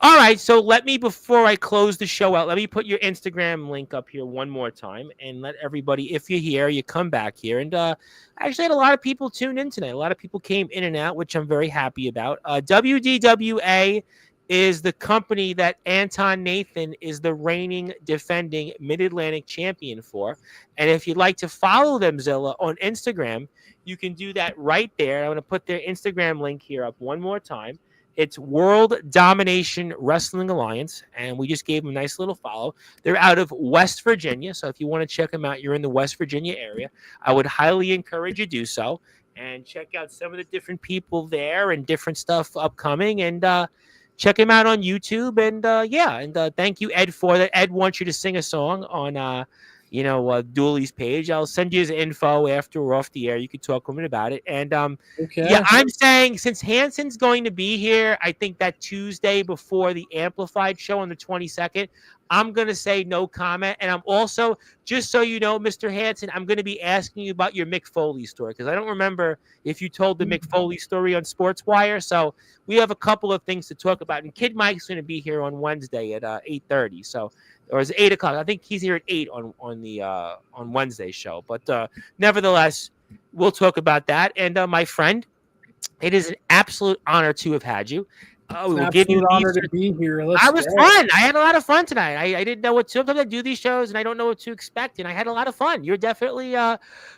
all right. So before I close the show out, let me put your Instagram link up here one more time, and let everybody, if you're here, you come back here. And I actually had a lot of people tune in tonight. A lot of people came in and out, which I'm very happy about. WDWA is the company that Anton Nathan is the reigning defending Mid-Atlantic champion for. And if you'd like to follow them, Zilla, on Instagram, you can do that right there. I'm going to put their Instagram link here up one more time. It's World Domination Wrestling Alliance, and we just gave them a nice little follow. They're out of West Virginia, so if you want to check them out, you're in the West Virginia area, I would highly encourage you to do so, and check out some of the different people there and different stuff upcoming, and check him out on YouTube. And thank you, Ed, for that. Ed wants you to sing a song on Dooley's page. I'll send you his info after we're off the air. You can talk with him about it. And Okay. yeah, I'm saying since Hanson's going to be here, I think that Tuesday before the Amplified show on the 22nd, I'm going to say no comment. And I'm also, just so you know, Mr. Hanson, I'm going to be asking you about your Mick Foley story because I don't remember if you told the Mick Foley story on Sportswire. So we have a couple of things to talk about. And Kid Mike's going to be here on Wednesday at 8:30. So, or is it 8 o'clock? I think he's here at 8 on Wednesday's show. But nevertheless, we'll talk about that. And my friend, it is an absolute honor to have had you. It's an absolute honor to be here. I was fun. I had a lot of fun tonight. I didn't know what to. Sometimes I do these shows and I don't know what to expect, and I had a lot of fun. You're definitely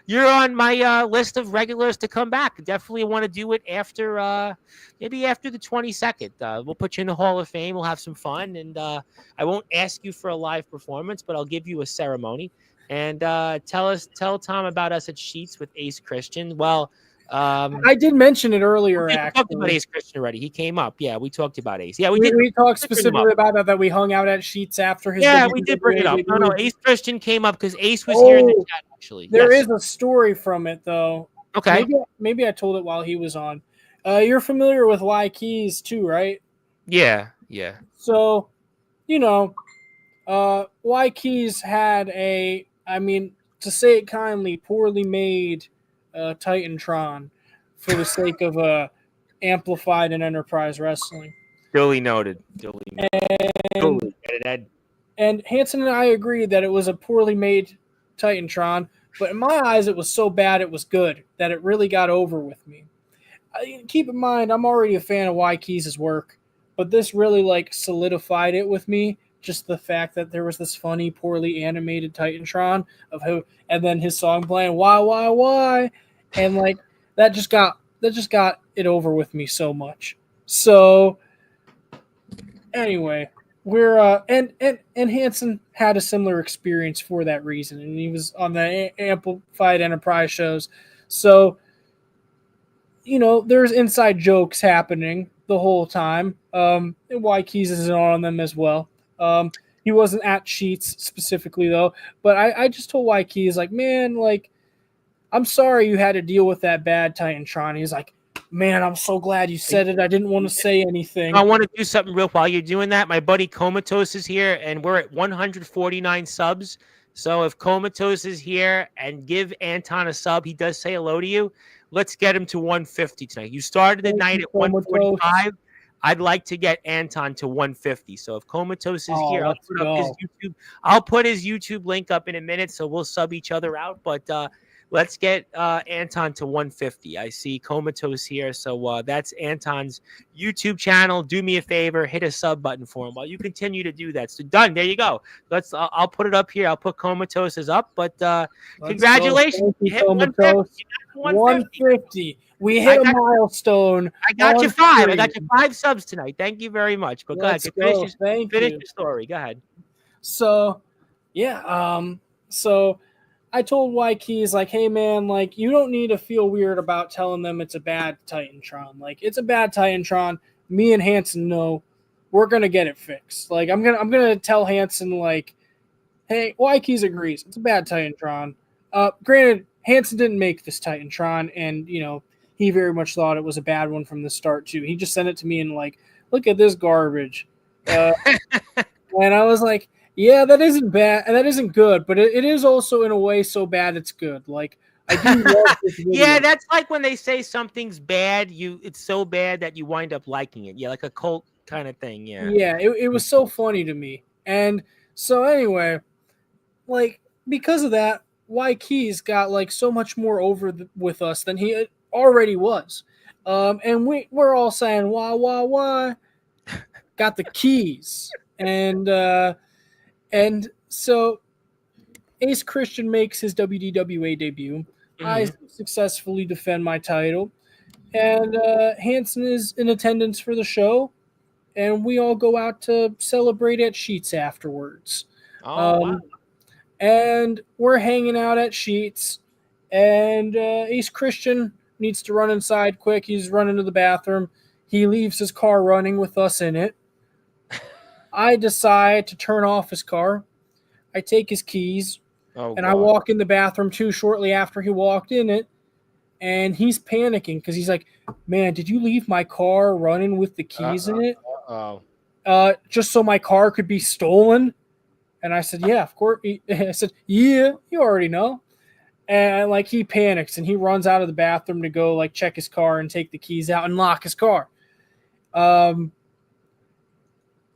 you're on my list of regulars to come back. Definitely want to do it after maybe after the 22nd. We'll put you in the Hall of Fame. We'll have some fun, and I won't ask you for a live performance, but I'll give you a ceremony. And tell Tom about us at Sheets with Ace Christian. Well. I did mention it earlier. We actually, talked about Ace Christian already. He came up. Yeah, we talked about Ace. Yeah, we did. We talked specifically about that we hung out at Sheets after his. Yeah, we did bring it up. No, Ace Christian came up because Ace was here in the chat. Actually, there is a story from it though. Okay, maybe I told it while he was on. You're familiar with Y Keys too, right? Yeah. So, Y Keys had to say it kindly, poorly made Titantron for the sake of Amplified and Enterprise Wrestling. Duly noted. And Hanson and I agreed that it was a poorly made Titantron, but in my eyes it was so bad it was good, that it really got over with me. Keep in mind, I'm already a fan of Y Keys' work, but this really solidified it with me. Just the fact that there was this funny, poorly animated Titantron and then his song playing why, and that just got it over with me so much. So anyway, we're and Hanson had a similar experience for that reason, and he was on the Amplified Enterprise shows. So there's inside jokes happening the whole time. Y Keys is on them as well. He wasn't at Sheets specifically though, but I just told Y Keys man, I'm sorry you had to deal with that bad Titantron. He's like, man, I'm so glad you said it. I didn't want to say anything. I want to do something real while you're doing that. My buddy Comatose is here, and we're at 149 subs. So if Comatose is here and give Anton a sub, he does say hello to you. Let's get him to 150 tonight. You started the night at 145. I'd like to get Anton to 150. So if Comatose is here, I'll put his YouTube link up in a minute, so we'll sub each other out. But let's get Anton to 150. I see Comatose here, so that's Anton's YouTube channel. Do me a favor, hit a sub button for him while you continue to do that. So done. There you go. I'll put it up here. I'll put Comatose's up. But congratulations, you hit 150. 150. We hit a milestone. I got you 5. I got you 5 subs tonight. Thank you very much. But go ahead. Finish your story. Go ahead. So, yeah. So I told Y Keys, hey, man, you don't need to feel weird about telling them it's a bad Titantron. It's a bad Titantron. Me and Hanson know we're going to get it fixed. I'm going to tell Hanson, hey, Y Keys agrees. It's a bad Titantron. Granted, Hanson didn't make this Titantron, and, he very much thought it was a bad one from the start, too. He just sent it to me and, look at this garbage. And I was like, yeah, that isn't bad, and that isn't good, but it is also, in a way, so bad it's good. I do love this video. Yeah, that's like when they say something's bad, it's so bad that you wind up liking it. Yeah, like a cult kind of thing, yeah. Yeah, it was so funny to me. And so anyway, because of that, Y Keys got, so much more over with us than he already was. And we're all saying, why? Got the keys. And so Ace Christian makes his WDWA debut. Mm-hmm. I successfully defend my title. And Hanson is in attendance for the show. And we all go out to celebrate at Sheets afterwards. Wow. And we're hanging out at Sheets. And Ace Christian needs to run inside quick. He's running to the bathroom. He leaves his car running with us in it. I decide to turn off his car. I take his keys. Oh, And I God. walk in the bathroom too shortly after he walked in it, and he's panicking because he's like, "Man, did you leave my car running with the keys in it? Oh, Just so my car could be stolen?" And I said, "Yeah, of course." I said, "Yeah, you already know." And like he panics and he runs out of the bathroom to go like check his car and take the keys out and lock his car. Um,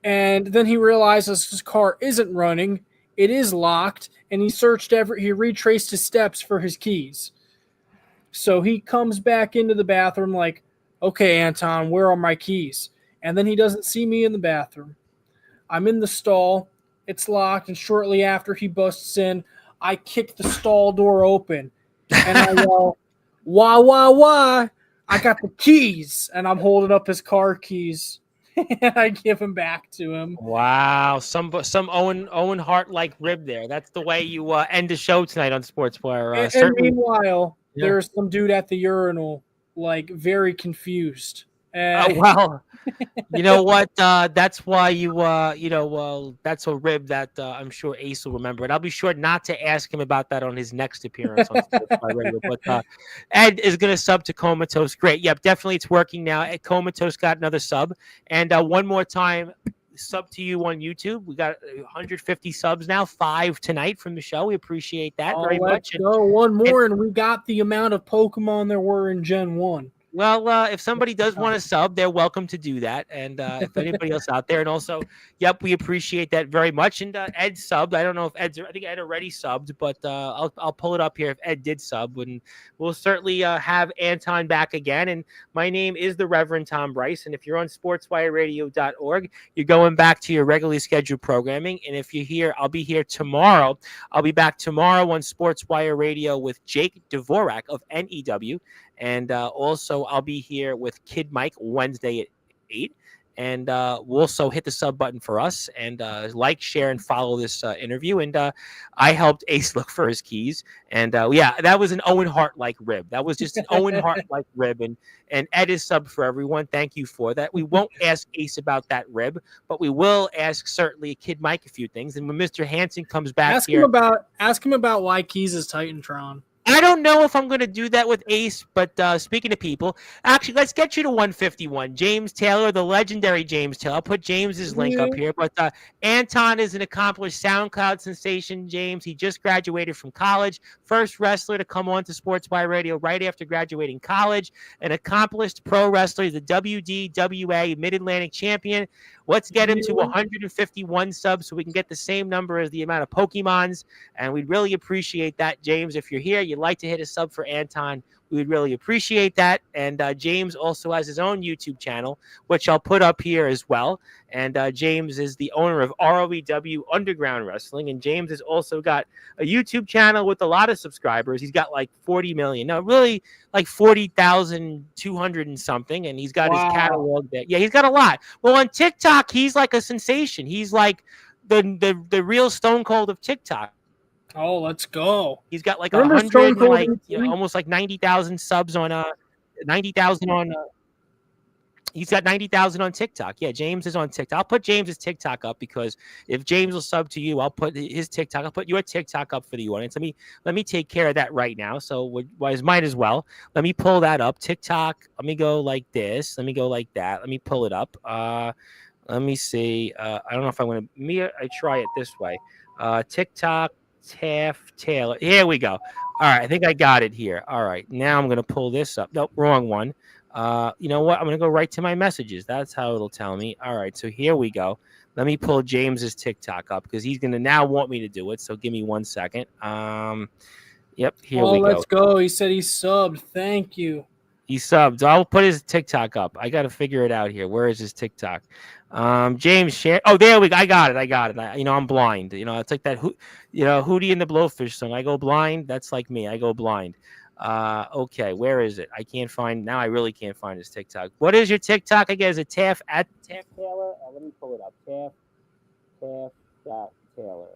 and then he realizes his car isn't running; it is locked, and he retraced his steps for his keys. So he comes back into the bathroom like, "Okay, Anton, where are my keys?" And then he doesn't see me in the bathroom. I'm in the stall. It's locked, and shortly after he busts in, I kick the stall door open, and I yell, "Wah, wah, wah! I got the keys!" And I'm holding up his car keys, and I give them back to him. wow. Some Owen Hart like rib there. That's the way you end the show tonight on Sportswire. And Certainly. meanwhile, Yeah. there's some dude at the urinal, like very confused. Oh, well. You know what? That's why that's a rib that I'm sure Ace will remember. And I'll be sure not to ask him about that on his next appearance on Sports by Radio. But Ed is going to sub to Comatose. Great. Yep, definitely it's working now. Ed Comatose got another sub. And one more time, sub to you on YouTube. We got 150 subs now, 5 tonight from the show. We appreciate that very let's much. go. One more, and we got the amount of Pokemon there were in Gen 1. Well, if somebody does want to sub, they're welcome to do that. And if anybody else out there, and also, yep, we appreciate that very much. And Ed subbed. I don't know if I think Ed already subbed, but I'll pull it up here if Ed did sub. And we'll certainly have Anton back again. And my name is the Reverend Tom Bryce. And if you're on sportswireradio.org, you're going back to your regularly scheduled programming. And if you're here, I'll be here tomorrow. I'll be back tomorrow on Sportswire Radio with Jake Dvorak of NEW. And also, I'll be here with Kid Mike Wednesday at 8. And we'll also hit the sub button for us and like, share, and follow this interview. And I helped Ace look for his keys. And yeah, that was an Owen Hart like rib. That was just an Owen Hart like rib. And Ed is sub for everyone. Thank you for that. We won't ask Ace about that rib, but we will ask certainly Kid Mike a few things. And when Mr. Hansen comes back Ask here, him about why Keys is Titantron. I don't know if I'm going to do that with Ace, but speaking to people, actually, let's get you to 151. James Taylor, the legendary James Taylor. I'll put James's link up here. But Anton is an accomplished SoundCloud sensation, James. He just graduated from college. First wrestler to come on to Sportswire Radio right after graduating college. An accomplished pro wrestler. He's a WDWA Mid-Atlantic champion. Let's get him to 151 subs so we can get the same number as the amount of Pokemons. And we'd really appreciate that, James. If you're here, you'd like to hit a sub for Anton, we would really appreciate that. And James also has his own YouTube channel, which I'll put up here as well. And James is the owner of ROEW Underground Wrestling. And James has also got a YouTube channel with a lot of subscribers. He's got like 40 million. No, really like 40,200 and something. And he's got his catalog there. Yeah, he's got a lot. Well, on TikTok, he's like a sensation. He's like the real Stone Cold of TikTok. Oh, let's go. He's got like Remember 100, Stone like Cold almost like 90,000 subs on 90,000 on. He's got 90,000 on TikTok. Yeah, James is on TikTok. I'll put James's TikTok up because if James will sub to you, I'll put his TikTok. I'll put your TikTok up for the audience. Let me take care of that right now. So might as well. Let me pull that up. TikTok. Let me go like this. Let me go like that. Let me pull it up. Let me see. I don't know if I want to. I try it this way. TikTok. Taft Taylor. Here we go. All right, I think I got it here. All right, now I'm gonna pull this up. Nope, wrong one. You know what? I'm gonna go right to my messages. That's how it'll tell me. All right, so here we go. Let me pull James's TikTok up because he's gonna now want me to do it. So give me 1 second. Yep, here we go. Let's go. He said he subbed. Thank you. He subbed. I'll put his TikTok up. I got to figure it out here. Where is his TikTok? James share. Oh, there we go. I got it. I'm blind. It's like that. Hootie and the Blowfish song. I go blind. That's like me. I go blind. Okay. Where is it? I can't find. Now I really can't find his TikTok. What is your TikTok? I guess is it Taft Taylor. Let me pull it up. Taft Taylor.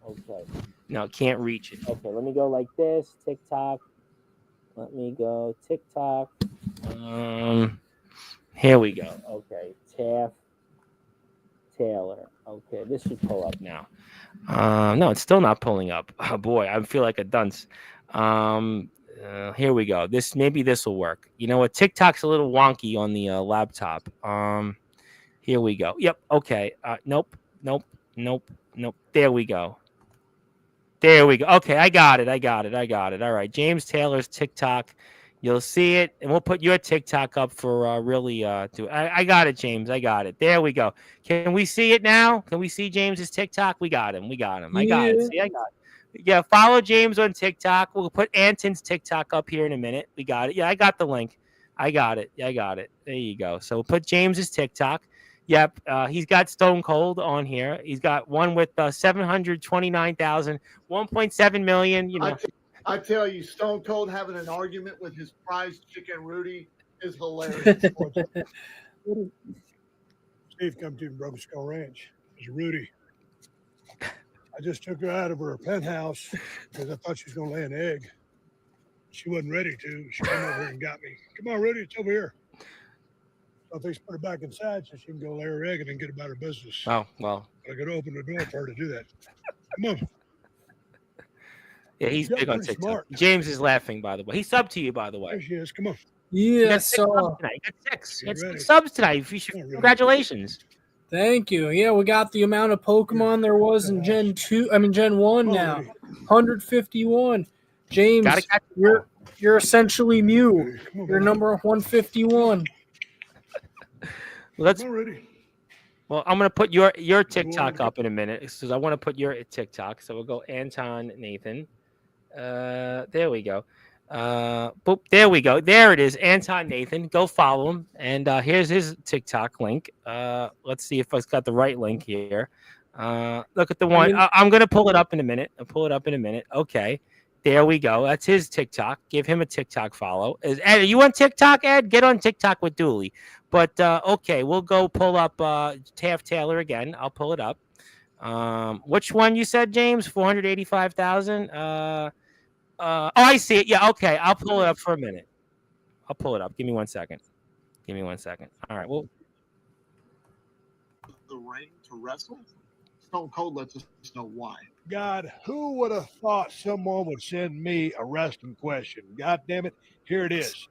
Okay. No, can't reach it. Okay. Let me go like this. TikTok. Let me go TikTok. Here we go. Okay, Taft Taylor. Okay, this should pull up now. No, it's still not pulling up. Oh boy, I feel like a dunce. Here we go. Maybe this will work. You know what? TikTok's a little wonky on the laptop. Here we go. Yep. Okay. Nope. Nope. Nope. Nope. There we go. There we go. Okay, I got it. All right, James Taylor's TikTok. You'll see it, and we'll put your TikTok up for really. I got it, James. I got it. There we go. Can we see it now? Can we see James's TikTok? We got him. I got it. See, I got it. Yeah, follow James on TikTok. We'll put Anton's TikTok up here in a minute. We got it. Yeah, I got the link. I got it. There you go. So we'll put James's TikTok. Yep, he's got Stone Cold on here. He's got one with 729,000, 1.7 million. You know, I tell you, Stone Cold having an argument with his prize chicken Rudy is hilarious. Steve come to Broken Skull Ranch. It's Rudy. I just took her out of her penthouse because I thought she was going to lay an egg. She wasn't ready to. She came over here and got me. Come on, Rudy, it's over here. So I think put her back inside so she can go lay her egg and then get about her business. Oh, well. I got to open the door for her to do that. Come on. Yeah, he's big on TikTok. Smart. James is laughing, by the way. He subbed to you, by the way. There she is. Come on. Yeah, so he got six. He got six subs tonight. Congratulations. Thank you. Yeah, we got the amount of Pokemon there was in Gen 1 now. 151. James, you're essentially Mew. You're number 151. Well, I'm going to put your TikTok up in a minute because I want to put your TikTok. So we'll go Anton Nathan. There we go. Boop, there we go. There it is. Anton Nathan. Go follow him. And here's his TikTok link. Let's see if I've got the right link here. Look at the one. I'm going to pull it up in a minute. Okay. There we go. That's his TikTok. Give him a TikTok follow. Ed, are you on TikTok, Ed? Get on TikTok with Dooley. But, okay, we'll go pull up Taft Taylor again. I'll pull it up. Which one you said, James? 485,000? I see it. Yeah, okay. I'll pull it up for a minute. I'll pull it up. Give me 1 second. All right, well. The ring to wrestle? Stone Cold lets us know why. God, who would have thought someone would send me a wrestling question? God damn it, here it is.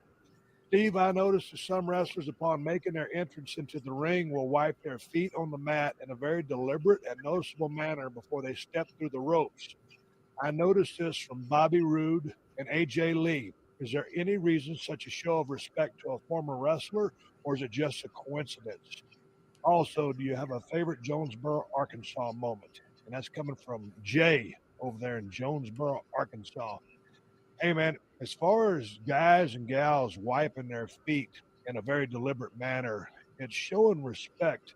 Steve, I noticed that some wrestlers, upon making their entrance into the ring, will wipe their feet on the mat in a very deliberate and noticeable manner before they step through the ropes. I noticed this from Bobby Roode and AJ Lee. Is there any reason such a show of respect to a former wrestler, or is it just a coincidence? Also, do you have a favorite Jonesboro, Arkansas moment? And that's coming from Jay over there in Jonesboro, Arkansas. Hey, man, as far as guys and gals wiping their feet in a very deliberate manner, it's showing respect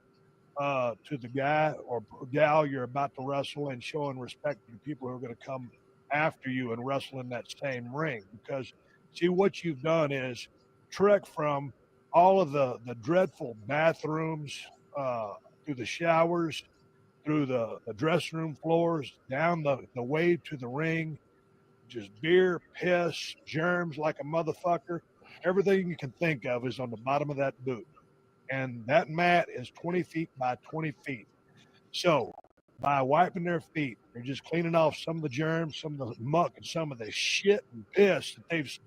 to the guy or gal you're about to wrestle and showing respect to the people who are going to come after you and wrestle in that same ring. Because, see, what you've done is trek from all of the dreadful bathrooms, through the showers, through the dressing room floors, down the way to the ring, just beer, piss, germs like a motherfucker. Everything you can think of is on the bottom of that boot. And that mat is 20 feet by 20 feet. So by wiping their feet, they're just cleaning off some of the germs, some of the muck, and some of the shit and piss that they've.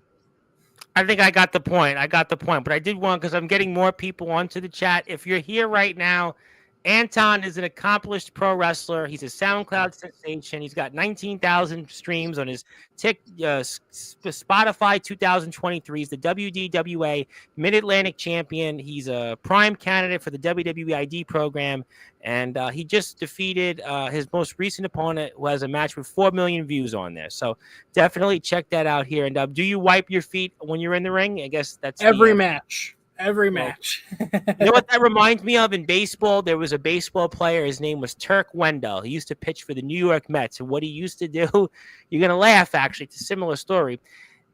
I think I got the point. But I did want, because I'm getting more people onto the chat. If you're here right now, Anton is an accomplished pro wrestler. He's a SoundCloud sensation. He's got 19,000 streams on his Spotify 2023. He's the WDWA Mid-Atlantic champion. He's a prime candidate for the WWID program. And he just defeated his most recent opponent, who has a match with 4 million views on there. So definitely check that out here. And do you wipe your feet when you're in the ring? I guess that's every match. Every match. You know what that reminds me of in baseball? There was a baseball player. His name was Turk Wendell. He used to pitch for the New York Mets. And what he used to do, you're going to laugh, actually. It's a similar story.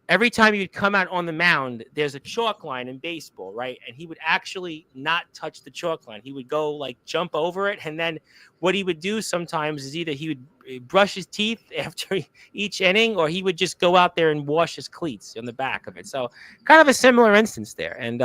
every time you'd come out on the mound, there's a chalk line in baseball, right? And he would actually not touch the chalk line. He would go like jump over it. And then what he would do sometimes is either he would brush his teeth after each inning, or he would just go out there and wash his cleats on the back of it. So kind of a similar instance there. And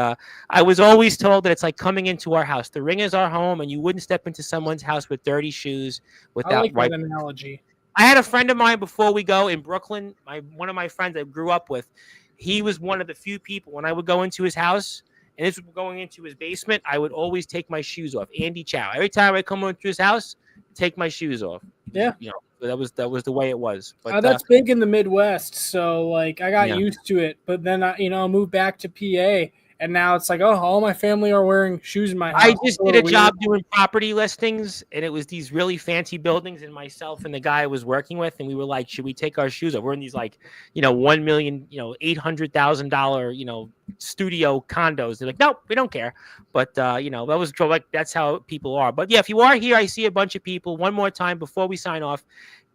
I was always told that it's like coming into our house. The ring is our home, and you wouldn't step into someone's house with dirty shoes without I like that wiping. analogy. I had a friend of mine before we go in Brooklyn. One of my friends I grew up with, he was one of the few people when I would go into his house and this was going into his basement, I would always take my shoes off. Andy Chow. Every time I come into his house, take my shoes off. Yeah. You know, that was the way it was. But that's big in the Midwest. So like I got Yeah. used to it, but then I moved back to PA. And now it's like, oh, all my family are wearing shoes in my house. I just did a Weird. job doing property listings, and it was these really fancy buildings, and myself and the guy I was working with, and we were like, should we take our shoes off? We're in these like, $1 million, $800,000, studio condos. They're like, nope, we don't care. But, that was like, that's how people are. But yeah, if you are here, I see a bunch of people. One more time before we sign off,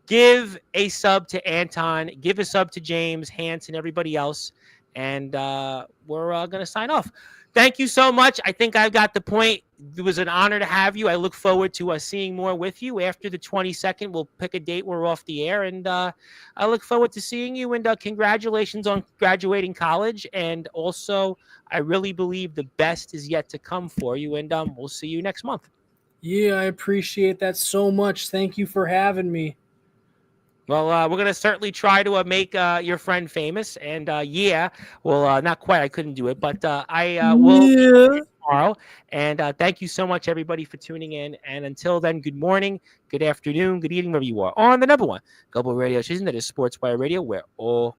give a sub to Anton, give a sub to James, Hanson, everybody else. And we're going to sign off. Thank you so much. I think I've got the point. It was an honor to have you. I look forward to seeing more with you after the 22nd. We'll pick a date when we're off the air. And I look forward to seeing you. And congratulations on graduating college. And also, I really believe the best is yet to come for you. And we'll see you next month. Yeah, I appreciate that so much. Thank you for having me. Well, we're going to certainly try to make your friend famous. And not quite. I couldn't do it, but I will tomorrow. And thank you so much, everybody, for tuning in. And until then, good morning, good afternoon, good evening, wherever you are on the number one global radio station that is Sportswire Radio, where all